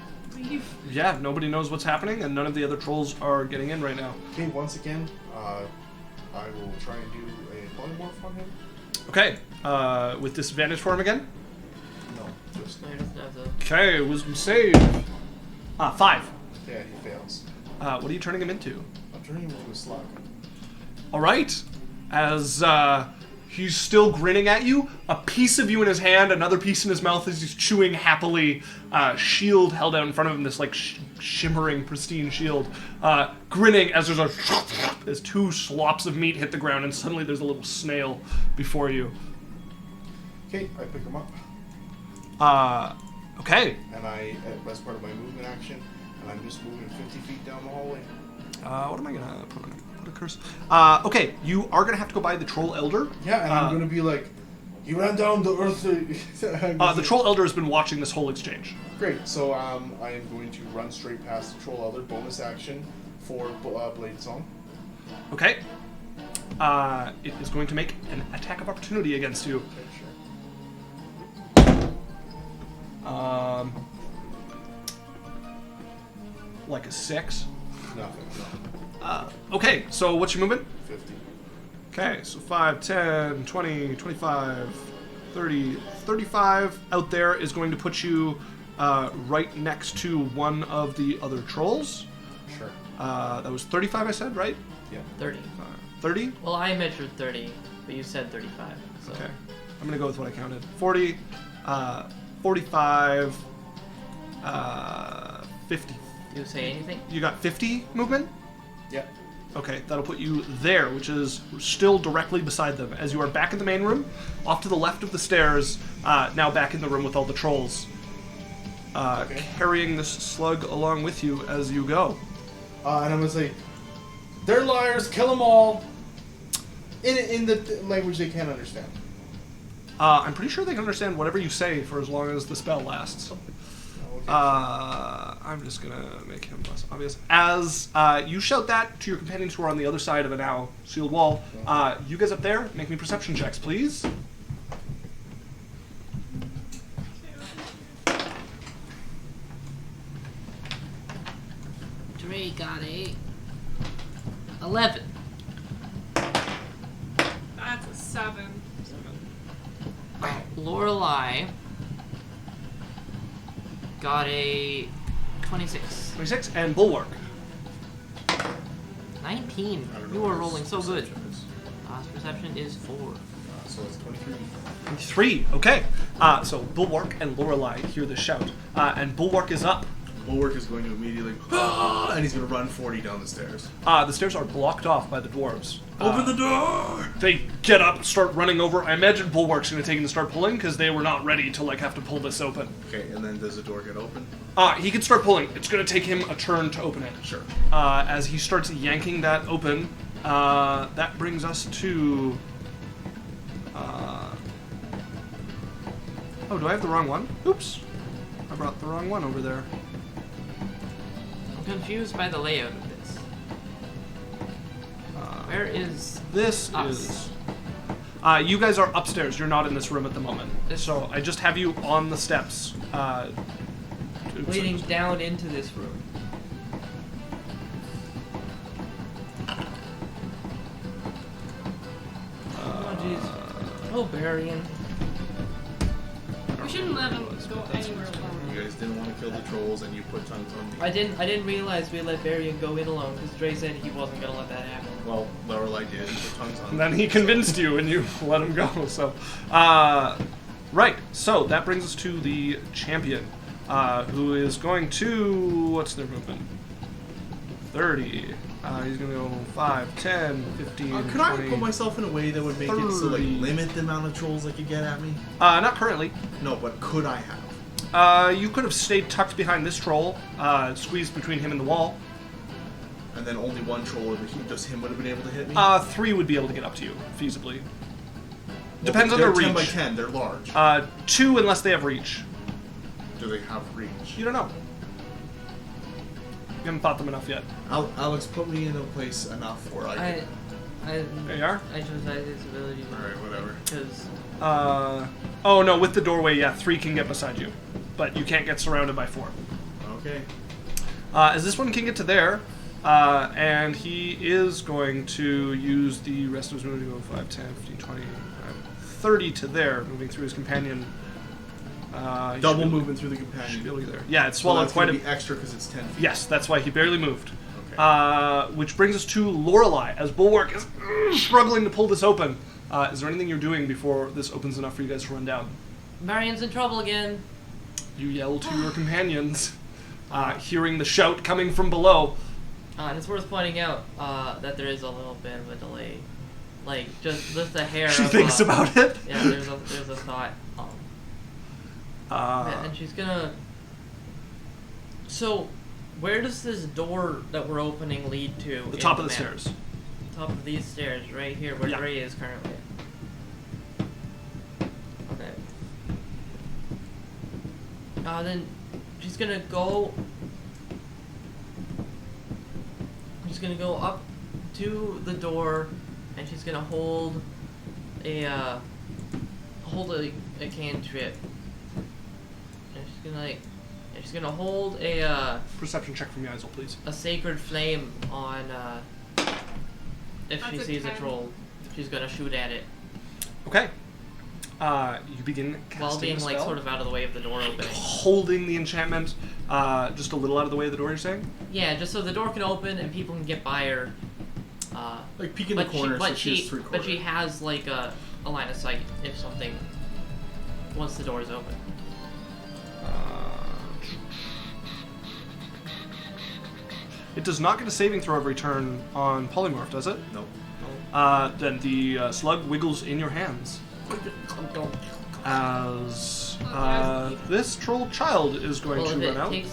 Yeah, nobody knows what's happening, and none of the other trolls are getting in right now. Okay, once again, I will try and do a polymorph on him. Okay, with disadvantage for him again. No, just No, he doesn't have the. Okay, wisdom save. 5. yeah, he fails. What are you turning him into? I'm turning him into a slug. All right. As he's still grinning at you, a piece of you in his hand, another piece in his mouth as he's chewing happily. Shield held out in front of him, this like shimmering, pristine shield. Grinning as there's as 2 slops of meat hit the ground, and suddenly there's a little snail before you. Okay, I pick him up, Okay. and as part of my movement action, and I'm just moving 50 feet down the hallway. What am I gonna put a curse? Okay, you are gonna have to go by the troll elder. Yeah, and I'm gonna be like, he ran down the earth. The troll elder has been watching this whole exchange. Great. So I am going to run straight past the troll elder. Bonus action for Blade Song. Okay. It is going to make an attack of opportunity against you. Okay, sure. Like a 6. Nothing. Okay, so what's your movement? 50. Okay, so 5, 10, 20, 25, 30, 35 out there is going to put you right next to one of the other trolls. Sure. That was 35, I said, right? Yeah. 30. 30? Well, I measured 30, but you said 35. So. Okay. I'm going to go with what I counted. 40, 45, 50. Do you say anything? You got 50 movement? Yeah. Okay, that'll put you there, which is still directly beside them. As you are back in the main room, off to the left of the stairs, now back in the room with all the trolls. Carrying this slug along with you as you go. And I'm gonna say, they're liars. Kill them all. In the language they can't understand. I'm pretty sure they can understand whatever you say for as long as the spell lasts. I'm just gonna make him less obvious. As you shout that to your companions who are on the other side of a now sealed wall, you guys up there, make me perception checks, please. Drae got a 11. That's a 7. Lorelei got a 26. 26, and Bulwark. 19. I don't know You what are his rolling so good. perception is. Last perception is 4. So it's 23. 3, okay. So Bulwark and Lorelei hear the shout, and Bulwark is up. Bulwark is going to immediately, and he's going to run 40 down the stairs. The stairs are blocked off by the dwarves. Open the door! They get up, start running over. I imagine Bulwark's going to take and start pulling because they were not ready to have to pull this open. Okay, and then does the door get open? He can start pulling. It's going to take him a turn to open it. Sure. As he starts yanking that open, that brings us to. Oh, do I have the wrong one? Oops, I brought the wrong one over there. I'm confused by the layout of this. Where is This us? is. You guys are upstairs. You're not in this room at the moment. So I just have you on the steps. leading down into this room? Oh jeez. Oh, Berrian. We shouldn't let him go anywhere alone. You guys didn't want to kill the trolls, and you put tongues on me. I didn't realize we let Berrian go in alone because Drae said he wasn't gonna let that happen. Well, Lorelei did. He put tongues on And me. then he convinced you, and you let him go. So, right. So that brings us to the champion, who is going to. What's their movement? 30. He's going to go 5, 10, 15, Could I 20. put myself in a way that would make it so, like, 30. limit the amount of trolls that could get at me? Not currently. No, but could I have? You could have stayed tucked behind this troll, squeezed between him and the wall. And then only one troll, just him would have been able to hit me? 3 would be able to get up to you, feasibly. Well, Depends on they're their 10 by reach. 10, they're large. 2 unless they have reach. Do they have reach? You don't know. You haven't thought them enough yet. Alex, put me in a place enough where I can... There you are. I exercise its ability. Alright, whatever. Because Oh no, with the doorway, yeah, 3 can get beside you, but you can't get surrounded by 4. Okay. As this one can get to there, and he is going to use the rest of his movement to go 5, 10, 15, 20, 30 to there, moving through his companion. Double movement through the Should be companion. able to get there. Yeah, it's So swallowed that's quite gonna a. be extra because it's 10 feet. Yes, that's why he barely moved. Okay. Which brings us to Lorelei, as Bulwark is struggling to pull this open. Is there anything you're doing before this opens enough for you guys to run down? Berrian's in trouble again. You yell to your companions, hearing the shout coming from below. And it's worth pointing out that there is a little bit of a delay. Like, just a hair She of, thinks about it. Yeah, there's a thought. And she's gonna... So, where does this door that we're opening lead to? The top in of the map? stairs. Top of these stairs, right here, where Yeah. Drae is currently. Okay. Then she's gonna go... She's gonna go up to the door, and she's gonna hold a cantrip. And she's gonna hold a Perception check from Yaikzal, please. a sacred flame on if she That's a sees a 10. troll, she's gonna shoot at it Okay. You begin casting while being the like spell, sort of out of the way of the door opening. holding the enchantment just a little out of the way of the door, you're saying? Yeah, just so the door can open and people can get by her. Like peek in the corner so she has 3/4. But she has like a line of sight if something once the door is open. It does not get a saving throw every turn on polymorph, does it? Nope. Then the slug wiggles in your hands. As this troll child is going Well, to if run it out. takes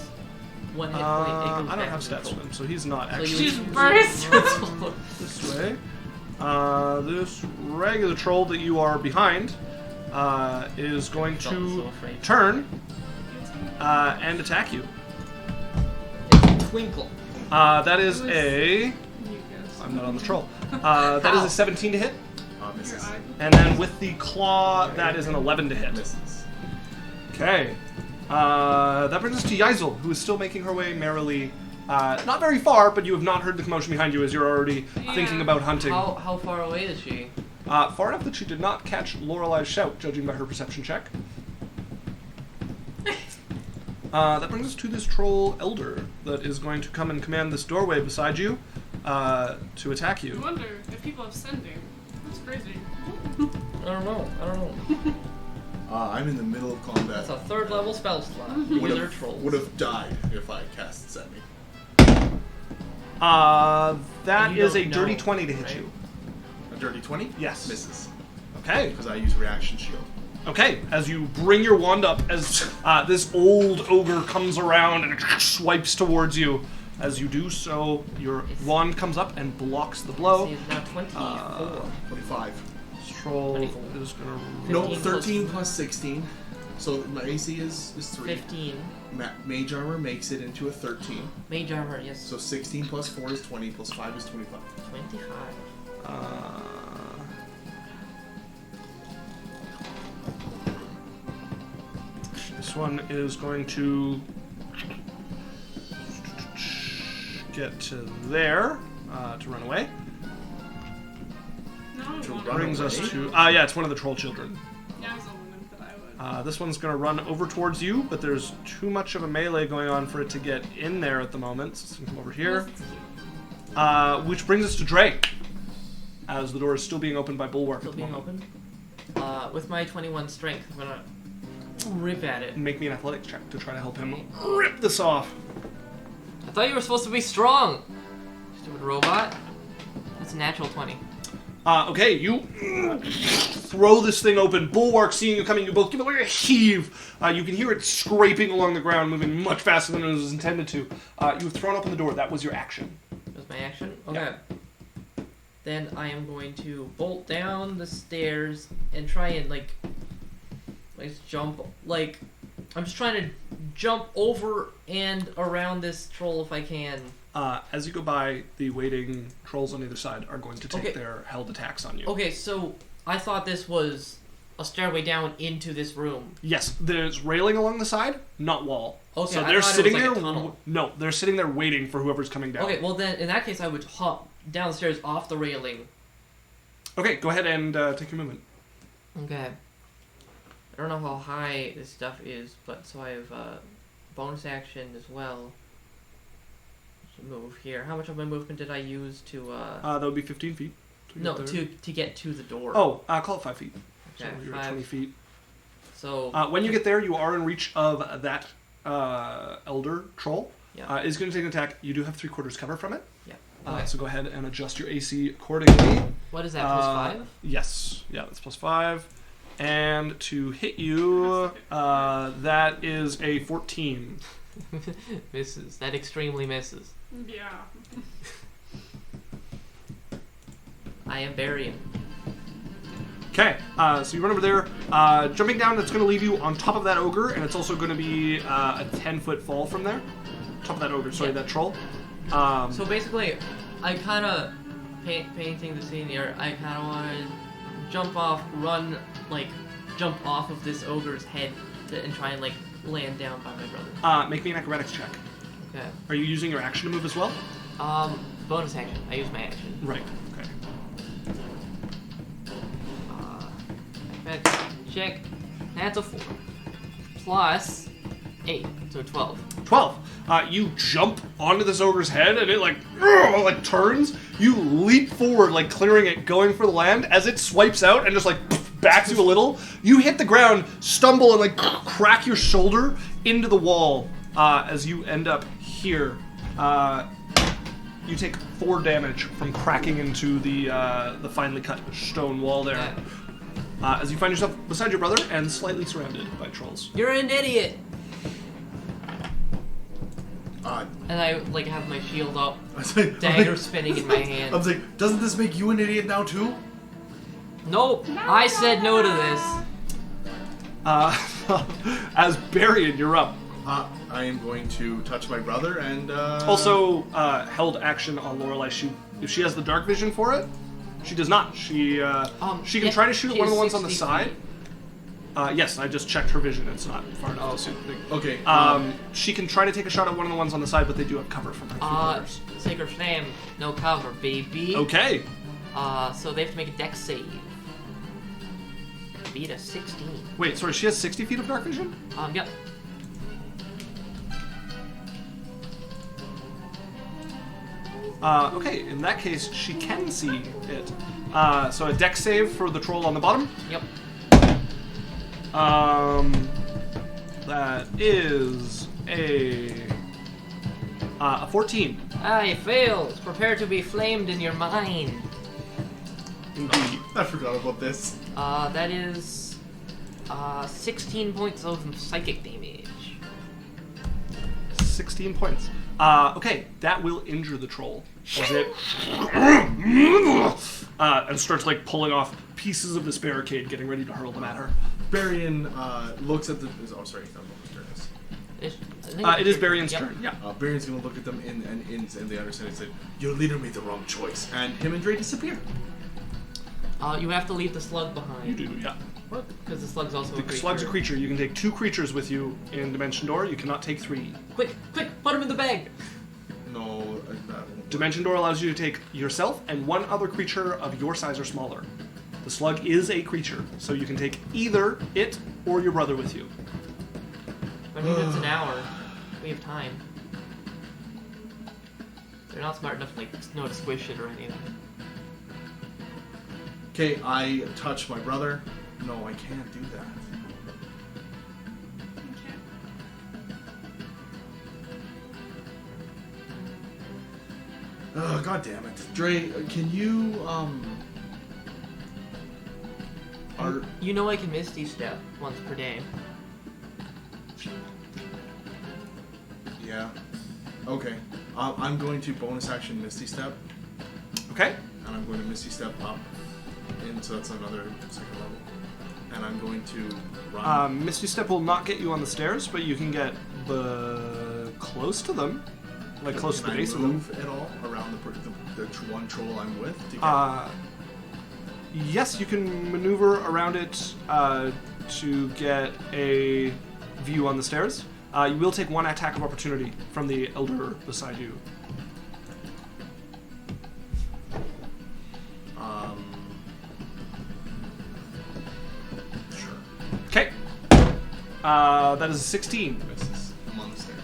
1 hit point, it goes I don't back have to the stats troll. for him, so he's not So you actually She's would- burst. this way. This regular troll that you are behind is going So to afraid. turn and attack you. It's Twinkle. That is a. You guess. I'm not on the troll. That is a 17 to hit. Your Misses. eye. And then with the claw, that is an 11 to hit. Misses. Okay. That brings us to Yaikzal, who is still making her way merrily. Not very far, but you have not heard the commotion behind you as you're already Yeah. thinking about hunting. How far away is she? Far enough that she did not catch Lorelei's shout, judging by her perception check. That brings us to this troll elder that is going to come and command this doorway beside you to attack I you. wonder if people have sending. That's crazy. I don't know. I'm in the middle of combat. That's a 3rd level spell slot. Would These are have, trolls. would have died if I cast it at me. That You is a don't dirty know, 20 to hit right? you. A dirty 20? Yes. Misses. Okay. Because I use reaction shield. Okay, as you bring your wand up, as this old ogre comes around and swipes towards you. As you do so, your wand comes up and blocks the blow. See, it's now 24. 25. This troll 24. is gonna. No, 15 plus- 13 plus 16. So my AC is 3. 15. Mage armor makes it into a 13. Mage armor, yes. So 16 plus 4 is 20, plus 5 is 25. 25. This one is going to get to there to run away. No, To well, run Brings away? us to yeah, it's one of the troll children. yeah, I was a woman, but I would. This one's going to run over towards you, but there's too much of a melee going on for it to get in there at the moment. So it's going to come over here. Which brings us to Drae. As the door is still being opened by Bulwark Still at the being moment. open. With my 21 strength, I'm gonna rip at it. Make me an athletics check to try to help him rip this off. I thought you were supposed to be strong. Stupid robot. That's a natural 20. Okay, you throw this thing open. Bulwark, seeing you coming, you both give it like a heave. You can hear it scraping along the ground, moving much faster than it was intended to. You've thrown open the door. That was your action. That was my action? Okay. Yeah. Then I am going to bolt down the stairs and try and like jump. I'm just trying to jump over and around this troll if I can. As you go by, the waiting trolls on either side are going to take Okay. their held attacks on you. Okay, so I thought this was a stairway down into this room. Yes, there's railing along the side, not wall. Okay, so I they're thought it sitting was like there. a tunnel. No, they're sitting there waiting for whoever's coming down. Okay, well then, in that case, I would hop downstairs off the railing. Okay, go ahead and take your movement. Okay. I don't know how high this stuff is, but so I have bonus action as well. To move here. How much of my movement did I use to? That would be 15 feet. No, get there. to get to the door. Oh, call it 5 feet. Okay, So you're at 5. 20 feet. So When you get there, you are in reach of that elder troll. Yeah. Is going to take an attack. You do have 3/4 cover from it. Yeah. Okay. So go ahead and adjust your AC accordingly. What is that? Plus 5? Yes. Yeah, that's plus 5. And to hit you, that is a 14. Misses. That extremely misses. Yeah. I am Berrian. Okay, so you run over there. Jumping down, it's going to leave you on top of that ogre, and it's also going to be a 10-foot fall from there. Top of that ogre, sorry, Yeah. that troll. So basically, I kind of painting the scene here. I kind of want to jump off, run, like jump off of this ogre's head and try and like land down by my brother. Make me an acrobatics check. Okay. Are you using your action to move as well? Bonus action. I use my action. Right. Okay. Acrobatics check. That's a 4. Plus 8, so 12. 12. You jump onto this ogre's head, and it like turns. You leap forward, like clearing it, going for the land. As it swipes out and just like backs you a little, you hit the ground, stumble, and like crack your shoulder into the wall. As you end up here, you take 4 damage from cracking into the finely cut stone wall there. Okay. As you find yourself beside your brother and slightly surrounded by trolls. You're an idiot. Uh, And I like have my shield up, I was like, dagger spinning in my hand. I was like, doesn't this make you an idiot now too? Nope. I said no to this. As Berrian, you're up. I am going to touch my brother and Also, held action on Lorelei. If she has the dark vision for it, she does not. She can yeah, try to shoot at she one of is the ones on the 60 side. feet. Yes, I just checked her vision. It's not far enough to see the thing. okay. She can try to take a shot at one of the ones on the side, but they do have cover from her. Sacred Flame, no cover, baby. Okay. So they have to make a dex save. Beat a 16. Wait, sorry, she has 60 feet of dark vision? Yep. Okay, in that case, she can see it. So a dex save for the troll on the bottom. Yep. That is a 14. It fails. Prepare to be flamed in your mind. Indeed. I forgot about this. That is 16 points of psychic damage. 16 points. Okay, that will injure the troll as it and starts like pulling off pieces of this barricade, getting ready to hurl them at her. Berrian looks at the. Oh, sorry, I don't know what turn is. It is Berrian's Yep. turn. Yeah. Barion's gonna look at them and they understand and say, "Your leader made the wrong choice," and him and Drae disappear. You have to leave the slug behind. You do. Yeah. What? Because the slug's also a The creature. slug's a creature. You can take 2 creatures with you in Dimension Door. You cannot take 3. Quick, put him in the bag. No, that won't Dimension Door allows you to take yourself and 1 other creature of your size or smaller. The slug is a creature, so you can take either it or your brother with you. I mean, it's an hour. We have time. They're not smart enough to know to squish it or anything. Okay, I touch my brother. No, I can't do that. Oh, God damn it. Drae, can you, You know I can Misty Step once per day. Yeah. Okay. I'm going to bonus action Misty Step, Okay. and I'm going to Misty Step up, and so that's another second level. And I'm going to run. Misty Step will not get you on the stairs, but you can get close to them. like close to the Can I base of them. move at all around the one troll I'm with? To get... Yes, you can maneuver around it to get a view on the stairs. You will take one attack of opportunity from the elder beside you. Sure. Okay. That is a 16. Misses. I'm on the stairs.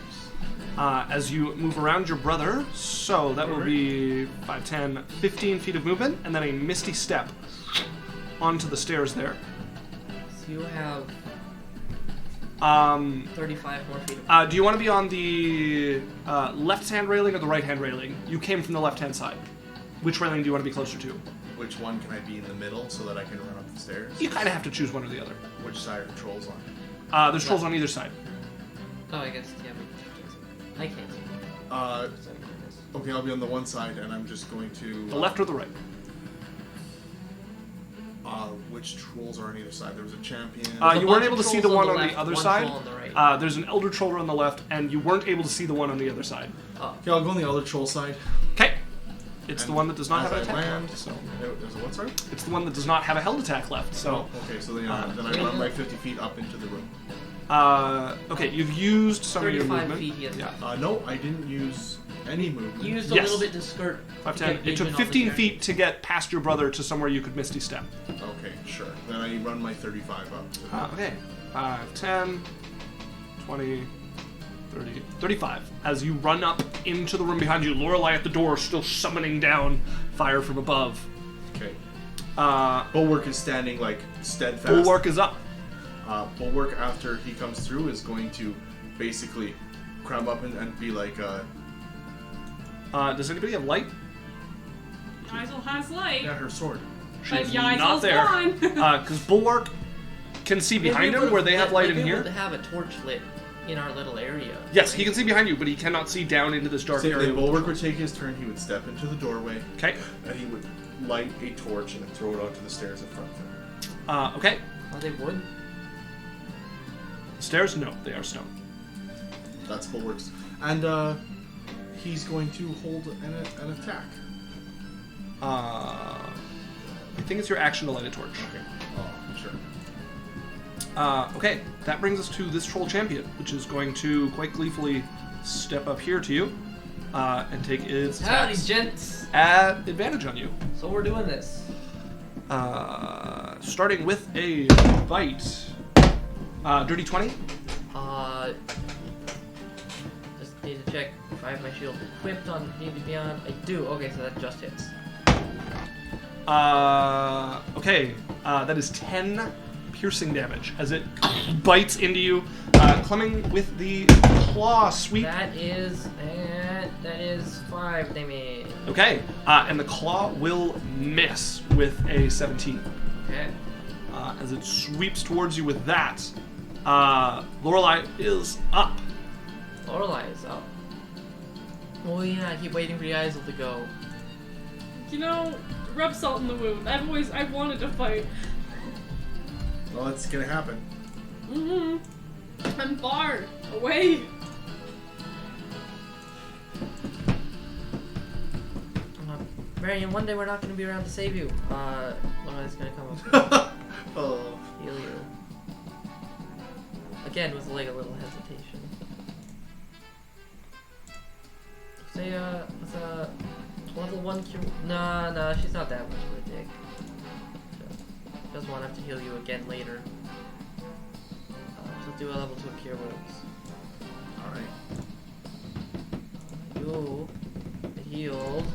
As you move around your brother, so that will be 5, 10, 15 feet of movement, and then a misty step onto the stairs there. So you have 35 more feet. Do you want to be on the left-hand railing or the right-hand railing? You came from the left-hand side. Which railing do you want to be closer to? Which one can I be in the middle so that I can run up the stairs? You kind of have to choose one or the other. Which side are the trolls on? There's trolls on either side. Oh, I guess, yeah, but I can't see. Okay, I'll be on the one side, and I'm just going to... The left or the right? Which trolls are on either side? There was a champion... You weren't able to see the one on the other side. On the right. There's an elder troll on the left, and you weren't able to see the one on the other side. Okay, I'll go on the other troll side. Okay. It's And the one that does not as have an I attack land, left. So. There's a what, sorry? It's the one that does not have a held attack left. So. Okay, so then I run like 50 feet up into the room. Okay, you've used some of your 35 movement. feet he has. Yeah. No, I didn't use any movement. You used a Yes. little bit to skirt. 5, to 10. get It took vision on the 15 chair. feet to get past your brother to somewhere you could misty step. Okay, sure. Then I run my 35 up. To Okay. 5, 10, 20, 30, 35. As you run up into the room behind you, Lorelei at the door still summoning down fire from above. Okay. Uh, Bulwark is standing like steadfast. Bulwark is up. Bulwark, after he comes through, is going to basically climb up and be like, Does anybody have light? Yaikzal has light. yeah, her sword. But She's Yaikzal's not there. gone. Because Bulwark can see behind him where they have light in here. To have a torch lit in our little area. Yes, he can see behind you, but he cannot see down into this dark So area. then Bulwark would take his turn, he would step into the doorway, Okay. and he would light a torch and then throw it onto the stairs in front of him. Okay. Are they wood? Stairs? No, they are stone. That's Bulwark's. And he's going to hold an attack. I think it's your action to light a torch. Okay. Oh, sure. Okay, that brings us to this troll champion, which is going to quite gleefully step up here to you and take its Howdy, attacks gents. at advantage on you. So we're doing this. Starting with a bite. Dirty 20. Just need to check if I have my shield equipped on maybe beyond. I do. Okay, so that just hits. Okay, that is 10 piercing damage as it bites into you, coming with the claw sweep. That is 5 damage. Okay, and the claw will miss with a 17. Okay. As it sweeps towards you with that, Lorelei is up. Lorelei is up. Oh yeah, I keep waiting for Yaikzal to go. You know, rub salt in the wound. I've wanted to fight. Well, it's gonna happen. I'm far away. Berrian, one day we're not going to be around to save you. Lorelai's going to come up Oh. and heal you. Again, with like a little hesitation. Say, with a level 1 cure. Nah, she's not that much of a dick. She doesn't want to have to heal you again later. She'll do a level 2 cure wounds. Alright. You healed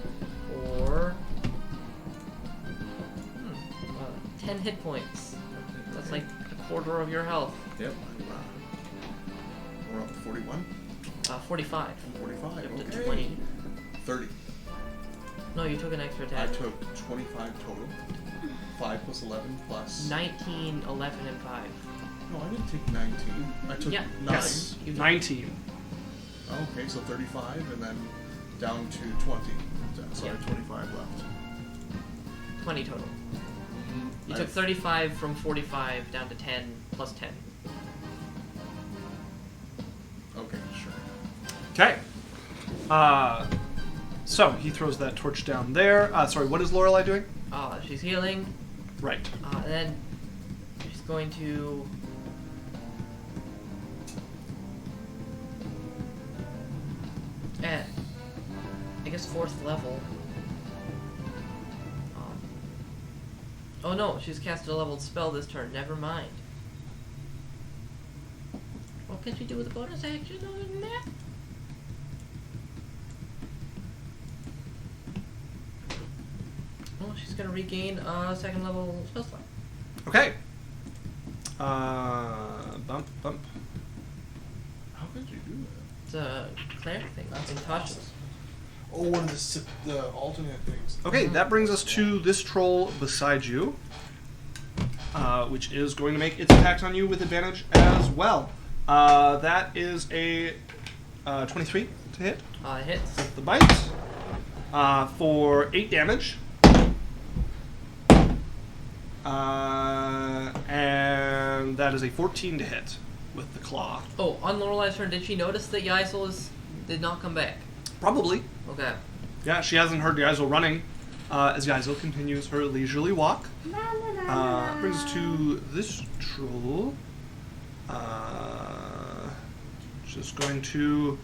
for 10 hit points. That's like a quarter of your health. Yep. We're up to 41? 45. 45, Up to okay. 20. 30. No, you took an extra I 10. took 25 total. 5 plus 11 plus... 19, 11, and 5. No, I didn't take 19. I took Yeah. 9. Yes, You- 19. Oh, okay, so 35 and then down to 20. So I have 25 left. 20 total. You I- took 35 from 45 down to 10 plus 10. Okay, sure. Okay. So he throws that torch down there. Sorry, what is Lorelei doing? She's healing. Right. And then she's going to. At, I guess 4th level. Oh no, she's casted a leveled spell this turn. Never mind. What can she do with a bonus action other than that? Well, she's gonna regain a 2nd level spell slot. Okay. Bump. How could you do that? It's a cleric thing. That's in Tasha's. Oh, one of the alternate things. Okay, that brings us to this troll beside you, which is going to make its attacks on you with advantage as well. That is a 23 to hit. It hits. The bite for 8 damage. And that is a 14 to hit with the claw. Oh, on Lorelei's turn, did she notice that Yaikzal did not come back? Probably. Okay. Yeah, she hasn't heard Yaikzal running as Yaikzal continues her leisurely walk. Brings us to this troll. Just going to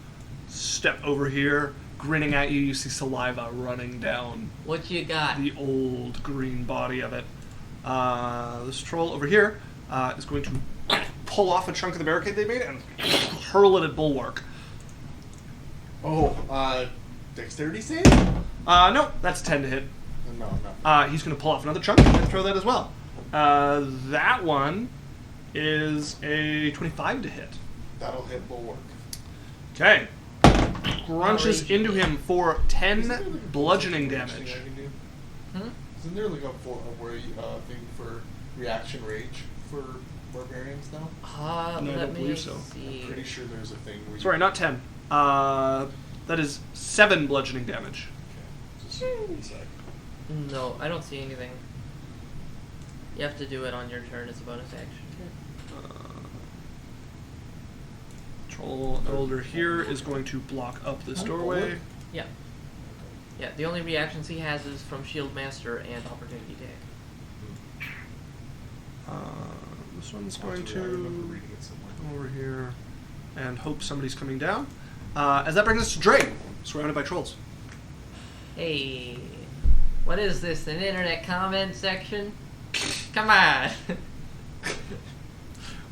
step over here, grinning at you. You see saliva running down What you got? the old green body of it. This troll over here is going to pull off a chunk of the barricade they made and hurl it at Bulwark. Oh, dexterity save? No, that's 10 to hit. No. He's going to pull off another chunk and throw that as well. That one is a 25 to hit. That'll hit Bulwark. Okay. Crunches into him for 10 bludgeoning damage. Thing I can do? Hmm? Isn't there like a thing for reaction rage for barbarians now? No, I Let don't me believe so. see. Pretty sure there's a thing where you... Sorry, not 10. That is 7 bludgeoning damage. Okay. Just one sec. No, I don't see anything. You have to do it on your turn as a bonus action. Troll Elder here is going to block up this doorway. Yeah. Yeah, the only reactions he has is from Shield Master and Opportunity Attack. This one's I going remember to reading it somewhere. come over here and hope somebody's coming down. As that brings us to Drae, surrounded by trolls. Hey, what is this, an internet comment section? Come on!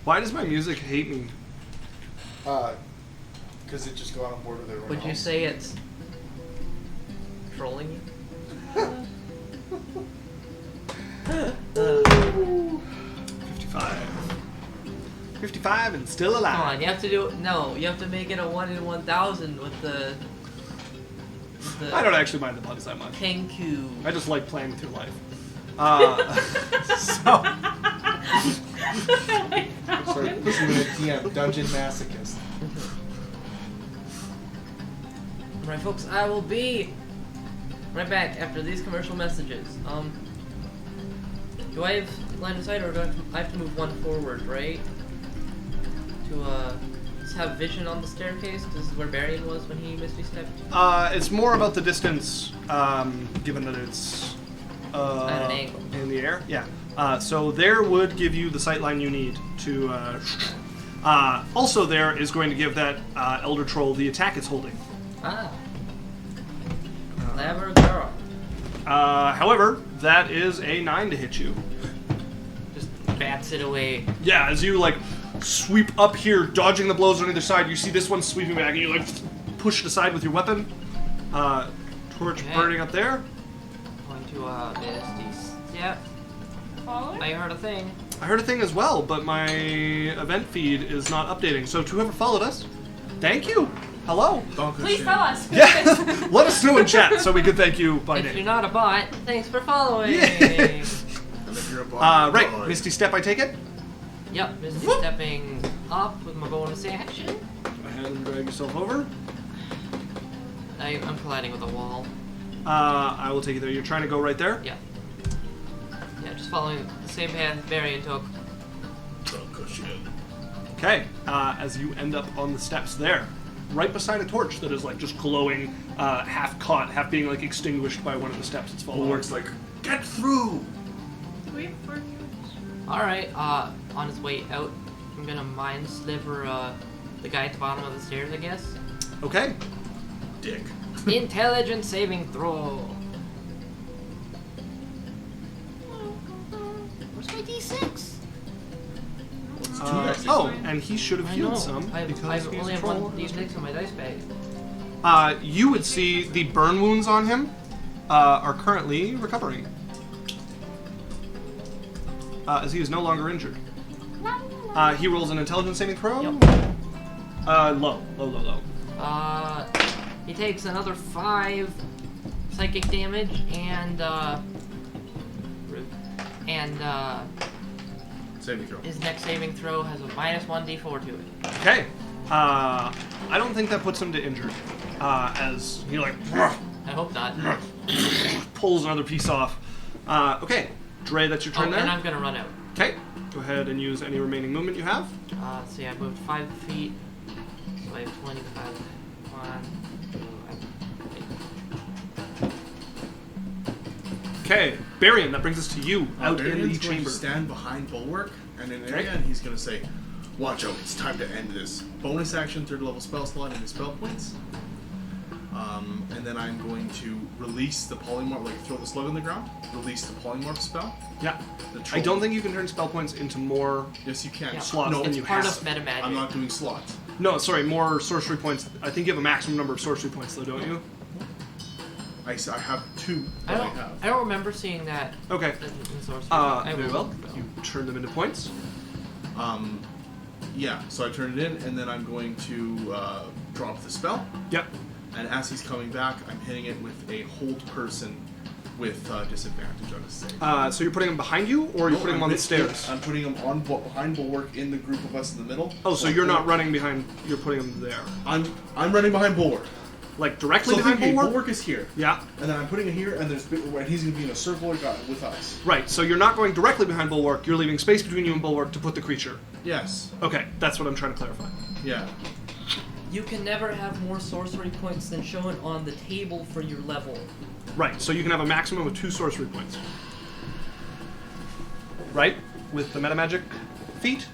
Why does my music hate me? Because it just got on board with everyone Would you else. say it's trolling you? 55 and still alive. Come on, you have to do you have to make it a 1 in 1,000 with the I don't actually mind the puns that much. Kenku. I just like playing with your life. Sorry, listen to the DM, Dungeon Masochist. Alright folks, I will be right back after these commercial messages. Do I have line of sight or do I have to move one forward, right? To just have vision on the staircase, because this is where Berrian was when he misty stepped. It's more about the distance, given that it's At an angle. in the air. Yeah. So there would give you the sight line you need to. Also, there is going to give that Elder Troll the attack it's holding. Ah. Clever girl. However, that is a 9 to hit you. Just bats it away. Yeah, as you like sweep up here, dodging the blows on either side, you see this one sweeping back, and you like push it aside with your weapon. Torch Okay. burning up there. Going to misty step. Follow? I heard a thing. I heard a thing as well, but my event feed is not updating. So to whoever followed us, thank you. Hello. Please tell us. Yeah, let us know in chat so we can thank you by If you're name. not a bot, thanks for following. Yeah. And if you're a bot, Right, bye. Misty Step, I take it. Yep, Misty Whoop. stepping up with my bonus action. Go ahead and drag yourself over. I'm colliding with a wall. I will take it there. You're trying to go right there? Yeah. Yeah, just following the same path Berrian took. Okay, as you end up on the steps there. right beside a torch that is like just glowing, half caught, half being like extinguished by one of the steps it's fallen. Bulwark's like, get through! Wait for Alright, on his way out, I'm gonna mind sliver the guy at the bottom of the stairs, I guess. Okay. Dick. Intelligence saving throw. Where's my D6? It's 2 dice. Oh, and he should have I healed know. some I because he's only a have troll. one D6 in my dice bag. You would see the burn wounds on him are currently recovering. As he is no longer injured. He rolls an intelligence saving throw. Yep. Low. He takes another 5 psychic damage and Saving throw. his next saving throw has a -1d4 to it. Okay. I don't think that puts him to injured. As he like I hope not. pulls another piece off. Okay. Drae, that's your turn there. And I'm gonna run out. Okay. Go ahead and use any remaining movement you have. Let's see, I moved 5 feet. So I have 25. 1, 2, Okay. Berrian, that brings us to you out in the Berrian's going chamber. to stand behind Bulwark, and in Okay. again, he's going to say, watch out, it's time to end this. Bonus action, 3rd level spell slot in his spell points. And then I'm going to release the polymorph, like throw the slug on the ground, release the polymorph spell. Yeah. The I troll- don't think you can turn spell points into more. Yes, you can. Yeah. Slots No, than it's you part have. of meta magic. I'm not doing slots. No, sorry, more sorcery points. I think you have a maximum number of sorcery points, though, don't you? I have 2 I that don't. I have. I don't remember seeing that Okay. in sorcery. I Very will well. look, though. You turn them into points. Yeah, so I turn it in, and then I'm going to drop the spell. Yep. And as he's coming back, I'm hitting it with a hold person with disadvantage on his save. So you're putting them behind you, or you're putting them on the stairs? I'm putting him on behind Bulwark in the group of us in the middle. Oh, so you're not running behind, you're putting them there. I'm running behind Bulwark. Like directly So behind Bulwark? Bulwark is here. Yeah. And then I'm putting it here, and and he's going to be in a circle with us. Right, so you're not going directly behind Bulwark, you're leaving space between you and Bulwark to put the creature. Yes. Okay, that's what I'm trying to clarify. Yeah. You can never have more sorcery points than shown on the table for your level. Right, so you can have a maximum of 2 sorcery points. Right? With the metamagic feat?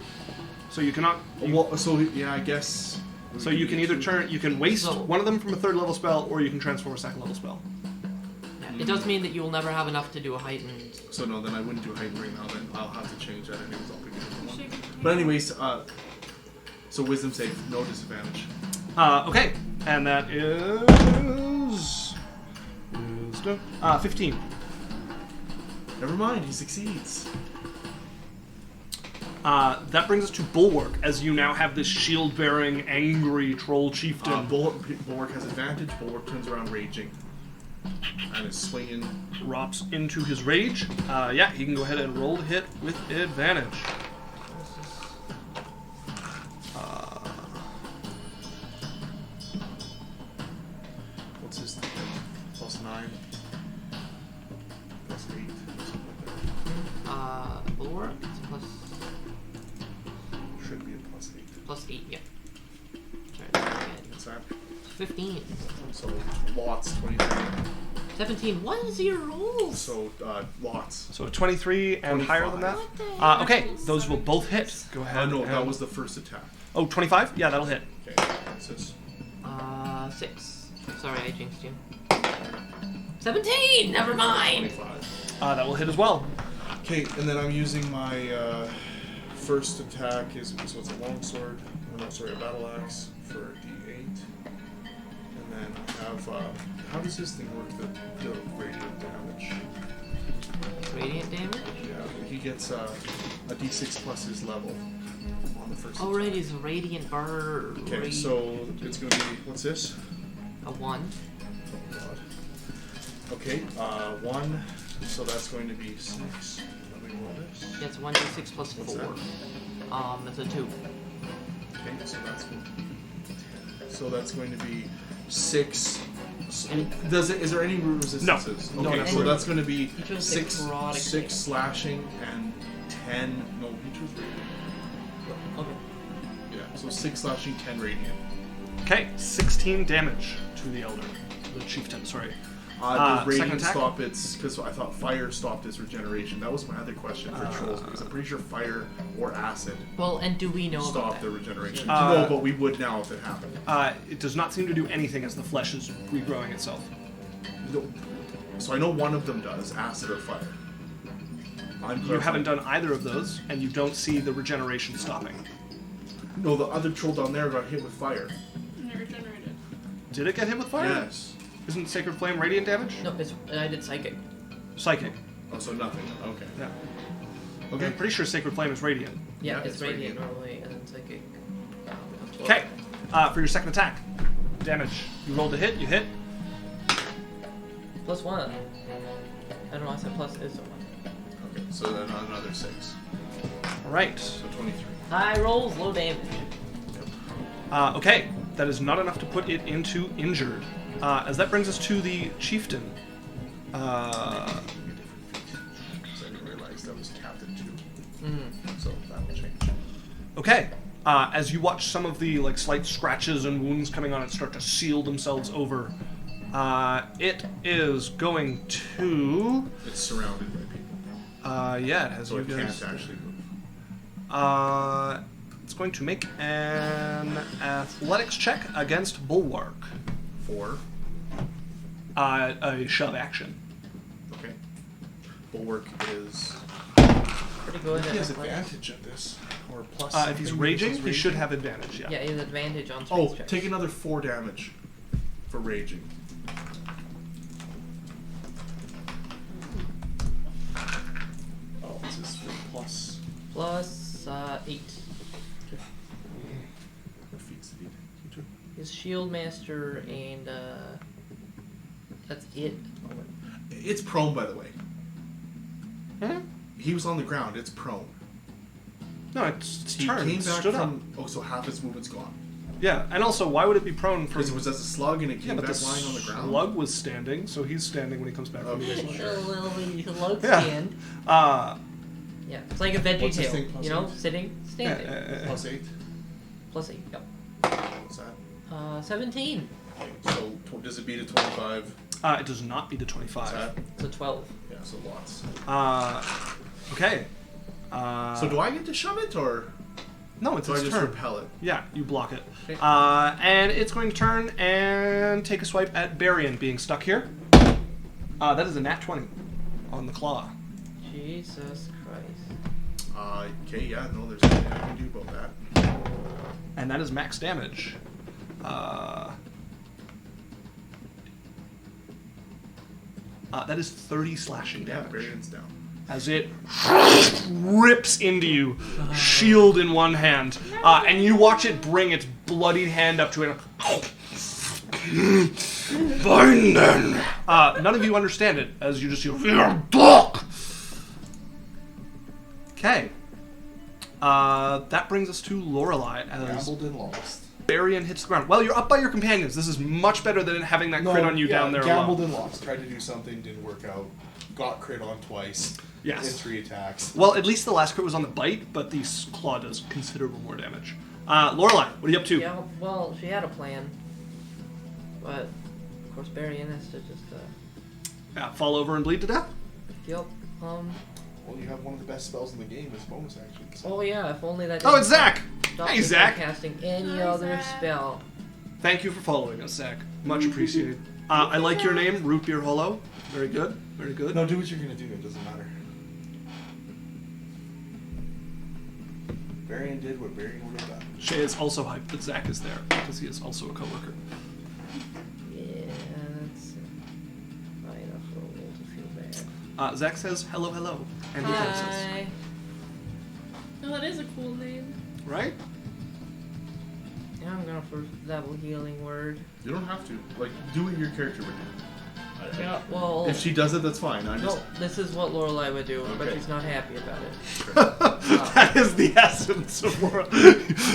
So you cannot... Well, so yeah, I guess. So you can either you can waste So- one of them from a 3rd level spell, or you can transform a 2nd level spell. Yeah, it does mean that you will never have enough to do a heightened. So no, then I wouldn't do heightened right now. Then I'll have to change that. Anyways, I'll pick a different one. Shake it. But anyways, so wisdom save, no disadvantage. Okay, and that is... Wisdom. 15. Never mind, he succeeds. That brings us to Bulwark, as you now have this shield-bearing, angry troll chieftain. Bulwark has advantage. Bulwark turns around raging and is swinging. Drops into his rage. Yeah, he can go ahead and roll to hit with advantage. What's his thing? +9, +8, something like that. Bulwark. It's plus Should be a +8. +8. Yeah. Sorry. What's that? 15. So lots 23. 17. What is your rolls? So lots. So 23 and higher than that? Okay, those will both hit. Go ahead. No, that and- was the first attack. Oh, 25? Yeah, that'll hit. Okay. What's this? 6. Sorry, I jinxed you. 17. Never mind. 25. That will hit as well. Okay, and then I'm using my first attack so it's a longsword. Oh, no, sorry, a battle axe for a D8. And then I have how does this thing work? The radiant damage. Radiant damage? Yeah, he gets a D6 plus his level on the first. Alright, attack. is radiant bar. Okay, so it's gonna be what's this? A 1. Oh God. Okay, 1. So that's going to be 6. Let me roll this. Yeah, it's 1d6 plus What's 4. that? It's a 2. Okay, so that's good. So that's going to be 6. Is there any resistances? No, Okay, no, so no. that's going to be You chose 6 necrotic 6 damage. slashing and 10. No, you chose radiant. Okay. Yeah, so 6 slashing, 10 radiant. Okay, 16 damage to the elder, the chieftain. Sorry. Does second radiant attack? stop its? Because I thought fire stopped its regeneration. That was my other question for trolls, because I'm pretty sure fire or acid Well, and do we know about stop that? their regeneration. Uh, No, but we would now if it happened. It does not seem to do anything as the flesh is regrowing itself. No. So I know one of them does, acid or fire. You haven't done either of those, and you don't see the regeneration stopping. No, the other troll down there got hit with fire. Never generated. Did it get hit with fire? Yes. Isn't Sacred Flame radiant damage? No, I did psychic. Psychic. Oh, so nothing. Okay. Yeah. Okay. I'm pretty sure Sacred Flame is radiant. Yeah, Yeah, it's it's radiant radiant. normally, and then psychic. Okay. For your second attack, damage. You rolled a hit. You hit. +1. I don't know. I said plus is 1. Okay. So then another 6. All right. So 23. High rolls, low damage. Okay. That is not enough to put it into injured. As that brings us to the chieftain. I didn't realize that was captain too. So that will change. Okay. As you watch some of the slight scratches and wounds coming on it start to seal themselves over, it is going to. It's surrounded by people, Yeah, it has so you it guys. can't actually move. It's going to make an athletics check against Bulwark. 4. A shove action. Okay. Bulwark is. Pretty good He at has athletics. advantage at this. Or plus. If he's something, raging, because he should have advantage. Yeah. Yeah, he has advantage on Oh, strength checks. take another 4 damage for raging. Oh, this is plus. Plus 8. What feats did he take? His shield master and that's it. It's prone, by the way. Hmm? He was on the ground. It's prone. No, it's He turned. came back stood up. from. Oh, so half his movement's gone. Yeah, and also, why would it be prone for? Because it was as a slug and it Yeah, came but back the lying on the ground. slug was standing, so he's standing when he comes back from the Okay. slug. Lug Yeah. stand. Uh, Yeah, it's like a veggie What's his tail. thing, plus You know, 8? sitting, standing. Plus 8. Plus 8. Yep. What's that? 17. So does it beat a 25? it does not beat a 25. What's that? It's a 12. Yeah, so lots. Okay. So do I get to shove it or No, it's do I its just turn. repel it? Yeah, you block it. Okay. And it's going to turn and take a swipe at Berrian being stuck here. That is a nat 20 on the claw. Jesus Christ. Okay, yeah, no, there's nothing I can do about that. And that is max damage. That is 30 slashing Yeah, damage. Berrian's down. As it rips into you, shield in one hand, and you watch it bring its bloodied hand up to it. Bind them! None of you understand it, as you just hear, "Your dog!" Okay. That brings us to Lorelei, as Gambled and lost. Berrian hits the ground. Well, you're up by your companions. This is much better than having that crit on you down there Gambled alone. and lost. Tried to do something, didn't work out. Got crit on twice. Yes. In 3 attacks. Well, at least the last crit was on the bite, but the claw does considerable more damage. Lorelei, what are you up to? Yeah, well, she had a plan. But, of course, Berrian has to just, Fall over and bleed to death? Yep. Well, you have one of the best spells in the game as bonus action. So. Oh yeah, if only that. Oh, it's Zach! Stop Hey, me from Zach! casting any Hi, other Zach. spell. Thank you for following us, Zach. Much appreciated. I like your name, Root Beer Hollow. Very good. Very good. No, do what you're gonna do. It doesn't matter. Berrian did what Berrian would have done. Shay is also hyped that Zach is there, because he is also a coworker. Yeah, that's high enough roll to feel bad. Zach says hello, hello. And he thanks us. Hi. No, that is a cool name. Right? Yeah, I'm gonna first double healing word. You don't have to. Like, do what your character would do. Yeah, well, If she does it, that's fine. I just. no, this is what Lorelei would do, but Okay. she's not happy about it. That is the essence of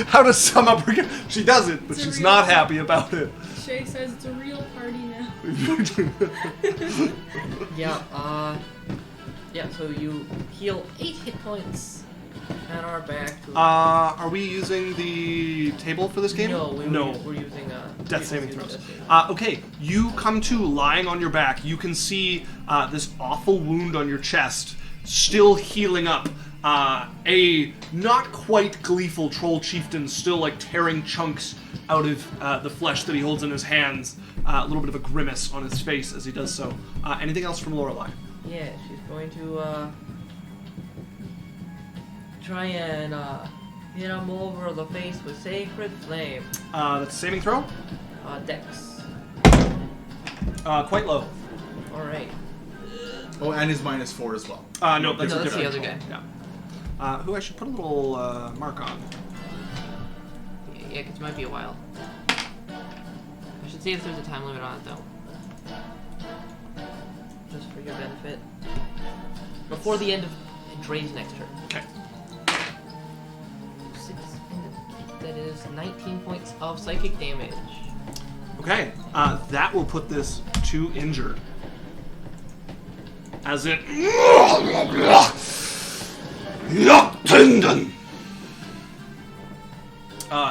how to sum up her. She does it, but It's a she's real- not happy about it. Shay says it's a real party now. Yeah, yeah, so you heal 8 hit points At our back. Are we using the table for this game? No, No. we're using Death saving using throws. death saving. Okay, you come to lying on your back. You can see this awful wound on your chest still healing up. A not quite gleeful troll chieftain still like tearing chunks out of the flesh that he holds in his hands. A little bit of a grimace on his face as he does so. Anything else from Lorelei? Yeah, she's going to try and hit him over the face with Sacred Flame. That's a saving throw? Dex. Quite low. Alright. Oh, and his -4 as well. No, that's No, a that's the different other troll. guy. Yeah. Who I should put a little mark on. Yeah, 'cause it might be a while. I should see if there's a time limit on it, though. Just for your benefit. Before the end of Dre's next turn. Okay. 6, that is 19 points of psychic damage. Okay, that will put this to injured. As it...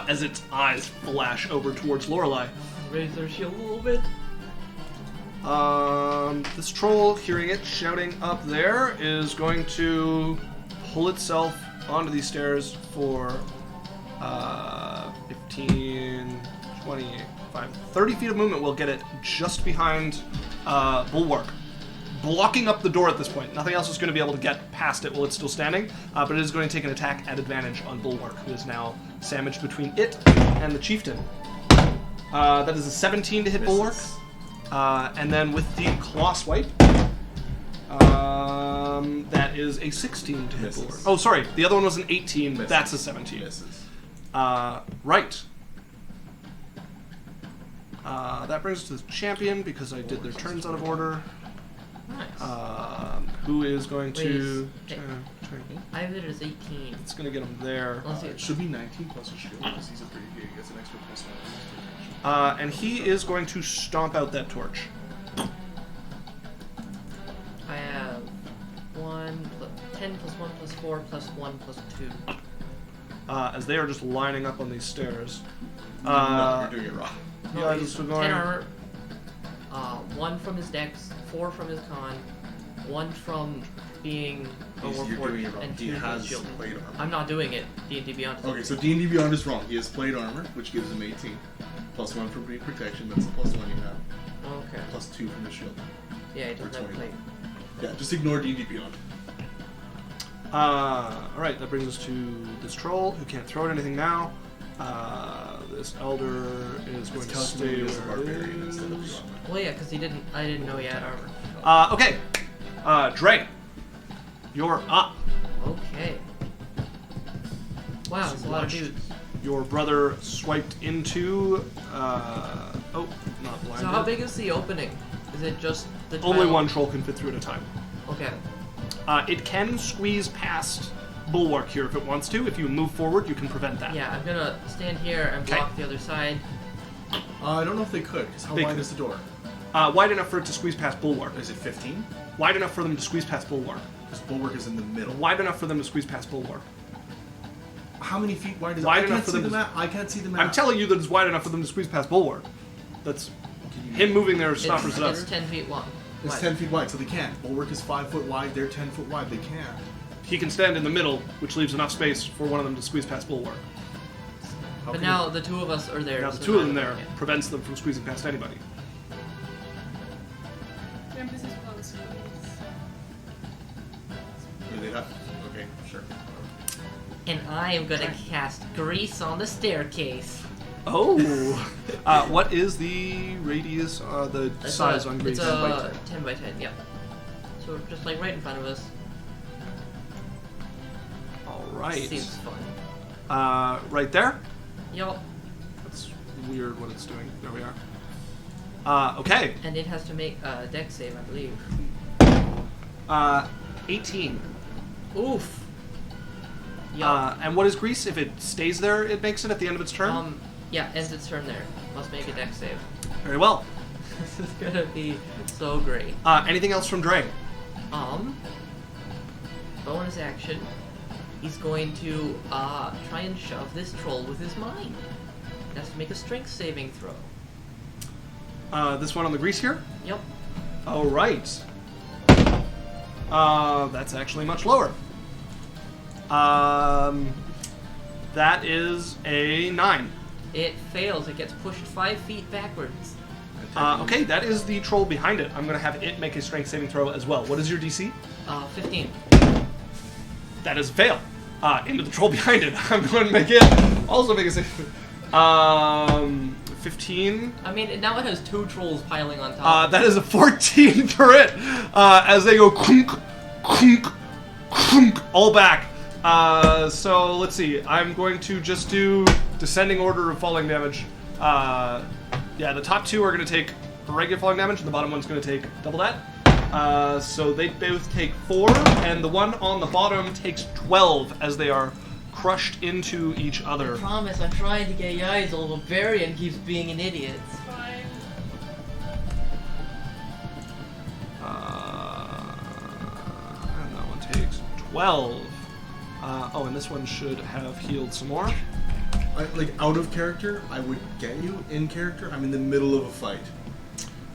as its eyes flash over towards Lorelei. Raise their shield a little bit. This troll, hearing it shouting up there, is going to pull itself onto these stairs for 15, 25, 30 feet of movement will get it just behind Bulwark. Blocking up the door at this point. Nothing else is going to be able to get past it while it's still standing, but it is going to take an attack at advantage on Bulwark, who is now sandwiched between it and the chieftain. That is a 17 to hit Bulwark. And then with the claw swipe, that is a 16 to hit Misses. Bulwark. Oh, sorry. The other one was an 18. Misses. That's a 17. Misses. Right. That brings us to the champion, because I did their turns out of order. Nice. Who is going to... Wait, I have it as 18. It's going to get him there. Let's see. It should be 19 plus a shield because he's a pretty big. He gets an extra +1. And he is going to stomp out that torch. I have 10 plus 1 plus 4 plus 1 plus 2. As they are just lining up on these stairs. No, you're doing it wrong. Yeah, just 10 going... armor. 1 from his dex, 4 from his con, 1 from being You're doing overforged, it wrong. and 2 He from has his shield. plate armor. I'm not doing it. D&D Beyond. Okay, so D&D Beyond is wrong. He has plate armor, which gives him 18. +1 for being protection, that's the +1 you have. Okay. +2 from the shield. Yeah, he doesn't have 20. plate. Yeah, just ignore D&D Beyond. Alright, that brings us to this troll, who can't throw at anything now. This elder is going to tells me stay he is a where it barbarian instead of is. the armor. Well, yeah, because I didn't know he had armor. Okay. Drae, you're up. Okay. Wow, that's a lot of dudes. Your brother swiped into... oh, not blinded. So how big is the opening? Is it just the Only tile? one troll can fit through at a time. Okay. It can squeeze past Bulwark here if it wants to. If you move forward, you can prevent that. Yeah, I'm gonna stand here and block the other side. I don't know if they could, because how They wide could. is the door? Wide enough for it to squeeze past Bulwark. Is it 15? Wide enough for them to squeeze past Bulwark. Because Bulwark is in the middle. Wide enough for them to squeeze past Bulwark. How many feet wide is it? Wide I enough can't for see them the to- map. I can't see the map. I'm telling you that it's wide enough for them to squeeze past Bulwark. That's... Him moving there stoppers it up. It's 10 feet long. It's Wide. 10 feet wide, so they can't. Bulwark is 5 foot wide. They're 10 foot wide. They can't. He can stand in the middle, which leaves enough space for one of them to squeeze past Bulwark. How But can now the two of us are there. Now the so two of them neither there can. prevents them from squeezing past anybody. Emphasis on squeeze. they have? Okay, sure. And I am gonna cast Grease on the staircase. Oh! What is the radius, the size on Grease? It's a 10 by 10, yep. So just like right in front of us. Alright. Seems fun. Right there? Yup. That's weird what it's doing. There we are. Okay. And it has to make a dex save, I believe. 18. Oof. Yup. And what is Grease? If it stays there, it makes it at the end of its turn? Yeah, ends its turn there. Must make a dex save. Very well. This is gonna be so great. Anything else from Drae? Bonus action. he's going to try and shove this troll with his mind. He has to make a strength saving throw. This one on the grease here? Yep. All right. That's actually much lower. That is a 9. It fails. It gets pushed 5 feet backwards. Okay, that is the troll behind it. I'm going to have it make a strength saving throw as well. What is your DC? 15. That is a fail. Into the troll behind it. I'm going to make it also make a save. 15. I mean, now it has 2 trolls piling on top. That is a 14 for it. As they go clunk, clunk, clunk, all back. So let's see. I'm going to just do descending order of falling damage. Yeah, the top 2 are going to take regular falling damage, and the bottom one's going to take double that. So they both take 4, and the one on the bottom takes 12 as they are crushed into each other. I promise, I'm trying to get Yaikzal, but Berrian keeps being an idiot. It's fine. And that one takes 12. And this one should have healed some more. Like out of character, I would get you. In character, I'm in the middle of a fight.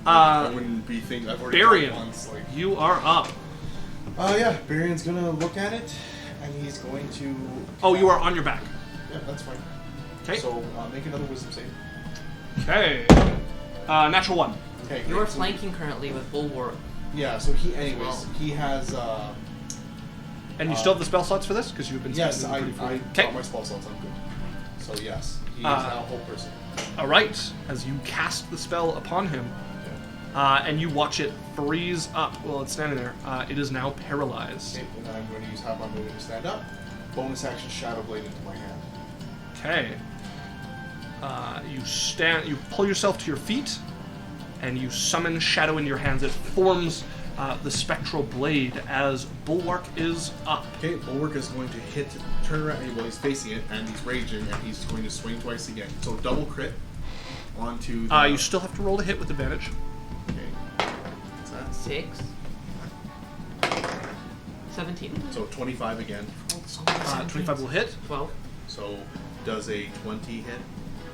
I wouldn't be thinking. I've already Berrian, died once. Like, you are up. Yeah, Berrian's gonna look at it, and he's going to. Oh, you are on your back. Yeah, that's fine. Okay. So make another wisdom save. Okay. Natural 1. Okay. You're great. So- flanking currently with Bulwark. Yeah. So he, well. he has. And you still have the spell slots for this? Because you've been Yes, spending I pretty freely. got my spell slots. I'm good. So yes, he is now a whole person. Alright, as you cast the spell upon him, and you watch it freeze up while it's standing there, it is now paralyzed. Okay, and then I'm going to use half my movement to stand up. Bonus action Shadow Blade into my hand. Okay. You pull yourself to your feet, and you summon Shadow into your hands. It forms the spectral blade as Bulwark is up. okay, Bulwark is going to turn around. Well, he's facing it, and he's raging, and he's going to swing twice again. So double crit onto. The, You still have to roll to hit with advantage. Okay. What's that? 6. 17. So 25 again. 25 will hit. 12. So does a 20 hit?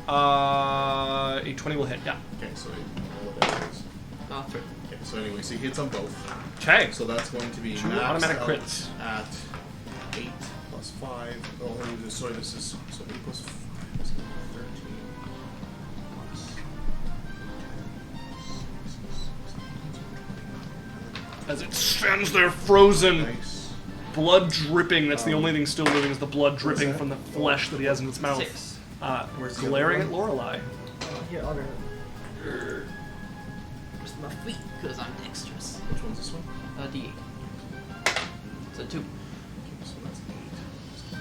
A 20 will hit, yeah. Okay, so whatever it is. Oh, 3. Okay, so anyway, so he hits on both. Okay. So that's going to be 2 maxed automatic out crits. at 8 plus 5. Oh, sorry, this is so 8 plus 5 is 13 plus 10. As it stands there frozen, Nice. blood dripping. That's the only thing still moving is the blood dripping that? from the flesh that he has in its mouth. 6. Where's the Glaring at other Lorelei. Here, I'll grab it. Where's my feet? Because I'm dexterous. Which one's this one? D8. So 2. Okay, so that's 8.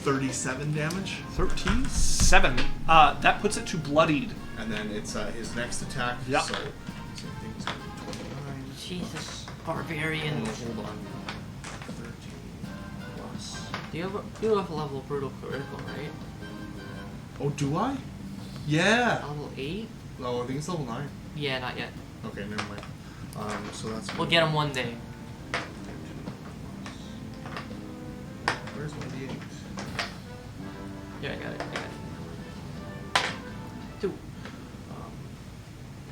37 damage. 37. That puts it to bloodied. And then it's his next attack. Yeah. So same thing as 29. Jesus. Barbarian. Hold on. 13 plus. You have a level brutal critical, right? Oh, do I? Yeah. Level 8? No, I think it's level 9. Yeah, not yet. Okay, never mind. So that's. We'll get him one day. Where's my D8? Yeah, I got it. 2.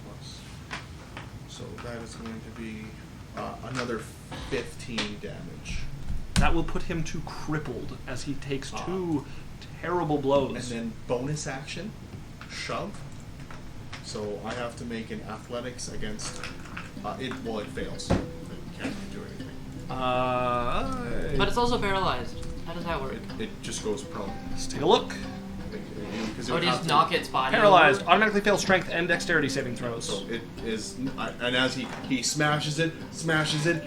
Plus. So that is going to be another 15 damage. That will put him to crippled as he takes 2 terrible blows. And then bonus action, shove. So I have to make an athletics against. It fails. It can't do anything. But it's also paralyzed. How does that work? It just goes prone. Let's take a look. Because Oh, just knock its body Paralyzed. over? Automatically fails strength and dexterity saving throws. So it is, and as he smashes it,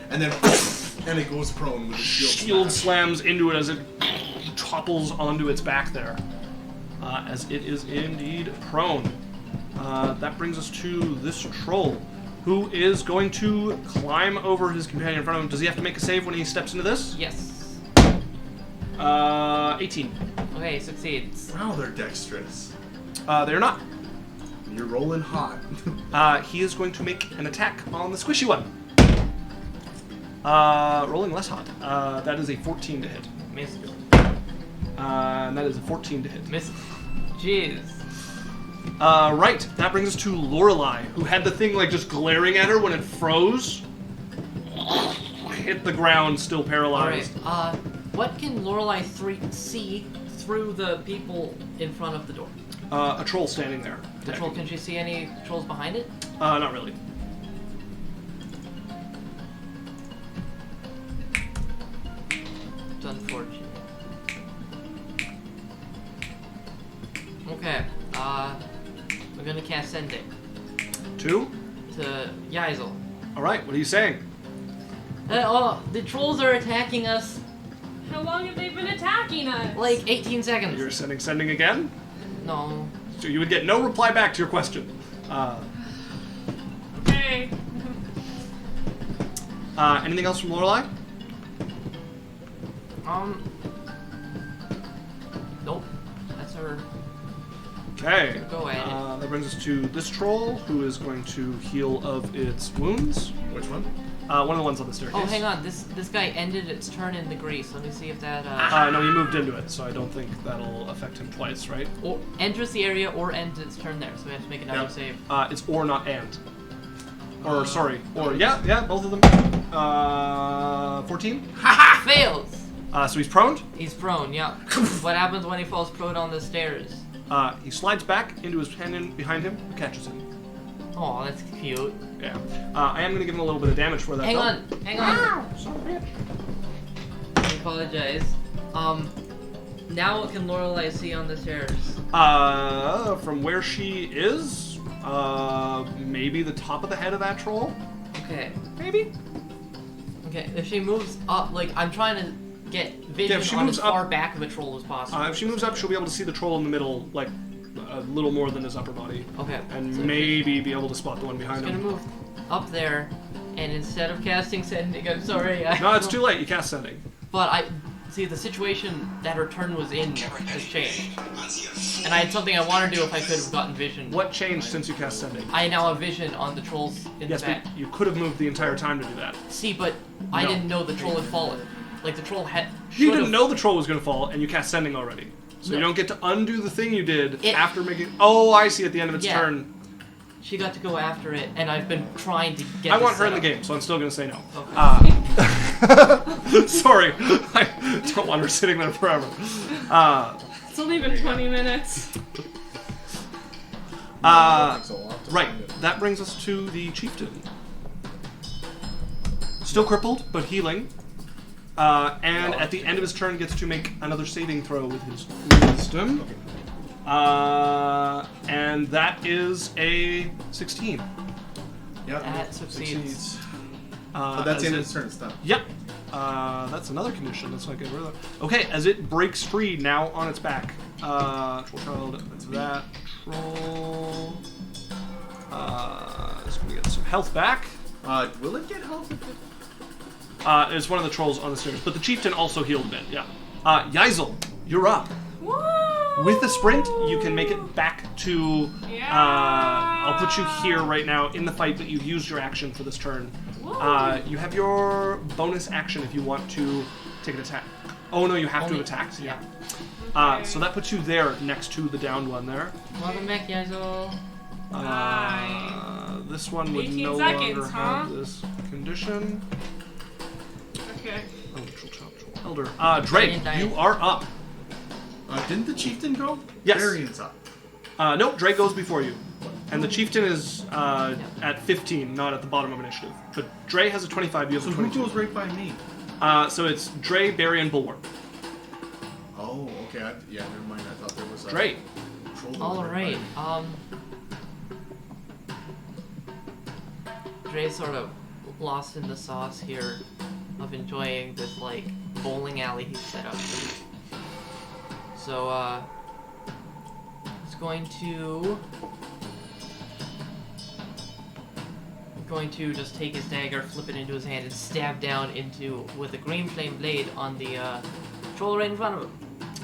and then and it goes prone with the Shield smash. slams into it as it topples onto its back there. As it is indeed prone. That brings us to this troll, who is going to climb over his companion in front of him. Does he have to make a save when he steps into this? Yes. 18. Okay, succeeds. Wow, they're dexterous. They're not. You're rolling hot. He is going to make an attack on the squishy one. Rolling less hot. That is a 14 to hit. Miss. And that is a 14 to hit. Miss. Jeez. Right. That brings us to Lorelei, who had the thing like just glaring at her when it froze. Hit the ground, still paralyzed. Alright, what can Lorelei see through the people in front of the door? A troll standing there. The troll, can she see any trolls behind it? Not really. It's unfortunate. Okay, we're gonna cast Sending 2? to Yaikzal. Alright, what are you saying? The trolls are attacking us How long have they been attacking us? like 18 seconds. You're sending again? No. So you would get no reply back to your question. Okay. Anything else from Lorelei? Nope. That's her. Okay. Go at it. That brings us to this troll, who is going to heal of its wounds. Which one? One of the ones on the staircase. Oh, hang on. This guy ended its turn in the grease. Let me see if that No, he moved into it, so I don't think that'll affect him twice, right? or enters the area or ends its turn there. So we have to make another Yep. save. It's or not and. Or yeah, both of them. 14. Fails. So he's prone. He's prone. Yeah. What happens when he falls prone on the stairs? He slides back into his hand behind him, catches him. Oh, that's cute. Yeah. I am going to give him a little bit of damage for that. Hang though. on. Hang on. Son of a bitch. I apologize. Now what can Lorelei see on the stairs? From where she is, maybe the top of the head of that troll. Okay. Maybe. Okay. If she moves up, like I'm trying to get vision if she on moves as up- far back of a troll as possible. If she moves up, she'll be able to see the troll in the middle, like a little more than his upper body, Okay. and so maybe be able to spot the one behind I'm gonna him. move up there, and instead of casting Sending, I'm sorry. No, it's too late. You cast sending. But I see the situation that her turn was in has changed, and I had something I wanted to do if I could have gotten vision. What changed since you cast sending? I now have vision on the trolls in Yes, the back. but you could have moved the entire time to do that. See, but I No. didn't know the troll had fallen. Like the troll had. You didn't should've- know the troll was going to fall, and you cast sending already. So you No. don't get to undo the thing you did It- after making. Oh, I see. At the end of its Yeah. turn, She got to go after it, and I've been trying to get. I this want her set in the up. game, so I'm still going to say no. Okay. Sorry, I don't want her sitting there forever. It's only been 20 minutes. Right, that brings us to the chieftain. Still crippled, but healing. And at the end of his turn, gets to make another saving throw with his wisdom. And that is a 16. Yeah. That succeeds. But that's the end of as his turn. It's done. Yep. That's another condition. Let's not get rid of that. Okay, as it breaks free, now on its back. Troll child, that's that. Troll. It's going to get some health back. Will it get health? It's one of the trolls on the stairs, but the chieftain also healed a bit. Yeah. Yaikzal, you're up. Woo! With the sprint, you can make it back to. I'll put you here right now in the fight, but you've used your action for this turn. You have your bonus action if you want to take an attack. Oh no, you have to have attacked. Yeah. So that puts you there next to the downed one there. Welcome back, Yaikzal. This one would 18 no seconds, longer have huh? this condition. Okay. Oh, troll elder. Drae, you are up. Didn't the chieftain go? Yes. Berrian's up. No, Drae goes before you. And the chieftain is at 15, not at the bottom of initiative. But Drae has a 25, you have So a who 22. goes right by me? So it's Drae, Berrian, Bulwark. Oh, okay. Never mind. I thought there was a Drae. troll. All right right. Dre's sort of lost in the sauce here of enjoying this like bowling alley he's set up. So he's going to just take his dagger, flip it into his hand, and stab down with a green flame blade on the troll right in front of him.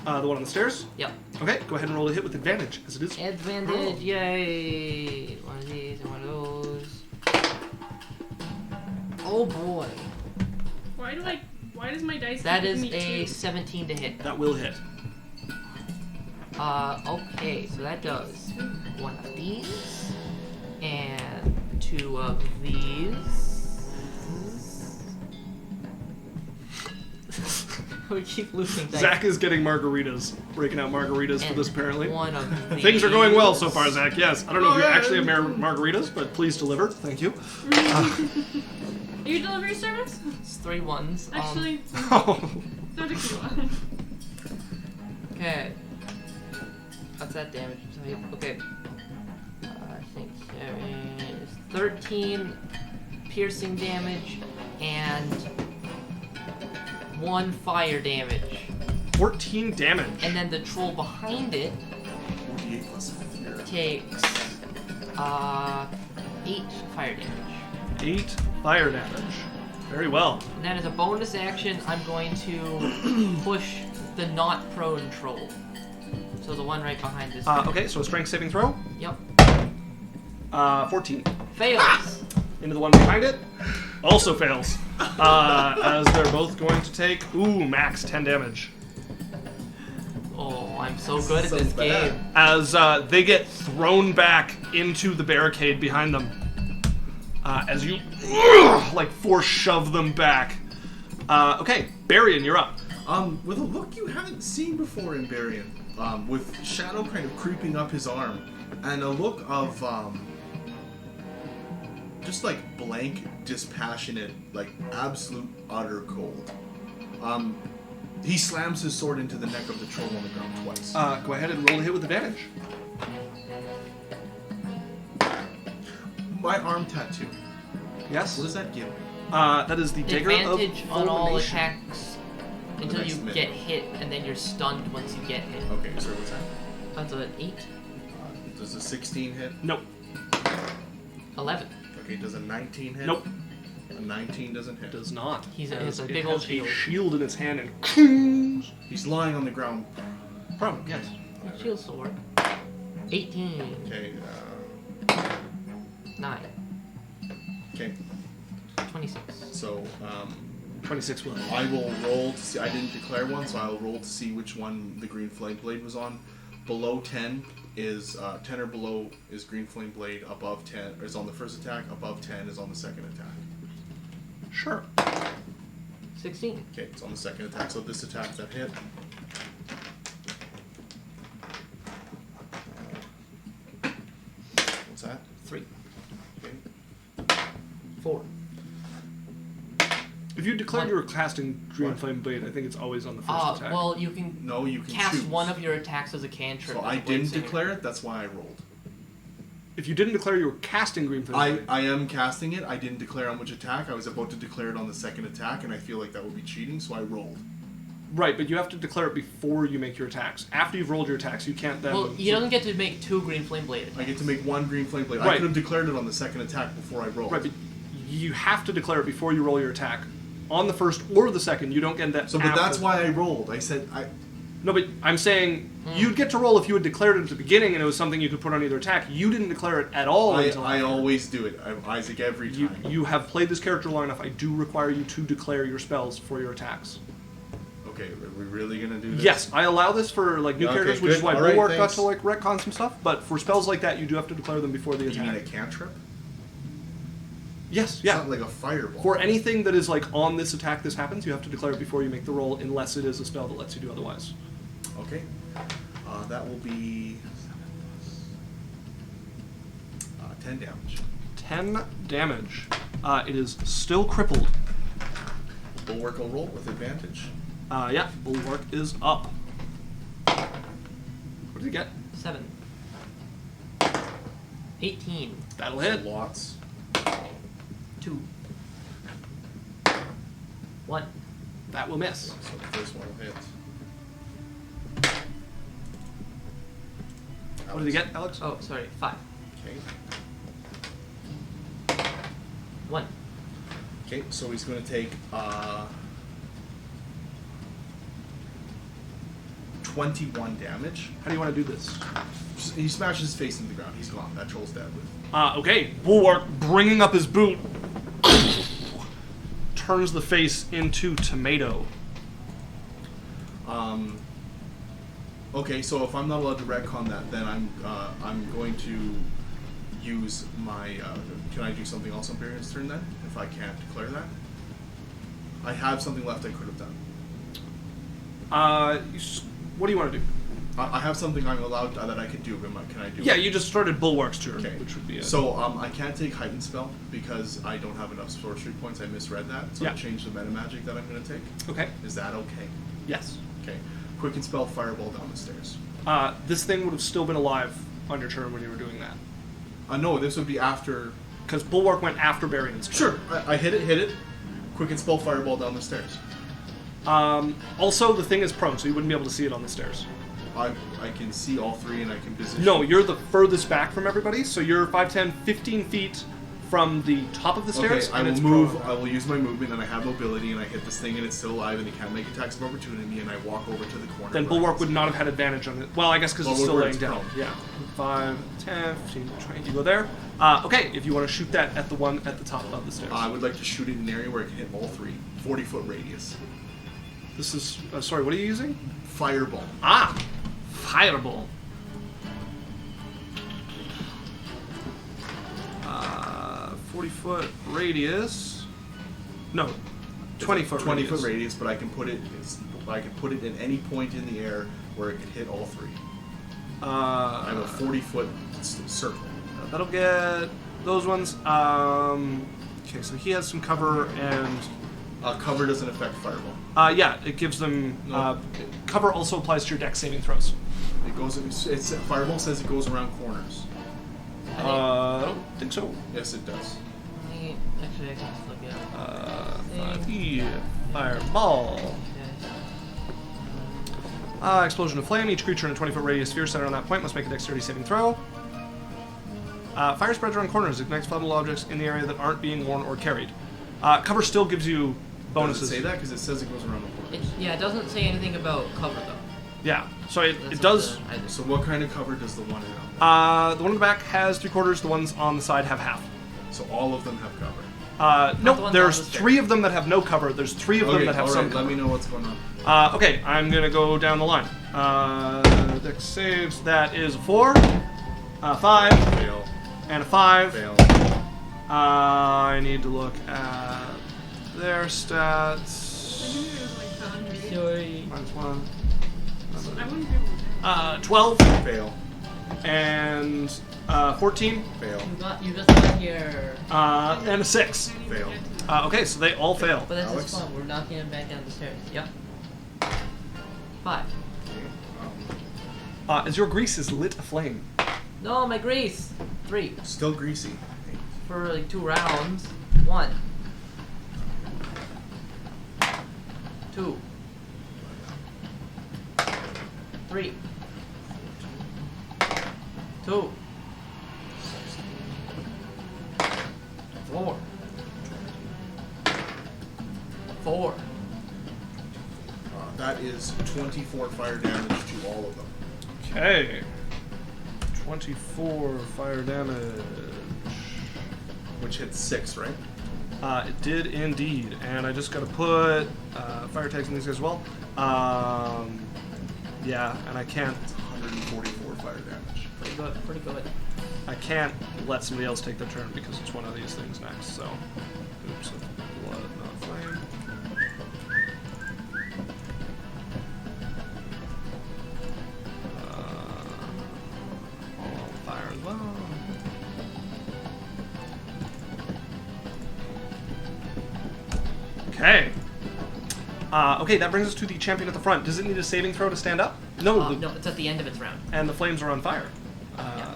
The one on the stairs? Yep. Okay, go ahead and roll a hit with advantage, as it is. Advantage, yay! One of these and one of those. Oh boy. Why does my dice That keep is giving me a 2? 17 to hit. That will hit. Okay, so that does 1 of these and 2 of these. We keep losing dice. Zach is getting margaritas, breaking out margaritas for And this apparently. 1 of these. Things are going well so far, Zach. Yes. I don't know if you actually have margaritas, but please deliver. Thank you. Are you delivery service? It's 3 ones. Actually, Oh. no tequila. Okay. What's that damage? Okay. I think there is 13 piercing damage and 1 fire damage. 14 damage. And then the troll behind it 48 plus 4. takes 8 fire damage. 8 fire damage. Very well. And then as a bonus action, I'm going to push the not prone troll. So the one right behind this. Okay, so a strength saving throw. Yep. 14. Fails. Into the one behind it. Also fails. As they're both going to take, max 10 damage. Oh, I'm so good at So this bad. game. As they get thrown back into the barricade behind them. As you, force shove them back. Okay, Berrian, you're up. With a look you haven't seen before in Berrian, with shadow kind of creeping up his arm, and a look of just like blank, dispassionate, like absolute utter cold. He slams his sword into the neck of the troll on the ground twice. Go ahead and roll a hit with advantage. My arm tattoo. Yes? What does that give me? That is the Dagger Advantage of on all Fulmination. attacks until next you minute. get hit, and then you're stunned once you get hit. Okay, so what's that? That's an 8, Does a 16 hit? Nope. 11. Okay, does a 19 hit? Nope. A 19 doesn't hit. Does not. He's a As big it old has shield. a shield in his hand and He's lying on the ground. prone, yes. Shield sword. 18. Okay, 9. okay. 26. So, 26 will. I will roll to see. I didn't declare one, so I'll roll to see which one the green flame blade was on. Below 10 is 10 or below is green flame blade. Above 10 is on the first attack. Above 10 is on the second attack. Sure. 16. Okay, it's on the second attack. So this attack that hit. What's that? 3. Okay. 4. If you declared One. you were casting Green What? Flame Blade, I think it's always on the first attack. Well, you can No, you can cast choose. one of your attacks as a cantrip. So as I a blade didn't singer. declare it. That's why I rolled. If you didn't declare you were casting Green Flame Blade, I am casting it. I didn't declare on which attack. I was about to declare it on the second attack, and I feel like that would be cheating, so I rolled. right, but you have to declare it before you make your attacks. After you've rolled your attacks, you can't then... Well, you don't get to make 2 green flame blade attacks. I get to make one green flame blade. I Right. could have declared it on the second attack before I rolled. Right, but you have to declare it before you roll your attack. On the first or the second, you don't get that So, but after. that's why I rolled. I said No, but I'm saying you'd get to roll if you had declared it at the beginning and it was something you could put on either attack. You didn't declare it at all until I after. always do it. I'm Isaac every You, time. you have played this character long enough. I do require you to declare your spells for your attacks. Okay, are we really gonna do this? Yes, I allow this for like new Okay, characters, which is good. why All right, Bulwark got thanks. to like retcon some stuff. But for spells like that, you do have to declare them before the Do you mean a attack. cantrip? Yes, It's yeah. not like a fireball. For anything that is like on this attack, this happens. You have to declare it before you make the roll, unless it is a spell that lets you do otherwise. Okay. That will be 10 damage. 10 damage. It is still crippled. Bulwark will roll with advantage. Yeah, Bulwark is up. What did he get? 7. 18. That'll So hit. lots. 2. 1. That will miss. So the first one will hit. What did he get, Alex? Oh, sorry. 5. Okay. 1. Okay, so he's going to take 21 damage. How do you want to do this? He smashes his face into the ground. He's gone. That troll's dead. Okay, Bulwark bringing up his boot, turns the face into tomato. Okay, so if I'm not allowed to retcon that, then I'm going to use my. Can I do something else on Berrian's turn then? If I can't declare that, I have something left I could have done. What do you want to do? I have something I'm allowed that I could do. Can I do? Yeah, it? you just started Bulwark's turn, Okay. which would be it. So I can't take heightened spell because I don't have enough sorcery points. I misread that, so I Yeah. changed the meta magic that I'm going to take. Okay. Is that okay? Yes. Okay. Quicken spell fireball down the stairs. This thing would have still been alive on your turn when you were doing that. No, this would be after. Because Bulwark went after Berrian's turn. Sure. I hit it. Quicken spell fireball down the stairs. Also, the thing is prone, so you wouldn't be able to see it on the stairs. I can see all three and I can position. No, you're the furthest back from everybody, so you're 5, 10, 15 feet from the top of the stairs. Okay, I and will it's move. prone. I will use my movement, and I have mobility, and I hit this thing, and it's still alive, and it can't make attacks of opportunity, and I walk over to the corner. Then where I Bulwark can would see not it. have had advantage on it. Well, I guess because it's Well, still where laying it's down. prone. Yeah. 5, 10, 15, 20. You go there. Okay, if you want to shoot that at the one at the top of the stairs. I would like to shoot it in an area where it can hit all three. 40-foot radius. This is... sorry, what are you using? Fireball. Ah! Fireball. 40-foot radius. No, 20-foot 20-foot radius, but I can put it. I can put it in any point in the air where it could hit all three. I have a 40-foot circle. That'll get those ones. Okay, so he has some cover and... Cover doesn't affect fireball. yeah, it gives them... No. Cover also applies to your dex saving throws. It goes. It's fireball says it goes around corners. I don't think so. Yes, it does. Actually, I can just look it up. 5E, fireball. Explosion of flame. Each creature in a 20-foot radius sphere centered on that point must make a dexterity saving throw. Fire spreads around corners. Ignites flammable objects in the area that aren't being worn or carried. Cover still gives you bonuses. Does it say that? Because it says it goes around the corners. Yeah, it doesn't say anything about cover though. Yeah, so it That's does... up to either. So what kind of cover does the one have? The one in the back has 3/4. The ones on the side have half. So all of them have cover. the Nope, ones there's on the stairs. 3 of them that have no cover. There's 3 of them that have some Let cover. me know what's going on. Okay, I'm gonna go down the line. Dex saves, that is a 4, 5, Fail. and a 5. Fail. I need to look at their stats. Sorry. -1. I wouldn't be able to. 12 Fail. and 14, Fail. You just got here. and a 6. Fail. Okay, so they all fail. But that's Alex? just fun. We're knocking him back down the stairs. Yep. 5. As your grease is lit aflame. No, my grease. 3. Still greasy. For like 2 rounds. 1. 2. 3. 2. 4. 4. That is 24 fire damage to all of them. Okay. 24 fire damage. Which hits 6, right? It did indeed, and I just gotta put fire tags in these as well. Yeah, and I can't. It's 144 fire damage. Pretty good. Pretty good. I can't let somebody else take their turn because it's one of these things next. So, oops, blood, not flame. All on fire as well. Okay. Okay, that brings us to the champion at the front. Does it need a saving throw to stand up? No. No, it's at the end of its round. And the flames are on fire.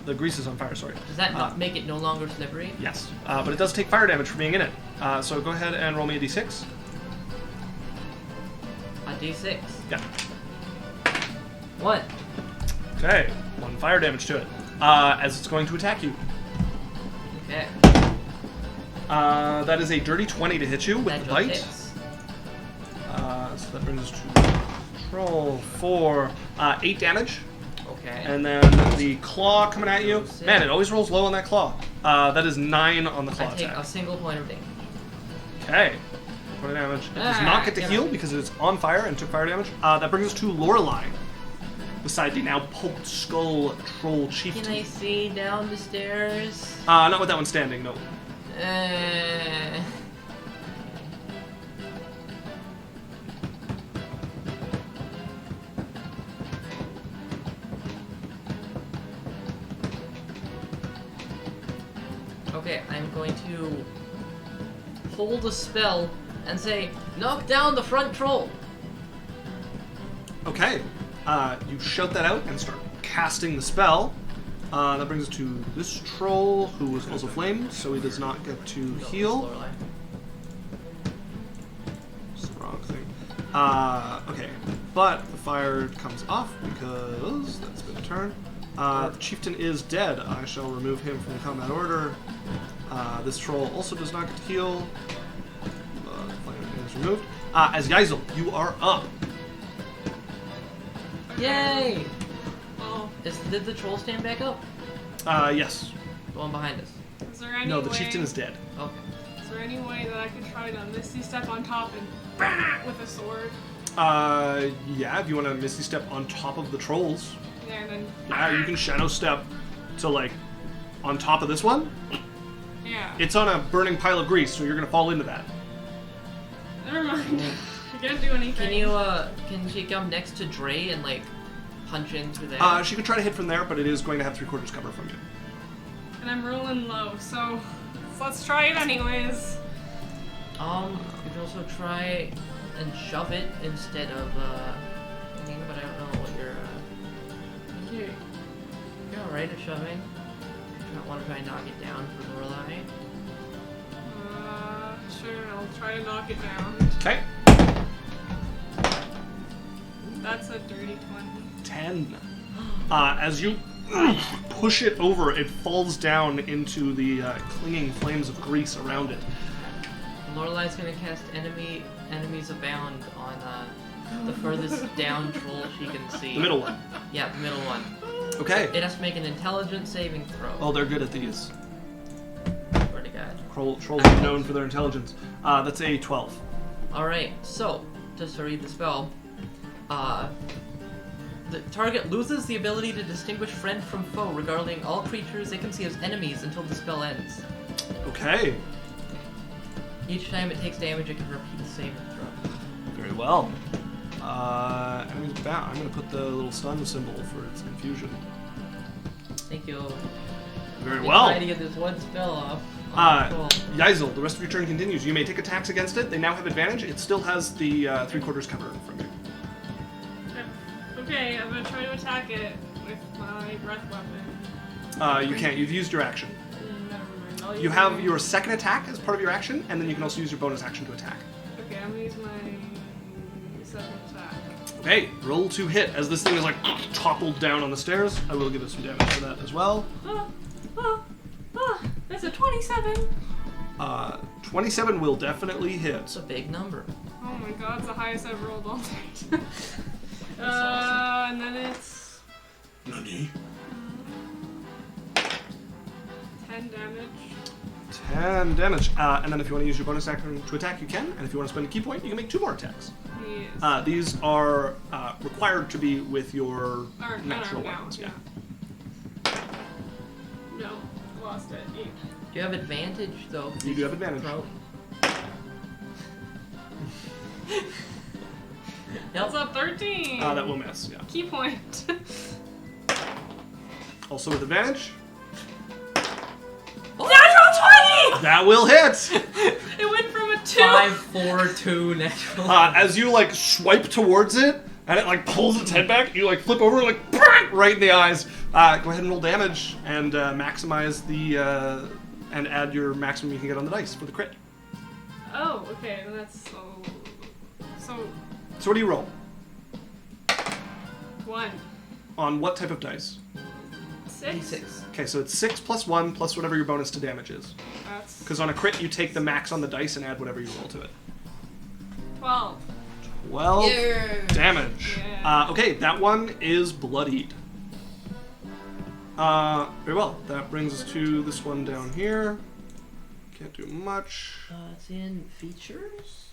The grease is on fire, sorry. Does that not make it no longer slippery? Yes, but it does take fire damage for being in it. So go ahead and roll me a d6. A d6. Yeah. 1. Okay, 1 fire damage to it. As it's going to attack you. Okay. That is a dirty 20 to hit you with That the just bite. hits. So that brings us to control for 8 damage. Okay. And then the claw coming at you. Man, it always rolls low on that claw. That is 9 on the claw I take attack. a single point of damage. Okay. 20 damage. It does not get to damn heal it. because it's on fire and took fire damage. That brings us to Lorelei, beside the now pulped skull troll chieftain. Can I see down the stairs? Not with that one standing, no. Okay, I'm going to hold a spell and say, knock down the front troll. Okay. You shout that out and start casting the spell. That brings us to this troll, who is also flamed, so he does not get to heal. Lorelei. It's the wrong thing. Okay. But the fire comes off because that's been turned. The chieftain is dead. I shall remove him from the combat order. This troll also does not get to heal. The flame is removed. As Yaikzal, you are up. Yay! Well, Did the troll stand back up? Yes. The one behind us. is there any No, the way, chieftain is dead. Okay. Is there any way that I could try to Misty Step on top and bang with a sword? Yeah, if you want to Misty Step on top of the trolls. Yeah, and then Yeah, you can Shadow Step to, like, on top of this one. yeah. It's on a burning pile of grease, so you're gonna fall into that. Never mind. I can't do anything. Can she come next to Drae and like punch into there? She could try to hit from there, but it is going to have 3/4 cover from you. And I'm rolling low, so let's try it anyways. You could also try and shove it instead of hitting, but I don't know what you're. I think you're alright at shoving. You don't want to try and knock it down for Lorelei. Sure, I'll try to knock it down. Okay. That's a dirty 20. 10. As you push it over, it falls down into the clinging flames of grease around it. Lorelei's gonna cast enemies abound on the furthest down troll she can see. The middle one. Yeah, the middle one. Okay. It has to make an intelligence saving throw. Oh, they're good at these. Swear to God. Trolls are known for their intelligence. That's a 12. Alright, so, just to read the spell, the target loses the ability to distinguish friend from foe regarding all creatures they can see as enemies until the spell ends. Okay. Each time it takes damage, it can repeat the saving throw. Very well. Enemies bound. I'm going to put the little stun symbol for its confusion. Thank you. Very I'm well. trying to get this one spell off. Cool. Yaikzal, the rest of your turn continues. You may take attacks against it. They now have advantage. It still has the 3/4 cover from you. Okay, I'm gonna try to attack it with my breath weapon. You can't. You've used your action. Never mind. I'll You use have my- your second attack as part of your action, and then you can also use your bonus action to attack. Okay, I'm gonna use my second attack. Okay, roll to hit. As this thing is like toppled down on the stairs, I will give it some damage for that as well. That's a 27. 27 will definitely hit. It's a big number. Oh my god, it's the highest I've rolled all night. awesome. And then it's Nani? 10 damage. 10 damage. And then if you want to use your bonus action to attack, you can. And if you want to spend a key point, you can make 2 more attacks. Yes. These are required to be with your Or natural now, weapons. Yeah. No, lost it. 8. Do you have advantage, though? You do have advantage. Throw. That's a 13. That will miss. Yeah. Key point. Also with advantage. Natural 20! That will hit. It went from a 2. 5, 4, 2, natural. As you like swipe towards it, and it like pulls its head back, you like flip over, like right in the eyes. Go ahead and roll damage and maximize the and add your maximum you can get on the dice for the crit. Oh, okay, then that's so So what do you roll? 1. On what type of dice? 6. D6. Okay, so it's 6 plus 1 plus whatever your bonus to damage is. That's Because on a crit, you take the max on the dice and add whatever you roll to it. 12. 12 Yeah. damage. Yeah. Okay, that one is bloodied. Very well. That brings us to this one down here. Can't do much. It's in features.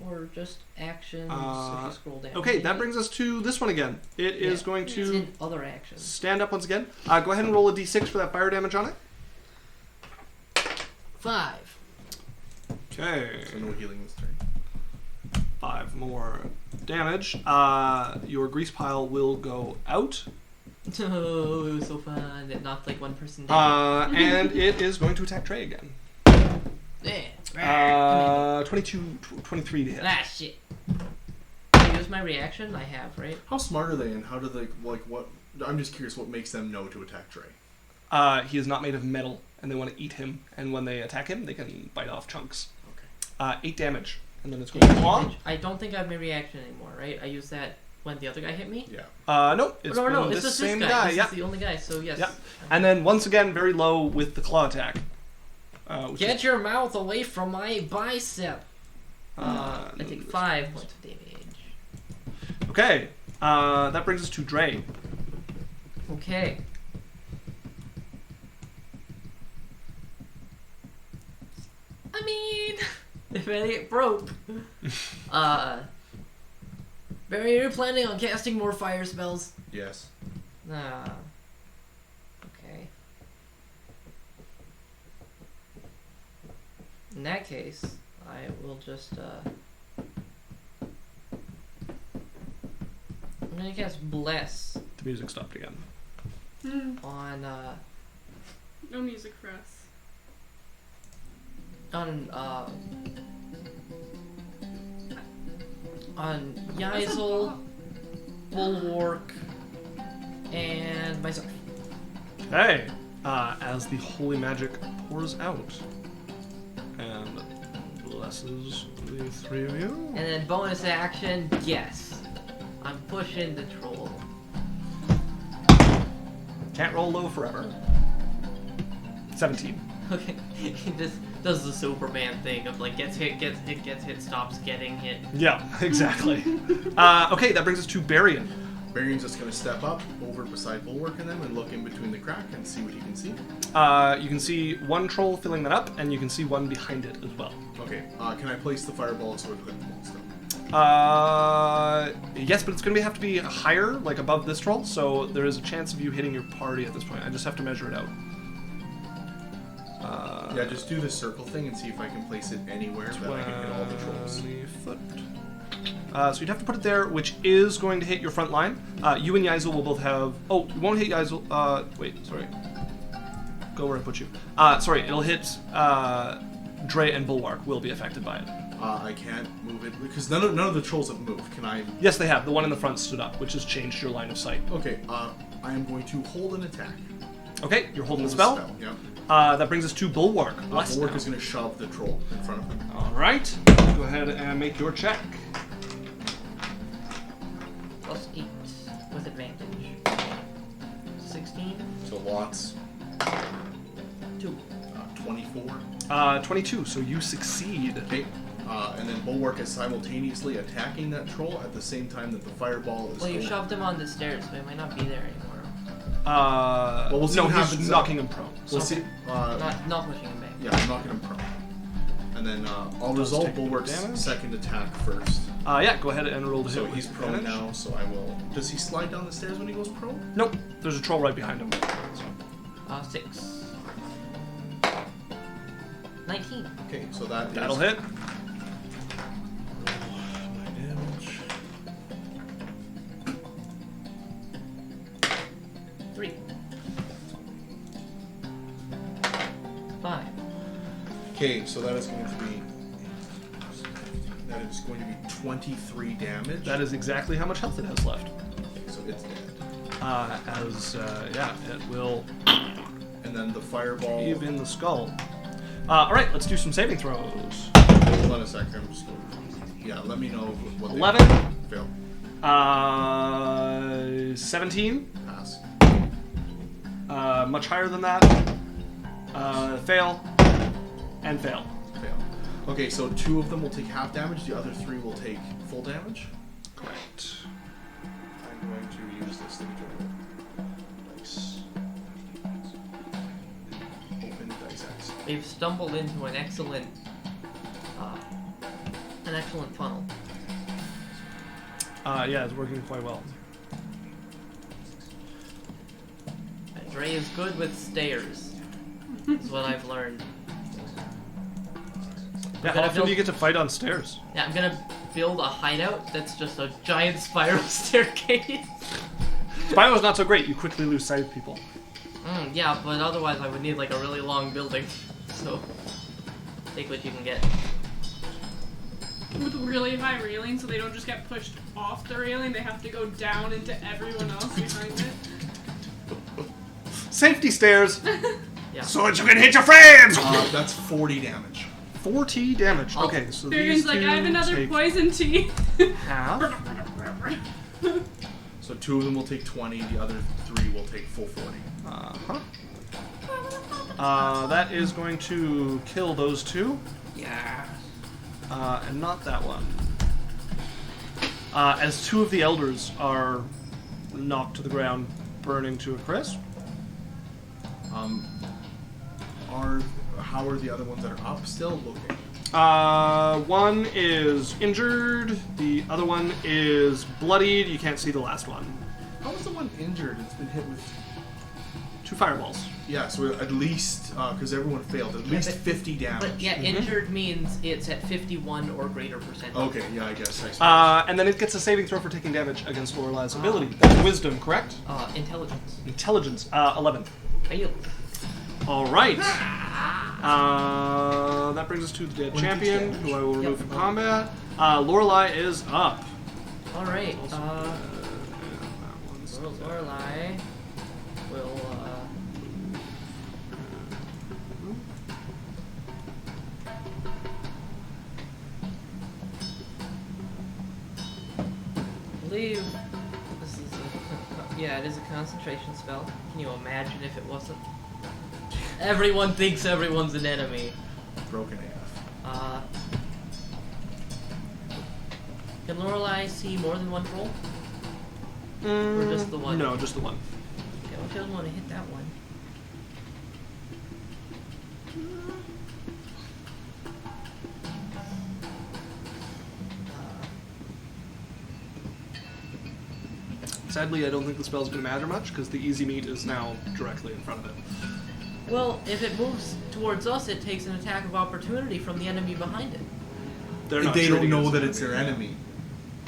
or just actions if you scroll down? Okay, that brings us to this one again. It is going It's to in other actions. stand up once again. Go ahead and roll a d6 for that fire damage on it. 5. Okay. So no healing this turn. 5 more damage. Your grease pile will go out. Oh, it was so fun. It knocked like one person down. And it is going to attack Trey again. Yeah. 23 to hit. Ah, shit. Can I use my reaction? I have, right? How smart are they, and how do they like what? I'm just curious. What makes them know to attack Drae? He is not made of metal, and they want to eat him. And when they attack him, they can bite off chunks. Okay. 8 damage, and then it's going to claw. I don't think I have my reaction anymore, right? I used that when the other guy hit me? Yeah. No, it's no, been it's this just same this guy. guy. This Yeah. is the only guy, so yes. Yeah. And then once again, very low with the claw attack. Get your mouth away from my bicep! I no, take this 5 points of damage. Okay, that brings us to Drae. Okay. I mean, if it ain't broke. Barry, are you planning on casting more fire spells? Yes. Okay. In that case, I will just, I'm gonna cast Bless The music stopped again. on, No music for us. on Yaikzal, Bulwark, and myself. Okay, as the holy magic pours out and blesses the 3 of you. And then bonus action, yes. I'm pushing the troll. Can't roll low forever. 17. Okay, he just does the Superman thing of like gets hit, stops getting hit. Yeah, exactly. Okay, that brings us to Berrian. Berrian's just going to step up over beside Bulwark and them and look in between the crack and see what he can see. You can see one troll filling that up, and you can see one behind it as well. Okay. Can I place the fireball so it hit the monster? Yes, but it's going to have to be higher, like above this troll, so there is a chance of you hitting your party at this point. I just have to measure it out. Yeah, just do the circle thing and see if I can place it anywhere that I can hit all the trolls. 20 foot. So you'd have to put it there, which is going to hit your front line. You and Yaikzal will both have... Oh, it won't hit Yaikzal. Wait, sorry. Go where I put you. Sorry, it'll hit... Drae and Bulwark will be affected by it. I can't move it because none of the trolls have moved. Can I? Yes, they have. The one in the front stood up, which has changed your line of sight. Okay. I am going to hold an attack. Okay, you're holding the Hold spell. Yep. That brings us to Bulwark. Bulwark is going to shove the troll in front of him. All right. Go ahead and make your check. Plus 8 with advantage. 16. So lots. 2. 24. 22. So you succeed. Okay. And then Bulwark is simultaneously attacking that troll at the same time that the fireball is. Well, you going. shoved him on the stairs, so he might not be there anymore. Well, we'll see no, what he's happens, knocking him prone. We'll see. Not pushing him back. Yeah, I'm knocking him prone. And then I'll Does resolve take Bulwark's damage? second attack first. Yeah, go ahead and roll the So hit. he's with prone advantage. now, so I will. Does he slide down the stairs when he goes prone? Nope. There's a troll right behind him. So. 6. 19. Okay, so That'll hit. My damage. 3. 5. Okay, so that is going to be 23 damage. That is exactly how much health it has left. Okay, so it's dead. It will And then the fireball. cave in the skull. All right, let's do some saving throws. Hold on a second. I'm just going. Yeah, let me know what. 11. Fail. 17. Pass. Much higher than that. Fail. And fail. Fail. Okay, so 2 of them will take half damage. The other 3 will take full damage. Correct. I'm going to use this thing to roll dice. Open dice X. They've stumbled into an excellent excellent funnel. Yeah, it's working quite well. And Drae is good with stairs. That's what I've learned. Yeah, how often do you get to fight on stairs? Yeah, I'm gonna build a hideout that's just a giant spiral staircase. Spiral's not so great. You quickly lose sight of people. Yeah, but otherwise I would need like a really long building. So, take what you can get. With really high railing, so they don't just get pushed off the railing, they have to go down into everyone else behind it. Safety stairs. Yeah. So that you can hit your friends! That's 40 damage. 40 damage. Oh. Okay, so Berrian's these like, two I have another take poison tea. half. So 2 of them will take 20, the other 3 will take full 40. That is going to kill those two. Yeah. And not that one. As 2 of the elders are knocked to the ground, burning to a crisp. How are the other ones that are up still looking? One is injured, the other one is bloodied, you can't see the last one. How is the one injured? It's been hit with... 2 fireballs. Yeah, so at least, because everyone failed, at least 50 damage. But yeah, injured means it's at 51 or greater percent. Okay, yeah, I guess. I suppose. And then it gets a saving throw for taking damage against Lorelei's ability. That's wisdom, correct? Intelligence. Intelligence, 11. Failed. Alright. That brings us to the dead champion, who I will remove from combat. Lorelei is up. Alright, That one's Lorelei will, I believe this is a, yeah, it is a concentration spell. Can you imagine if it wasn't? Everyone thinks everyone's an enemy. Broken AF. Can Lorelei see more than one troll? Or just the one? No, just the one. Okay, well, she doesn't want to hit that one. Sadly, I don't think the spell's going to matter much, because the easy meat is now directly in front of it. Well, if it moves towards us, it takes an attack of opportunity from the enemy behind it. They're not They don't treating it know as that an it's their enemy.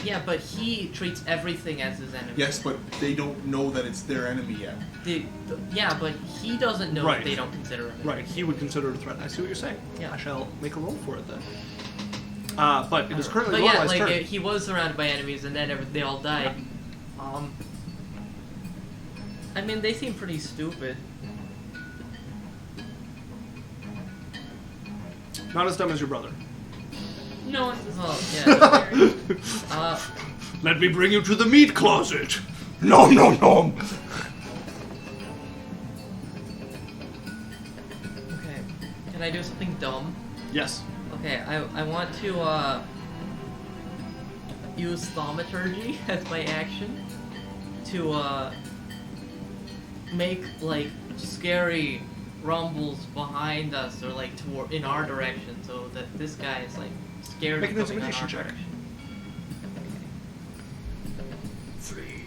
Yeah, but he treats everything as his enemy. Yes, but they don't know that it's their enemy yet. Yeah, but he doesn't know Right. that they don't consider him. Right, he would consider it a threat. I see what you're saying. Yeah. I shall make a roll for it then. But it is currently But yeah, Lorelei's like turn. he was surrounded by enemies, and then they all died. I mean, they seem pretty stupid. Not as dumb as your brother. No one's Oh yeah. Let me bring you to the meat closet. Nom nom nom. Okay. Can I do something dumb? Yes. Okay, I want to use thaumaturgy as my action to make like scary rumbles behind us or like toward in our direction, so that this guy is like scared. Make an of coming in intimidation our check. direction. 3.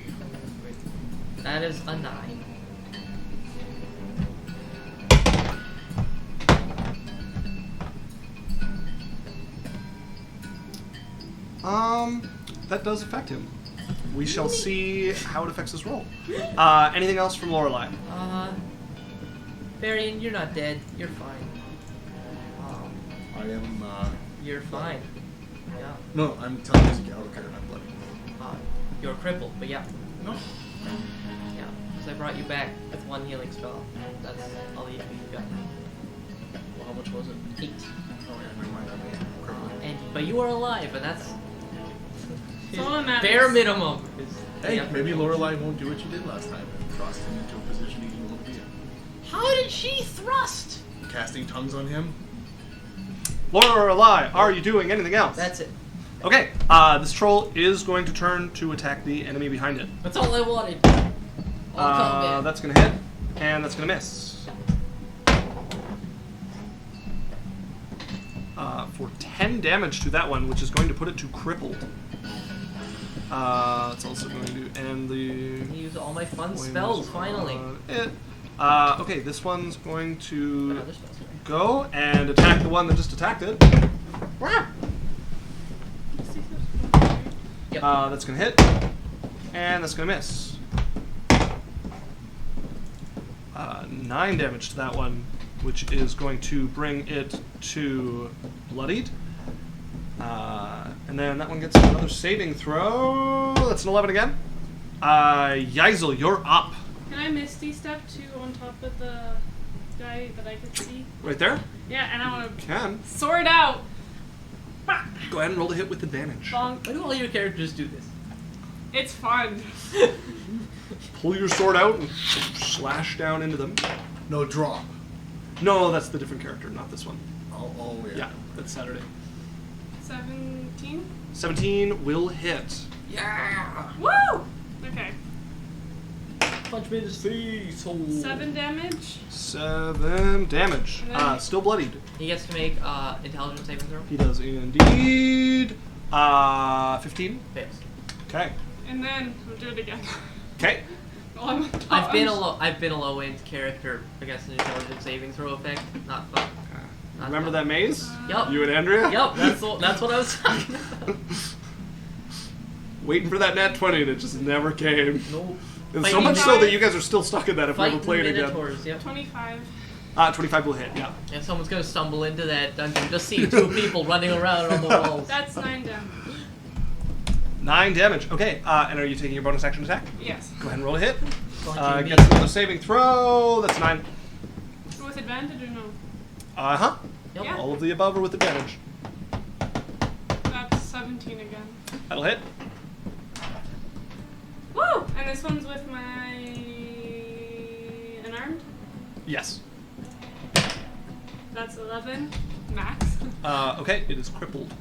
That is a 9. That does affect him. We shall see how it affects his roll. Anything else from Lorelei? Berrian, you're not dead. You're fine. I am, You're fine. Yeah. no, I'm telling you, Alochrin, I'm bloody. You're crippled, but yeah. No. Yeah. Because I brought you back with 1 healing spell. That's all the HP you got. Well, how much was it? 8. Oh, yeah, never mind, I'm crippled. But you are alive, and that's all that matters. bare minimum. Hey, Yeah. maybe Lorelei won't do what you did last time and thrust him into a position he didn't want to be in. How did she thrust? Casting tongues on him? Lorelei, are you doing anything else? That's it. Okay, this troll is going to turn to attack the enemy behind it. That's all I wanted. All combat. That's going to hit, and that's going to miss. for 10 damage to that one, which is going to put it to crippled. It's also going to end the... Use all my fun spells, finally. Okay, this one's going to Another spell, sorry. go and attack the one that just attacked it. Yep. That's going to hit, and that's going to miss. 9 damage to that one, which is going to bring it to bloodied. And then that one gets another saving throw. That's an 11 again. Yaikzal, you're up. Can I Misty Step to on top of the guy that I could see? Right there? Yeah, and I want to Can. sword out. Bah! Go ahead and roll to hit with advantage. Bonk. Why do all your characters do this? It's fun. Pull your sword out and slash down into them. No drop. No, that's the different character, not this one. Oh yeah. Yeah, that's Saturday. 17? 17 will hit. Yeah! Woo! Okay. Punch me in his face. 7 damage. 7 damage. And then- Still bloodied. He gets to make intelligence saving throw. He does indeed. 15. Fails. Okay. And then we'll do it again. Okay. Well, I'm- I've been I'm- a low end character against an intelligence saving throw effect. Not fun. Not Remember fun. that maze? Yup. You and Andrea? Yup, that's what I was talking about. Waiting for that nat 20 and it just never came. No. And so Fighting much so that you guys are still stuck in that if we ever Fighting play it again. minotaurs, yep. 25. 25 will hit, yeah. And someone's gonna stumble into that dungeon. Just see 2 people running around on the walls. That's 9 damage. 9 damage. Okay, and are you taking your bonus action attack? Yes. Go ahead and roll a hit. Punching me. Gets another saving throw. That's 9. With advantage or no? Uh-huh. Yep. Yeah. All of the above are with advantage. That's 17 again. That'll hit. Woo! And this one's with my unarmed. Yes. That's 11 max. Okay, it is crippled.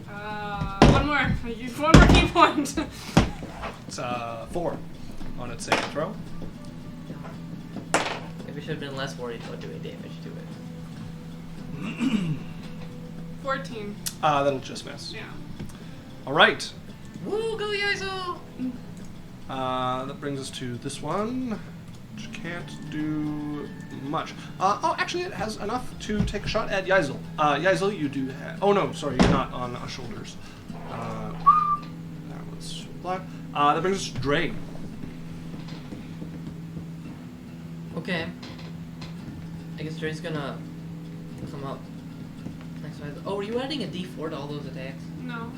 One more. I use one more key point. It's 4 on its saving throw. Maybe should have been less worried about doing damage to it. 14. That'll just miss. Yeah. All right. Woo, go Yaikzal! That brings us to this one, which can't do much. Actually, it has enough to take a shot at Yaikzal. Yaikzal, you do have... Oh, no, sorry, you're not on shoulders. That was black. That brings us to Drae. Okay. I guess Dre's gonna come up next to Yaikzal. Oh, are you adding a d4 to all those attacks? No.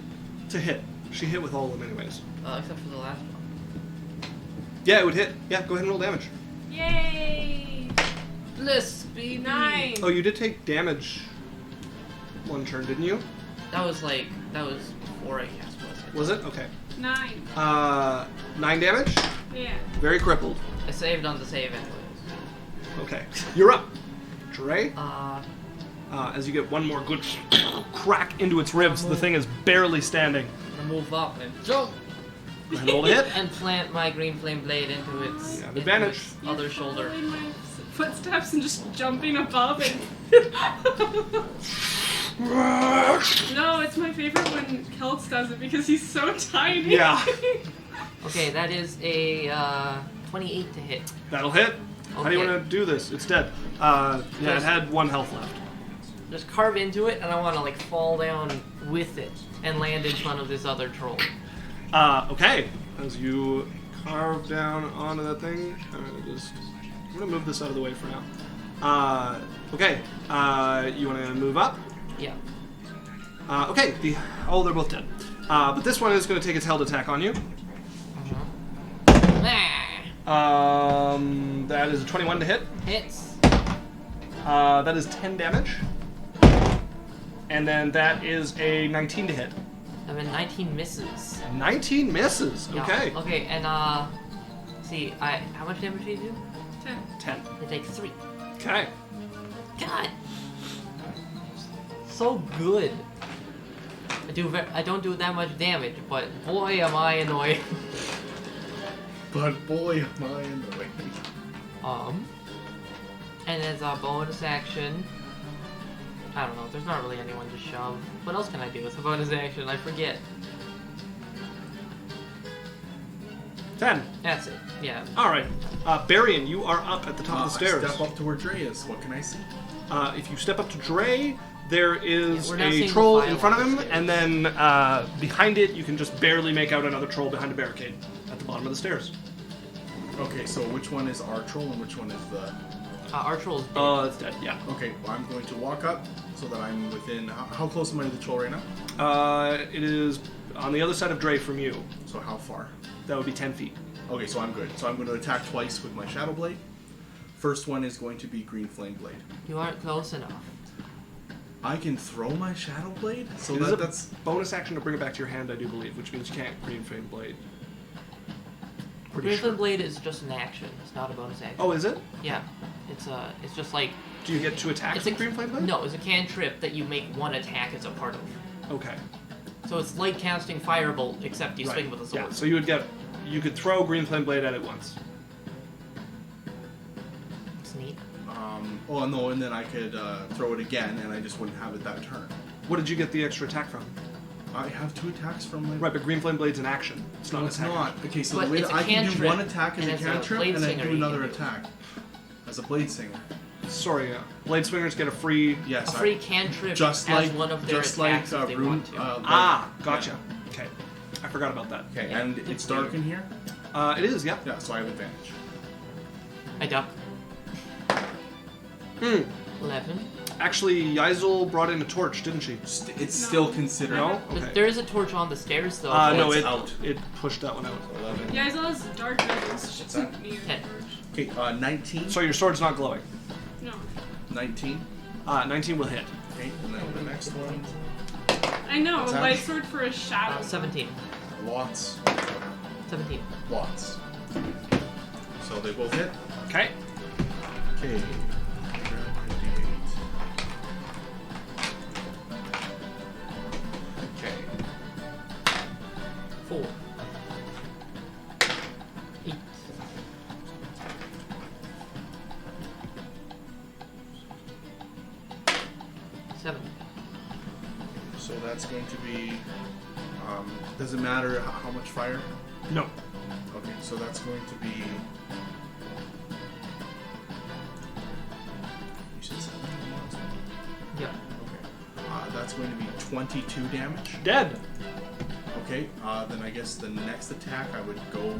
To hit. She hit with all of them anyways. Except for the last one. Yeah, it would hit. Yeah, go ahead and roll damage. Yay! Bliss, baby! 9. Oh, you did take damage one turn, didn't you? That was before I cast Bliss. Was it? Okay. 9. 9 damage. Yeah. Very crippled. I saved on the save anyways. Okay. You're up. Drae. I'm As you get one more good crack into its ribs, the thing is barely standing. gonna move up and jump! Go ahead and roll a hit. And plant my green flame blade into its, You have into advantage. its other shoulder. Following my footsteps and just jumping above it. No, it's my favorite when Kelts does it because he's so tiny. Yeah. Okay, that is a 28 to hit. That'll hit. How do you Okay. want to do this? It's dead. Yeah, it had 1 health left. Just carve into it, and I want to like fall down with it and land in front of this other troll. Okay. As you carve down onto that thing, I'm gonna move this out of the way for now. Okay. You want to move up? Yeah. Okay. They're both dead. But this one is going to take its held attack on you. That is a 21 to hit. Hits. That is 10 damage. And then that is a 19 to hit. I mean, 19 misses. 19 misses. Yeah. Okay. Okay, and see, how much damage do you do? 10. 10. I take 3. Okay. God. So good. I don't do that much damage, but boy am I annoyed. But boy, am I annoyed. And as a bonus action, I don't know. There's not really anyone to shove. What else can I do with a bonus action? I forget. 10. That's it. Yeah. All right. Berrian, you are up at the top of the stairs. I step up to where Drae is. What can I see? If you step up to Drae, there is we're now a seeing troll the in front of file him, on the and then behind it, you can just barely make out another troll behind a barricade at the bottom of the stairs. Okay, so which one is our troll and which one is the... Our troll's dead. It's dead, yeah. Okay, well, I'm going to walk up so that I'm within... How close am I to the troll right now? It is on the other side of Drae from you. So how far? That would be 10 feet. Okay, so I'm good. So I'm going to attack twice with my Shadow Blade. First one is going to be Green Flame Blade. You aren't close enough. I can throw my Shadow Blade? So It is a that's... bonus action to bring it back to your hand, I do believe, which means you can't Green Flame Blade. Pretty Green Flame sure. Blade is just an action. It's not a bonus action. Oh, is it? Yeah. It's just like... Do you get 2 attacks It's with a Green Flame Blade? No, it's a cantrip that you make one attack as a part of. Okay. So it's like casting Firebolt, except you Right. swing with a sword. Yeah, so you could throw Green Flame Blade at it once. It's neat. Oh, no, and then I could throw it again, and I just wouldn't have it that turn. What did you get the extra attack from? I have 2 attacks from my... Right, but Green Flame Blade's an action. It's not No, an it's attack. not. Okay, so But the way it's that a I can do cantrip, one attack as and a as a cantrip, blade and then singer, do you another can do it. attack. As a Blade Singer. Sorry, Blade Swingers get a free... Yes, A free cantrip just as like, one of their just like attacks if they Rune... want to. Gotcha. Okay. I forgot about that. Okay, Yeah, and it's it's dark weird. in here? It is, yeah. Yeah, so I have advantage. I duck. Hmm. 11. Actually, Yaikzal brought in a torch, didn't she? It's still considered... No? But Okay. There is a torch on the stairs, though. No, it's it out. It pushed that one out. 11. Yaikzal has dark vision, so she What's that? doesn't need a 10. torch. Okay, 19. So your sword's not glowing. No. 19. 19 will hit. Okay, and then the next one. I know, What's a that? light sword for a shadow. 17. Lots. 17. Lots. So they both hit. Okay. Okay. Okay. 4. 8. 7. So that's going to be. Does it matter how much fire? No. Okay, so that's going to be. You said 7? Yep. Okay. That's going to be 22 damage. Dead. Okay, then I guess the next attack I would go.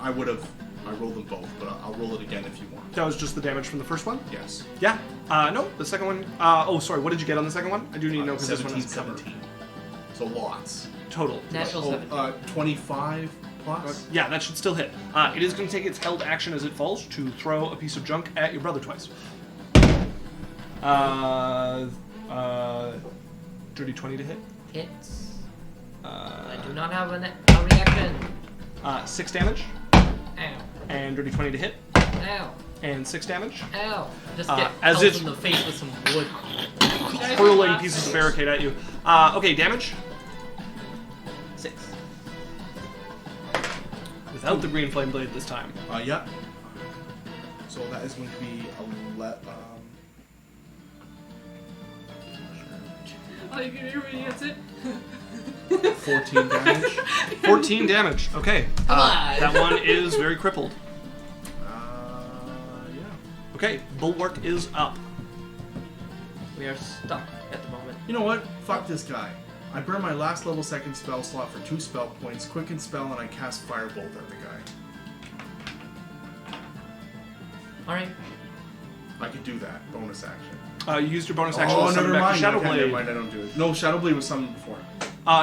I rolled them both, but I'll roll it again if you want. That was just the damage from the first one? Yes. Yeah. No, the second one... sorry, what did you get on the second one? I do need to know because this one has cover. 17. So lots. Total. Natural 17. 25 plus? Yeah, that should still hit. It is going to take its held action as it falls to throw a piece of junk at your brother twice. Dirty 20 to hit. Hits. I Uh, do not have a reaction. 6 damage. Ow. And dirty 20 to hit. Ow. And 6 damage. Ow. Just Uh, get as pelted it's- in the face with some wood. Hurling pieces of barricade at you. Okay, damage. 6. Without the green flame blade this time. Yeah. So that is going to be 11. Oh, you can hear when he gets it? 14 damage. 14 damage. Okay. Come on. That one is very crippled. Yeah. Okay, Bulwark is up. We are stuck at the moment. You know what? Fuck this guy. I burn my last level second spell slot for 2 spell points, quicken spell, and I cast Firebolt at the guy. Alright. I could do that. Bonus action. You used your bonus action Oh, to summon never back mind. your Shadow Okay, Blade. never mind. I don't do it. No, Shadow Blade was summoned before.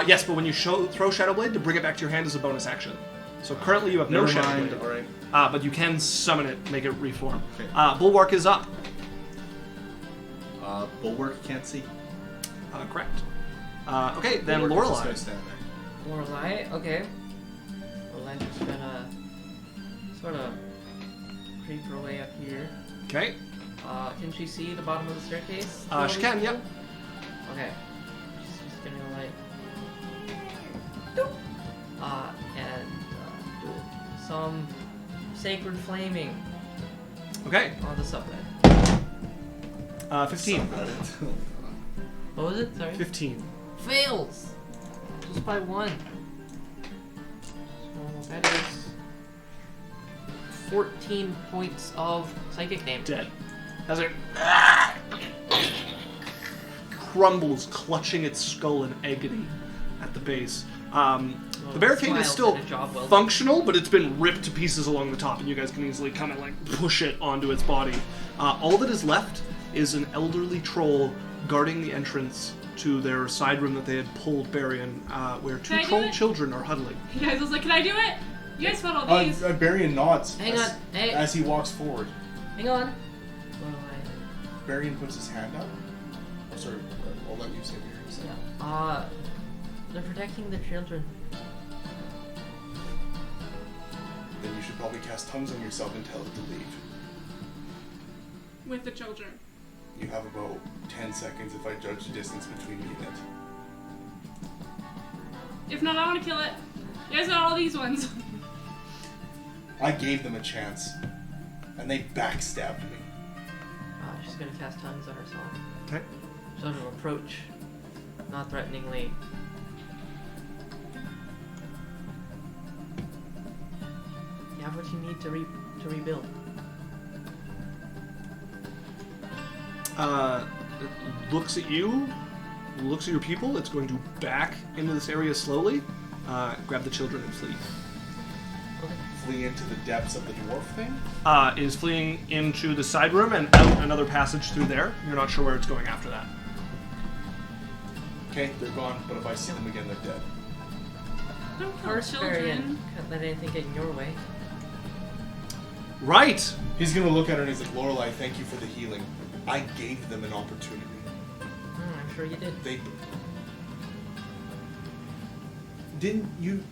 Yes, but when you throw Shadow Blade, to bring it back to your hand is a bonus action. So currently you have no Never Shadow mind. Blade. Alright. But you can summon it, make it reform. Okay. Bulwark is up. Bulwark can't see. Correct. Okay, then Bulwark is just Lorelei. gonna stand there. Lorelei, okay. Lorelei just gonna sort of creep her way up here. Okay. Can she see the bottom of the staircase? She can, yep. Okay. She's just gonna like and do some sacred flaming Okay. on the subway. 15. What was it? Sorry. 15. Fails. Just by 1. So that is 14 points of psychic damage. Dead. As it crumbles, clutching its skull in agony at the base. The barricade is Smiles still at a job well done. functional, but it's been ripped to pieces along the top, and you guys can easily kind of like push it onto its body. All that is left is an elderly troll guarding the entrance to their side room that they had pulled Berrian, where two Can I do troll it? children are huddling. You guys was like, can I do it? You guys fought all these. Berrian nods Hang on. Hey. as he walks forward. Hang on. What do I... Berrian puts his hand out. Oh, sorry, I'll let you say what you're saying. Yeah. They're protecting the children. Then you should probably cast tongues on yourself and tell it to leave. With the children. You have about 10 seconds if I judge the distance between me and it. If not, I want to kill it. You guys got all these ones. I gave them a chance, and they backstabbed me. She's gonna cast tongues on herself. Okay. Sort of approach, not threateningly. You have what you need to rebuild. It looks at you, looks at your people. It's going to back into this area slowly, grab the children and flee. Okay. Flee into the depths of the dwarf thing? Is fleeing into the side room and out another passage through there. You're not sure where it's going after that. Okay, they're gone, but if I see them again, they're dead. Don't kill First, children. Berrian, can't let anything get in your way. Right! He's gonna look at her and he's like, Lorelei, thank you for the healing. I gave them an opportunity. I'm sure you did. They... Didn't you...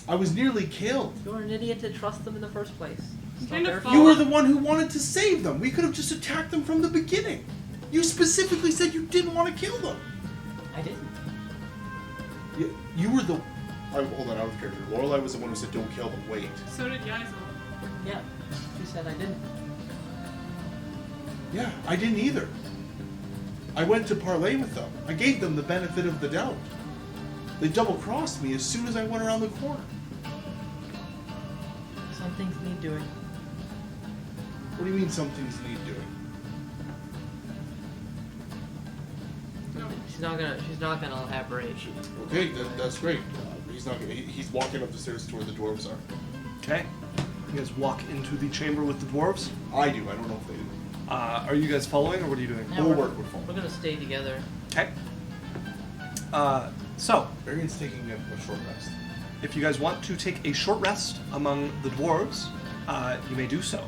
I was nearly killed. You were an idiot to trust them in the first place. It's Kind not of their You fault. were the one who wanted to save them. We could have just attacked them from the beginning. You specifically said you didn't want to kill them. I didn't. You were the... hold on, out of character. Lorelei was the one who said don't kill them. Wait. So did Yaikzal. Yeah, she said I didn't. Yeah, I didn't either. I went to parlay with them. I gave them the benefit of the doubt. They double-crossed me as soon as I went around the corner. Some things need doing. What do you mean some things need doing? No. She's not gonna elaborate. Okay, that's great. He's not. He's walking up the stairs to where the dwarves are. Okay. You guys walk into the chamber with the dwarves. I do. I don't know if they do. Are you guys following, or what are you doing? Yeah, Bulwark would fall. We're gonna stay together. Okay. So, Berrian's taking a short rest. if you guys want to take a short rest among the dwarves, you may do so.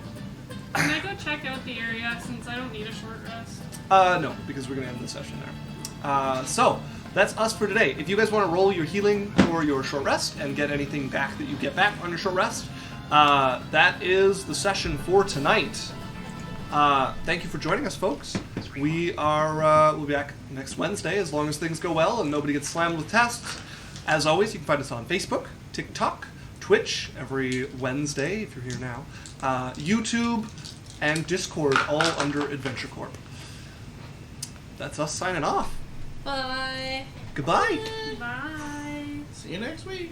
Can I go check out the area since I don't need a short rest? No, because we're going to end the session there. So, that's us for today. If you guys want to roll your healing or your short rest and get anything back that you get back on your short rest, that is the session for tonight. Thank you for joining us, folks. We'll be back next Wednesday as long as things go well and nobody gets slammed with tests. As always, you can find us on Facebook, TikTok, Twitch every Wednesday if you're here now, YouTube, and Discord, all under Adventure Corp. That's us signing off. Bye. Goodbye. Bye. See you next week.